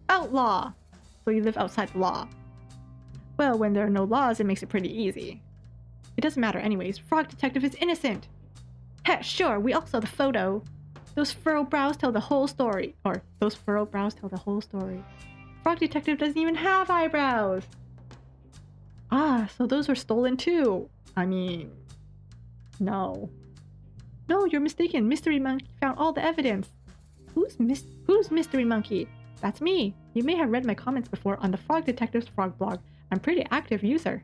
Outlaw! So you live outside the law. Well, when there are no laws, it makes it pretty easy. It doesn't matter anyways, Frog Detective is innocent! Heh, sure, we all saw the photo. Those furrowed brows tell the whole story. Or, those furrowed brows tell the whole story. Frog Detective doesn't even have eyebrows! Ah, so those were stolen too. I mean... No. No, you're mistaken. Mystery Monkey found all the evidence. Who's Mystery Monkey? That's me. You may have read my comments before on the Frog Detective's Frog blog. I'm a pretty active user.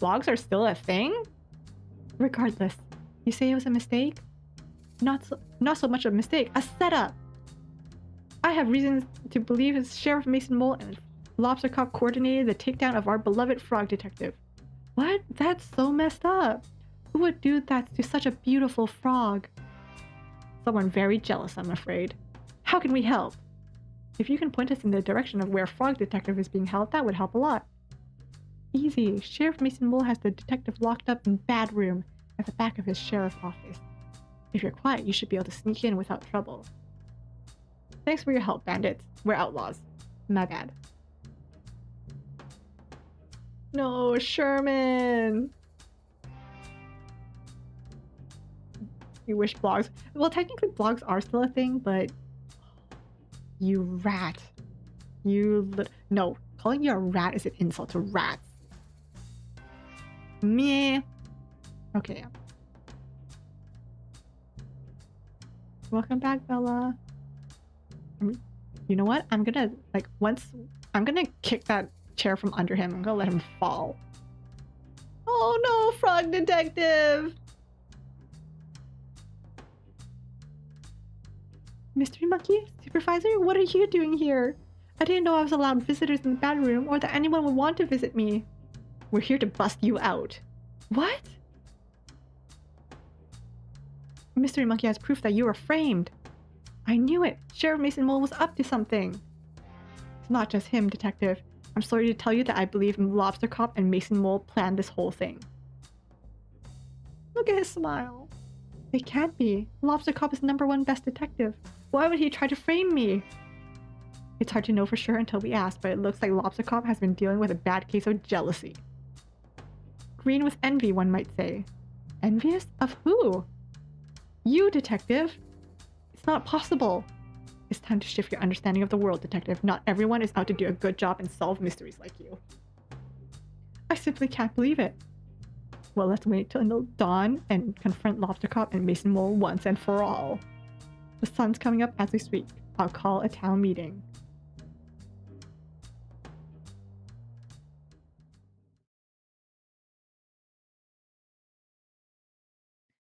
Blogs are still a thing? Regardless, you say it was a mistake? Not so much a mistake, a setup! I have reasons to believe it's Sheriff Mason Mole and Lobster Cop coordinated the takedown of our beloved Frog Detective. What? That's so messed up. Who would do that to such a beautiful frog? Someone very jealous, I'm afraid. How can we help? If you can point us in the direction of where Frog Detective is being held, that would help a lot. Easy. Sheriff Mason Mole has the detective locked up in Bad Room at the back of his sheriff's office. If you're quiet, you should be able to sneak in without trouble. Thanks for your help, bandits. We're outlaws. My bad. No, Sherman! You wish blogs... Well, technically blogs are still a thing, but... You rat. No, calling you a rat is an insult to rats. Meh. Okay. Welcome back, Bella. You know what? I'm gonna, I'm gonna kick that chair from under him. I'm gonna let him fall. Oh no, Frog Detective! Mystery Monkey? Supervisor? What are you doing here? I didn't know I was allowed visitors in the Bad Room or that anyone would want to visit me. We're here to bust you out. What? Mystery Monkey has proof that you were framed. I knew it. Sheriff Mason Mole was up to something. It's not just him, Detective. I'm sorry to tell you that I believe Lobster Cop and Mason Mole planned this whole thing. Look at his smile. It can't be. Lobster Cop is #1 best detective. Why would he try to frame me? It's hard to know for sure until we ask, but it looks like Lobster Cop has been dealing with a bad case of jealousy. Green with envy, one might say. Envious? Of who? You, Detective. It's not possible. It's time to shift your understanding of the world, Detective. Not everyone is out to do a good job and solve mysteries like you. I simply can't believe it. Well, let's wait till dawn and confront Lobster Cop and Mason Mole once and for all. The sun's coming up as we speak. I'll call a town meeting.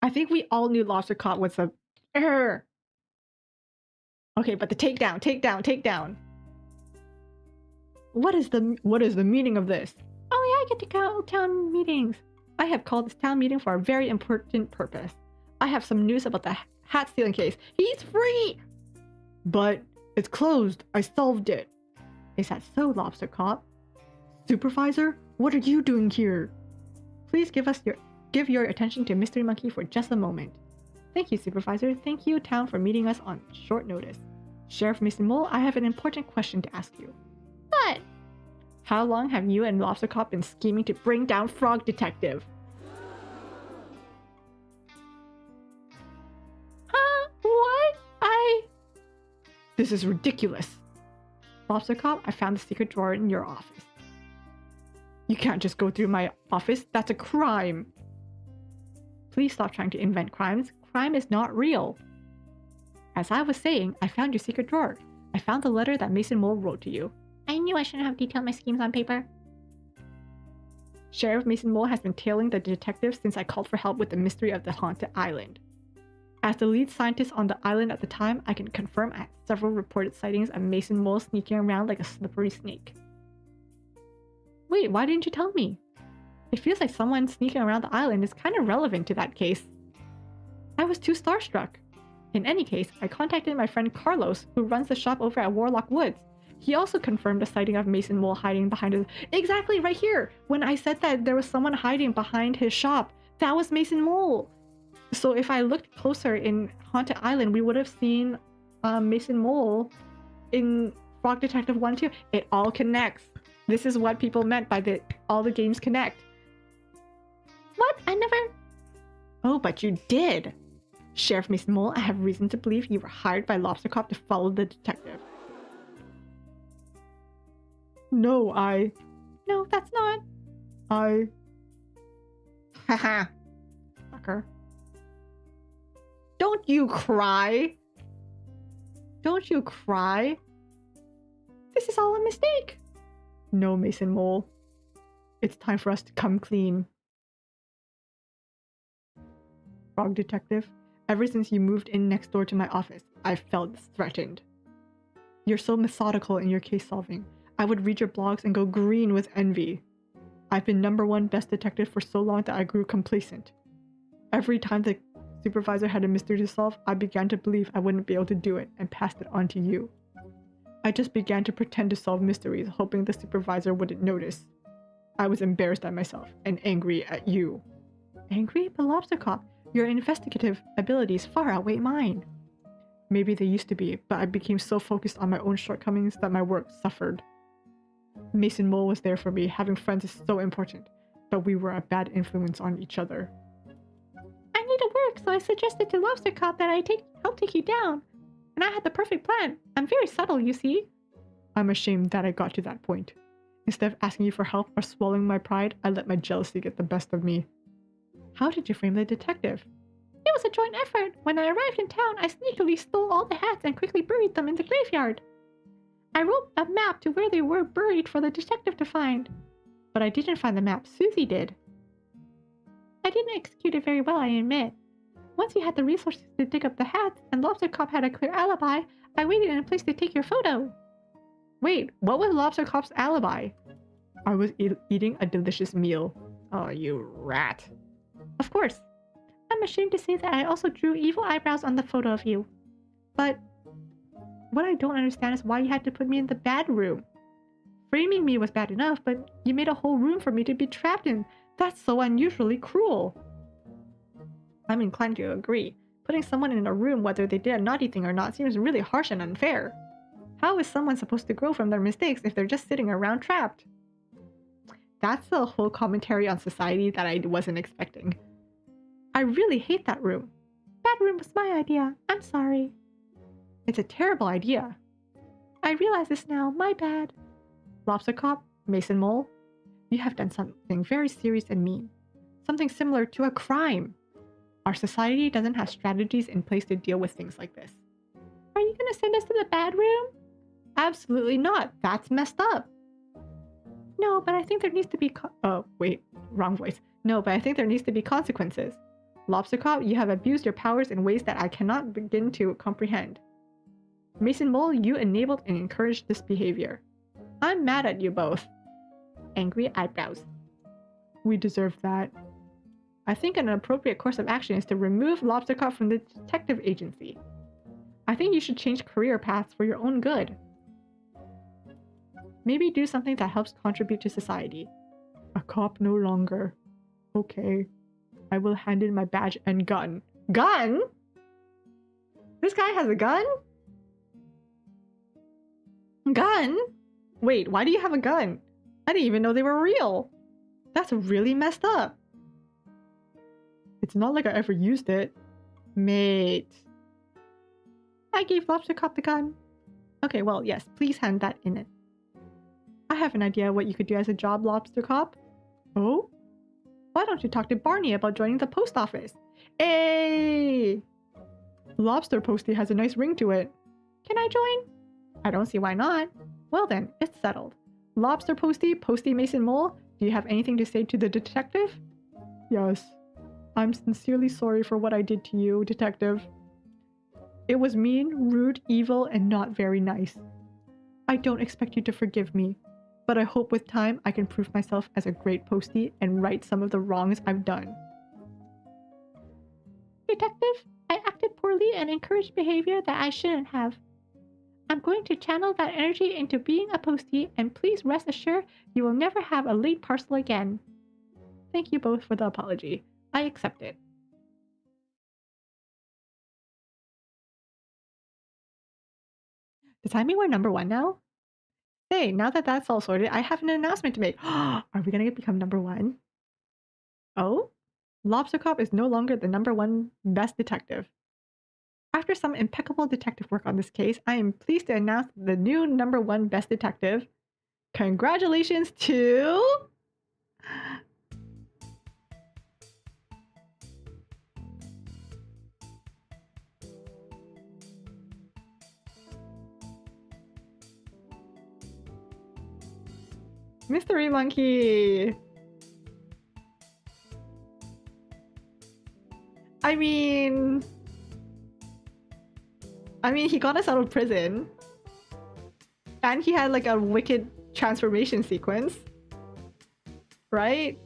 I think we all knew Lobster Cop was a... Okay, but the takedown. What is the meaning of this? Oh yeah, I get to call town meetings. I have called this town meeting for a very important purpose. I have some news about the hat stealing case. He's free! But it's closed. I solved it. Is that so, Lobster Cop? Supervisor, what are you doing here? Please give your attention to Mystery Monkey for just a moment. Thank you, Supervisor. Thank you, town, for meeting us on short notice. Sheriff Mason Mole, I have an important question to ask you. What? How long have you and Lobster Cop been scheming to bring down Frog Detective? This is ridiculous. Lobster Cop, I found the secret drawer in your office. You can't just go through my office. That's a crime. Please stop trying to invent crimes. Crime is not real. As I was saying, I found your secret drawer. I found the letter that Mason Mole wrote to you. I knew I shouldn't have detailed my schemes on paper. Sheriff Mason Mole has been tailing the detective since I called for help with the mystery of the haunted island. As the lead scientist on the island at the time, I can confirm I had several reported sightings of Mason Mole sneaking around like a slippery snake. Wait, why didn't you tell me? It feels like someone sneaking around the island is kind of relevant to that case. I was too starstruck. In any case, I contacted my friend Carlos, who runs the shop over at Warlock Woods. He also confirmed the sighting of Mason Mole hiding behind his... Exactly, right here! When I said that there was someone hiding behind his shop, that was Mason Mole! So if I looked closer in Haunted Island, we would have seen Mason Mole in Frog Detective 1 2. It all connects. This is what people meant by all the games connect. What? I never... Oh, but you did! Sheriff Mason Mole, I have reason to believe you were hired by Lobster Cop to follow the detective. No, No, that's not... Haha. Fucker. Don't you cry! Don't you cry! This is all a mistake! No, Mason Mole. It's time for us to come clean. Frog Detective, ever since you moved in next door to my office, I've felt threatened. You're so methodical in your case solving. I would read your blogs and go green with envy. I've been #1 best detective for so long that I grew complacent. Every time the supervisor had a mystery to solve, I began to believe I wouldn't be able to do it and passed it on to you. I just began to pretend to solve mysteries, hoping the supervisor wouldn't notice. I was embarrassed at myself and angry at you. Angry? But Lobster Cop, your investigative abilities far outweigh mine. Maybe they used to be, but I became so focused on my own shortcomings that my work suffered. Mason Mole was there for me. Having friends is so important, but we were a bad influence on each other. I need to work, so I suggested to Lobster Cop that I help take you down. And I had the perfect plan. I'm very subtle, you see. I'm ashamed that I got to that point. Instead of asking you for help or swallowing my pride, I let my jealousy get the best of me. How did you frame the detective? It was a joint effort. When I arrived in town, I sneakily stole all the hats and quickly buried them in the graveyard. I wrote a map to where they were buried for the detective to find. But I didn't find the map, Susie did. I didn't execute it very well, I admit. Once you had the resources to dig up the hats, and Lobster Cop had a clear alibi, I waited in a place to take your photo. Wait, what was Lobster Cop's alibi? I was eating a delicious meal. Oh, you rat. Of course. I'm ashamed to say that I also drew evil eyebrows on the photo of you. But what I don't understand is why you had to put me in the bad room. Framing me was bad enough, but you made a whole room for me to be trapped in. That's so unusually cruel. I'm inclined to agree. Putting someone in a room, whether they did a naughty thing or not, seems really harsh and unfair. How is someone supposed to grow from their mistakes if they're just sitting around trapped? That's a whole commentary on society that I wasn't expecting. I really hate that room. That room was my idea. I'm sorry. It's a terrible idea. I realize this now. My bad. Lobster Cop, Mason Mole, you have done something very serious and mean. Something similar to a crime. Our society doesn't have strategies in place to deal with things like this. Are you gonna send us to the bad room? Absolutely not. That's messed up. No, but I think there needs to be oh, wait. Wrong voice. No, but I think there needs to be consequences. Lobster Cop, you have abused your powers in ways that I cannot begin to comprehend. Mason Mole, you enabled and encouraged this behavior. I'm mad at you both. Angry eyebrows. We deserve that. I think an appropriate course of action is to remove Lobster Cop from the detective agency. I think you should change career paths for your own good. Maybe do something that helps contribute to society. A cop no longer. Okay. I will hand in my badge and gun. Gun? This guy has a gun? Gun? Wait, why do you have a gun? I didn't even know they were real. That's really messed up. It's not like I ever used it. Mate. I gave Lobster Cop the gun. Okay, well, yes, please hand that in it. I have an idea what you could do as a job, Lobster Cop. Oh? Why don't you talk to Barney about joining the post office? Hey! Lobster Postie has a nice ring to it. Can I join? I don't see why not. Well then, it's settled. Lobster Postie, Postie Mason Mole, do you have anything to say to the detective? Yes. I'm sincerely sorry for what I did to you, detective. It was mean, rude, evil, and not very nice. I don't expect you to forgive me, but I hope with time I can prove myself as a great postie and right some of the wrongs I've done. Detective, I acted poorly and encouraged behavior that I shouldn't have. I'm going to channel that energy into being a postie, and please rest assured you will never have a late parcel again. Thank you both for the apology. I accept it. Does that mean we're number one now? Hey, now that that's all sorted, I have an announcement to make. Are we gonna become number one? Oh? Lobster Cop is no longer the number one best detective. After some impeccable detective work on this case, I am pleased to announce the new number one best detective. Congratulations to... Mystery Monkey! I mean, he got us out of prison. And he had like a wicked transformation sequence. Right?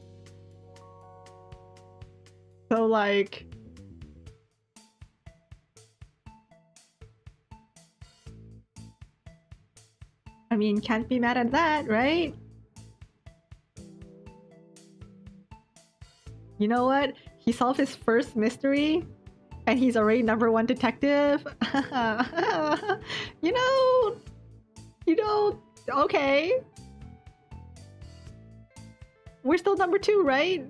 So like... I mean, can't be mad at that, right? You know what? He solved his first mystery and he's already number one detective. you know, okay. We're still number two, right?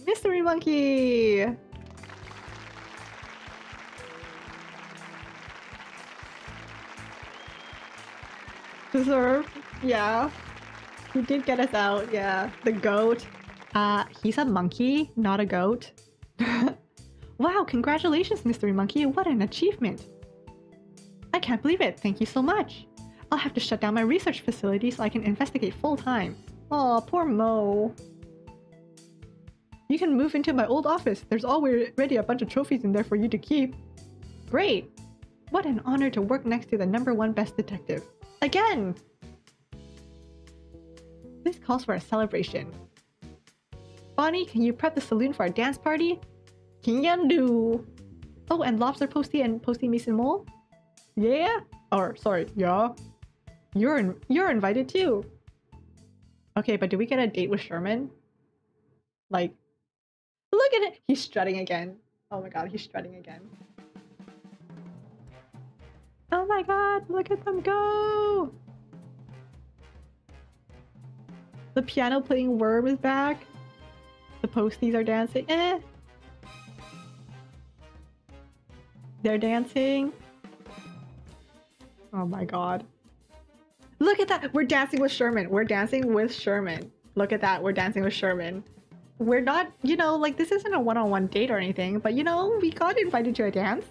Mystery Monkey! Deserved. Yeah. He did get us out, yeah. The goat. He's a monkey, not a goat. Wow, congratulations, Mystery Monkey. What an achievement. I can't believe it. Thank you so much. I'll have to shut down my research facility so I can investigate full time. Aw, poor Mo. You can move into my old office. There's already a bunch of trophies in there for you to keep. Great. What an honor to work next to the number one best detective. Again! This calls for a celebration. Bonnie, can you prep the saloon for a dance party? Can do. Oh, and Lobster Postie and Postie Mason Mole? Yeah? Or, sorry, yeah? You're invited too. Okay, but do we get a date with Sherman? Like, look at it! He's strutting again. Oh my god, he's strutting again. Oh my god, look at them go! The piano playing worm is back. The posties are dancing. They're dancing. Oh my god. Look at that! We're dancing with Sherman. We're dancing with Sherman. Look at that. We're dancing with Sherman. We're not, you know, like this isn't a one-on-one date or anything, but you know, we got invited to a dance.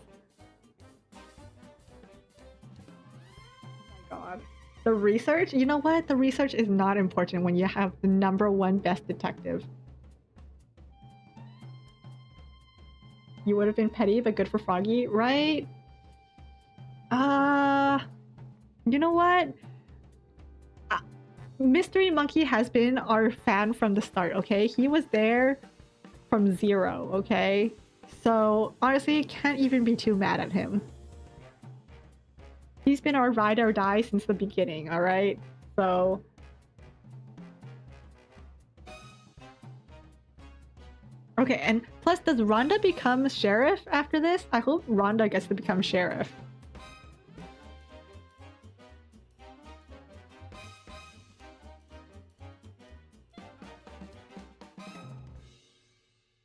Oh my god. The research? You know what? The research is not important when you have the number one best detective. You would have been petty, but good for Froggy, right? You know what? Mystery Monkey has been our fan from the start, okay? He was there from zero, okay? So, honestly, can't even be too mad at him. He's been our ride or die since the beginning, alright? So... Okay, and plus, does Rhonda become sheriff after this? I hope Rhonda gets to become sheriff.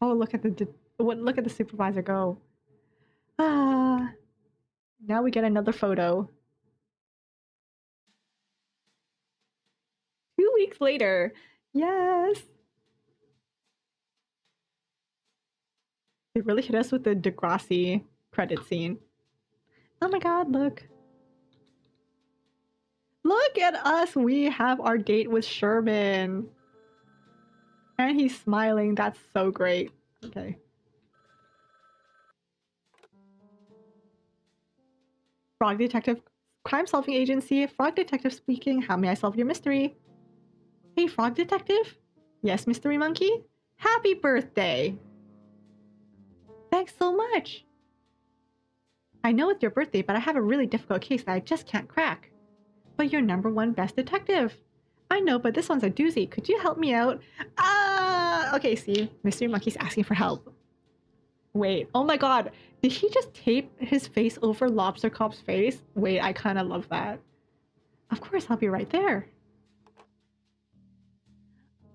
Oh, look at the supervisor go. Now we get another photo. 2 weeks later. Yes. They really hit us with the Degrassi credit scene. Oh my god, look. Look at us. We have our date with Sherman. And he's smiling. That's so great. Okay. Frog Detective, Crime Solving Agency. Frog Detective speaking. How may I solve your mystery? Hey, Frog Detective? Yes, Mystery Monkey? Happy birthday! Thanks so much! I know it's your birthday, but I have a really difficult case that I just can't crack. But you're #1 best detective. I know, but this one's a doozy. Could you help me out? Okay, see, Mystery Monkey's asking for help. Wait, oh my god, did he just tape his face over Lobster Cop's face? Wait, I kind of love that. Of course, I'll be right there.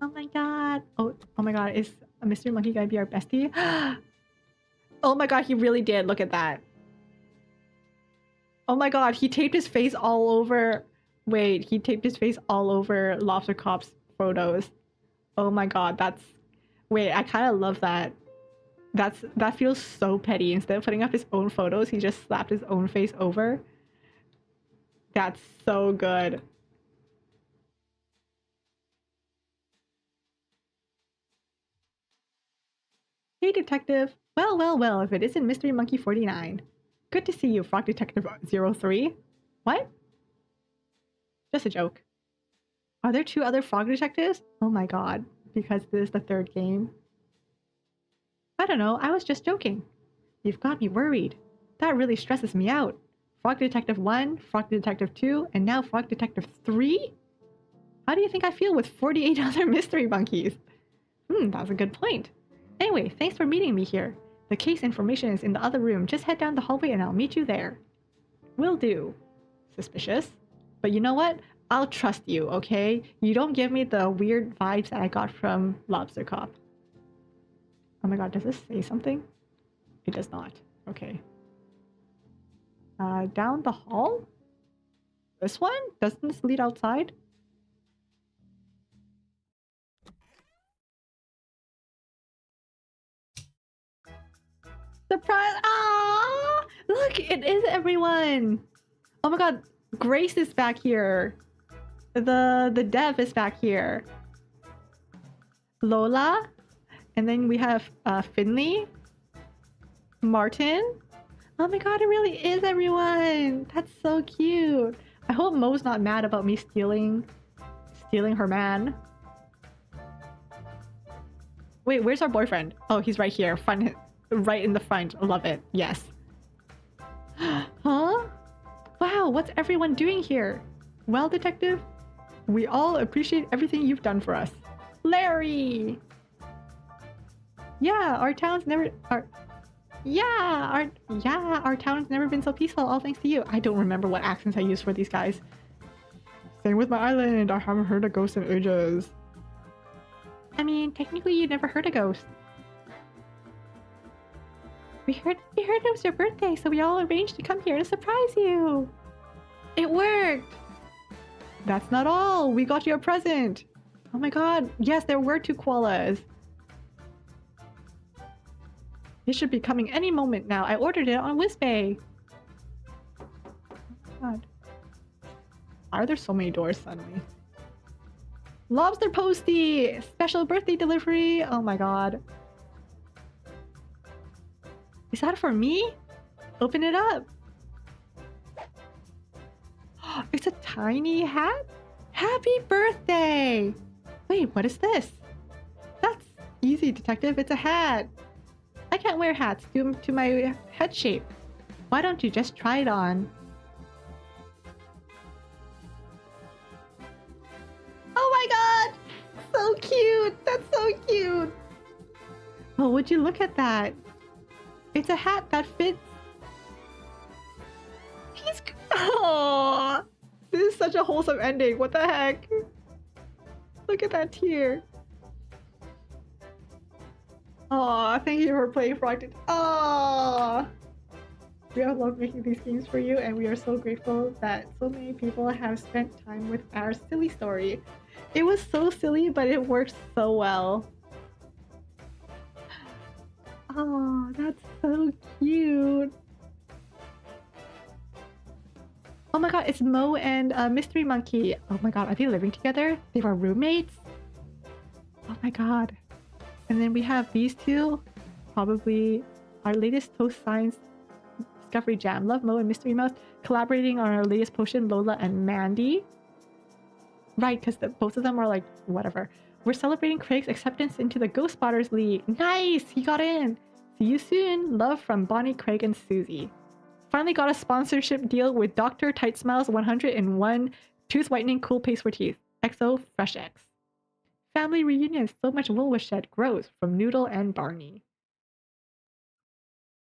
Oh my god. Oh my god, is a Mystery Monkey gonna be our bestie? Oh my god, he really did. Look at that. Oh my god, he taped his face all over... Wait, he taped his face all over Lobster Cop's photos. Oh my god, that's... Wait, I kind of love that. That feels so petty. Instead of putting up his own photos, he just slapped his own face over. That's so good. Hey, Detective. Well, if it isn't Mystery Monkey 49. Good to see you, Frog Detective 03. What? Just a joke. Are there 2 other Frog Detectives? Oh my god, because this is the 3rd game. I don't know, I was just joking. You've got me worried. That really stresses me out. Frog Detective 1, Frog Detective 2, and now Frog Detective 3? How do you think I feel with 48 other Mystery Monkeys? That's a good point. Anyway, thanks for meeting me here. The case information is in the other room. Just head down the hallway and I'll meet you there. Will do. Suspicious. But you know what? I'll trust you, okay? You don't give me the weird vibes that I got from Lobster Cop. Oh my god, does this say something? It does not. Okay. Down the hall? This one? Doesn't this lead outside? Surprise! Ah! Look, it is everyone! Oh my god, Grace is back here. The dev is back here. Lola. And then we have Finley. Martin. Oh my god, it really is everyone! That's so cute. I hope Mo's not mad about me stealing her man. Wait, where's our boyfriend? Oh, he's right here. Front, right in the front. I love it. Yes. Huh? Wow, what's everyone doing here? Well, Detective, we all appreciate everything you've done for us. Larry! Yeah, our town's never... our town's never been so peaceful, all thanks to you. I don't remember what accents I used for these guys. Same with my island. I haven't heard a ghost in ages. I mean, technically you never heard a ghost. We heard it was your birthday, so we all arranged to come here to surprise you. It worked. That's not all. We got you a present. Oh my god. Yes, there were 2 koalas. It should be coming any moment now. I ordered it on Whizbay. Oh god. Why are there so many doors suddenly? Lobster Posty! Special birthday delivery! Oh my god. Is that for me? Open it up. It's a tiny hat? Happy birthday! Wait, what is this? That's easy, Detective. It's a hat. I can't wear hats due to my head shape. Why don't you just try it on? Oh my god! So cute! That's so cute! Oh, would you look at that? It's a hat that fits. He's... Oh, this is such a wholesome ending. What the heck? Look at that tear. Oh, thank you for playing Frog. Oh. We all love making these games for you, and we are so grateful that so many people have spent time with our silly story. It was so silly, but it worked so well. Oh, that's so cute. Oh my god, it's Mo and Mystery Monkey. Oh my god, are they living together? They were roommates? Oh my god. And then we have these two, probably our latest Toast Science Discovery Jam. Love Mo and Mystery Mouse collaborating on our latest potion, Lola and Mandy. Right, because both of them are like, whatever. We're celebrating Craig's acceptance into the Ghost Spotters League. Nice! He got in! See you soon. Love from Bonnie, Craig, and Susie. Finally got a sponsorship deal with Dr. Tight Smiles 101 Tooth Whitening Cool Paste for Teeth. XO Fresh X. Family reunions. So much wool was shed. Grows from Noodle and Barney.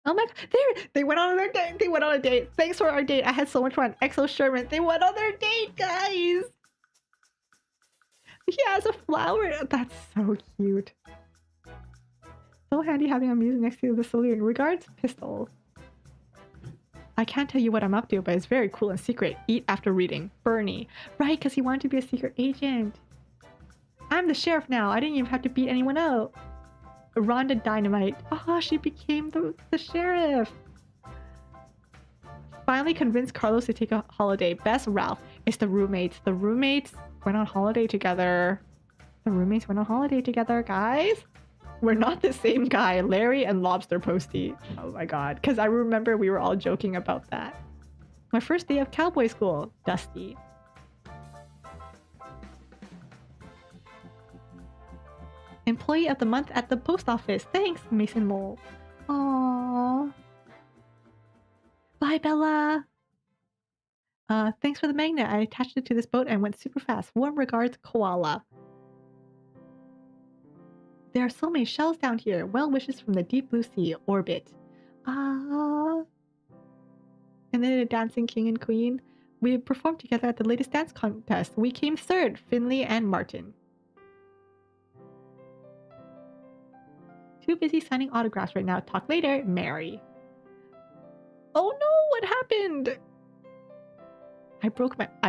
Oh my god, they went on their date. They went on a date. Thanks for our date. I had so much fun. XO Sherman. They went on their date, guys. He has a flower. That's so cute. So handy having a muse next to the saloon. Regards, Pistol. I can't tell you what I'm up to, but it's very cool and secret. Eat after reading. Bernie. Right, because he wanted to be a secret agent. I'm the sheriff now. I didn't even have to beat anyone out. Rhonda Dynamite. Oh, she became the sheriff. Finally convinced Carlos to take a holiday. Best Ralph. It's the roommates. The roommates went on holiday together. The roommates went on holiday together, guys. We're not the same guy. Larry and Lobster Posty. Oh my god. Because I remember we were all joking about that. My first day of Cowboy school. Dusty. Employee of the month at the post office. Thanks, Mason Mole. Aww. Bye, Bella. Thanks for the magnet. I attached it to this boat and went super fast. Warm regards, Koala. There are so many shells down here. Well wishes from the deep blue sea. Orbit. Ah. And then a dancing king and queen. We performed together at the latest dance contest. We came third. Finley and Martin. Too busy signing autographs right now. Talk later. Mary. Oh no! What happened? I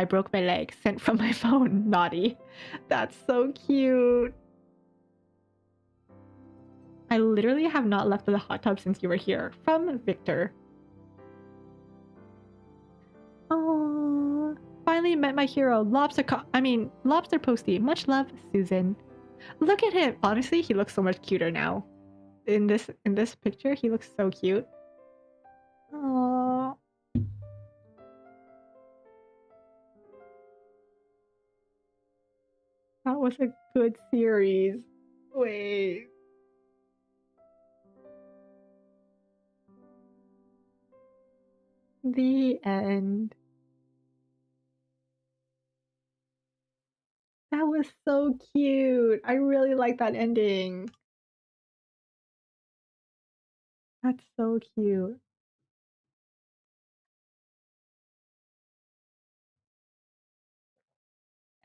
broke my leg. Sent from my phone. Naughty. That's so cute. I literally have not left the hot tub since you were here. From Victor. Oh, finally met my hero, Lobster Posty. Much love, Susan. Look at him. Honestly, he looks so much cuter now. In this picture, he looks so cute. Oh. That was a good series. Wait. The end. That was so cute. I really like that ending. That's so cute.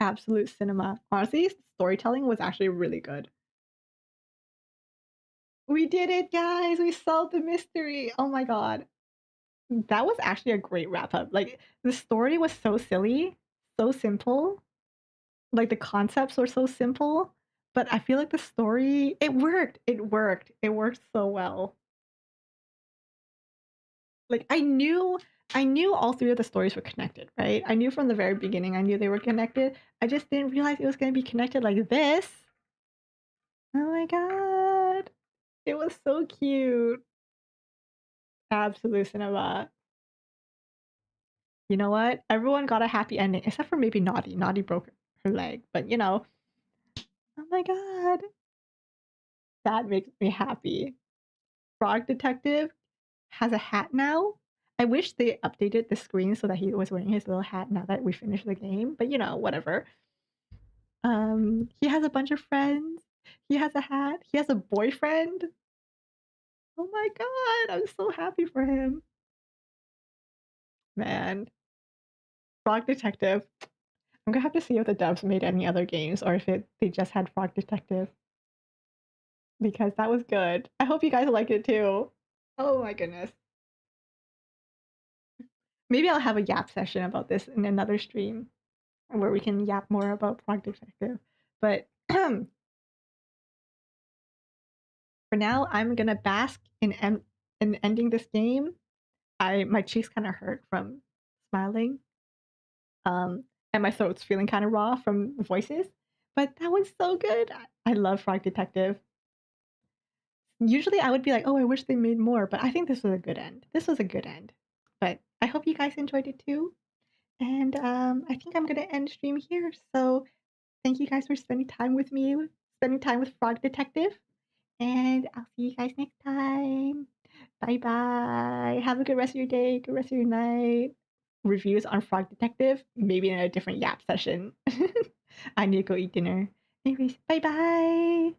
Absolute cinema. Honestly, storytelling was actually really good. We did it, guys! We solved the mystery! Oh my god. That was actually a great wrap up. Like, the story was so silly, so simple. Like, the concepts were so simple, but I feel like the story, it worked. It worked. It worked so well. Like, I knew all three of the stories were connected, right? I knew from the very beginning, I knew they were connected. I just didn't realize it was going to be connected like this. Oh my god. It was so cute. Absolute cinema. You know what? Everyone got a happy ending, except for maybe Naughty. Naughty broke her leg, but you know. Oh my god. That makes me happy. Frog Detective has a hat now. I wish they updated the screen so that he was wearing his little hat now that we finished the game, but you know, whatever. He has a bunch of friends. He has a hat. He has a boyfriend. Oh my god, I'm so happy for him. Man. Frog Detective. I'm gonna have to see if the devs made any other games or if they just had Frog Detective. Because that was good. I hope you guys liked it too. Oh my goodness. Maybe I'll have a yap session about this in another stream where we can yap more about Frog Detective. But for now, I'm gonna bask in ending this game. My cheeks kind of hurt from smiling, and my throat's feeling kind of raw from voices. But that was so good. I love Frog Detective. Usually, I would be like, "Oh, I wish they made more," but I think this was a good end. This was a good end. But I hope you guys enjoyed it too. And I think I'm gonna end stream here. So thank you guys for spending time with me, spending time with Frog Detective. And I'll see you guys next time. Bye bye. Have a good rest of your day, good rest of your night. Reviews on Frog Detective, maybe in a different yap session. I need to go eat dinner. Anyways, bye bye.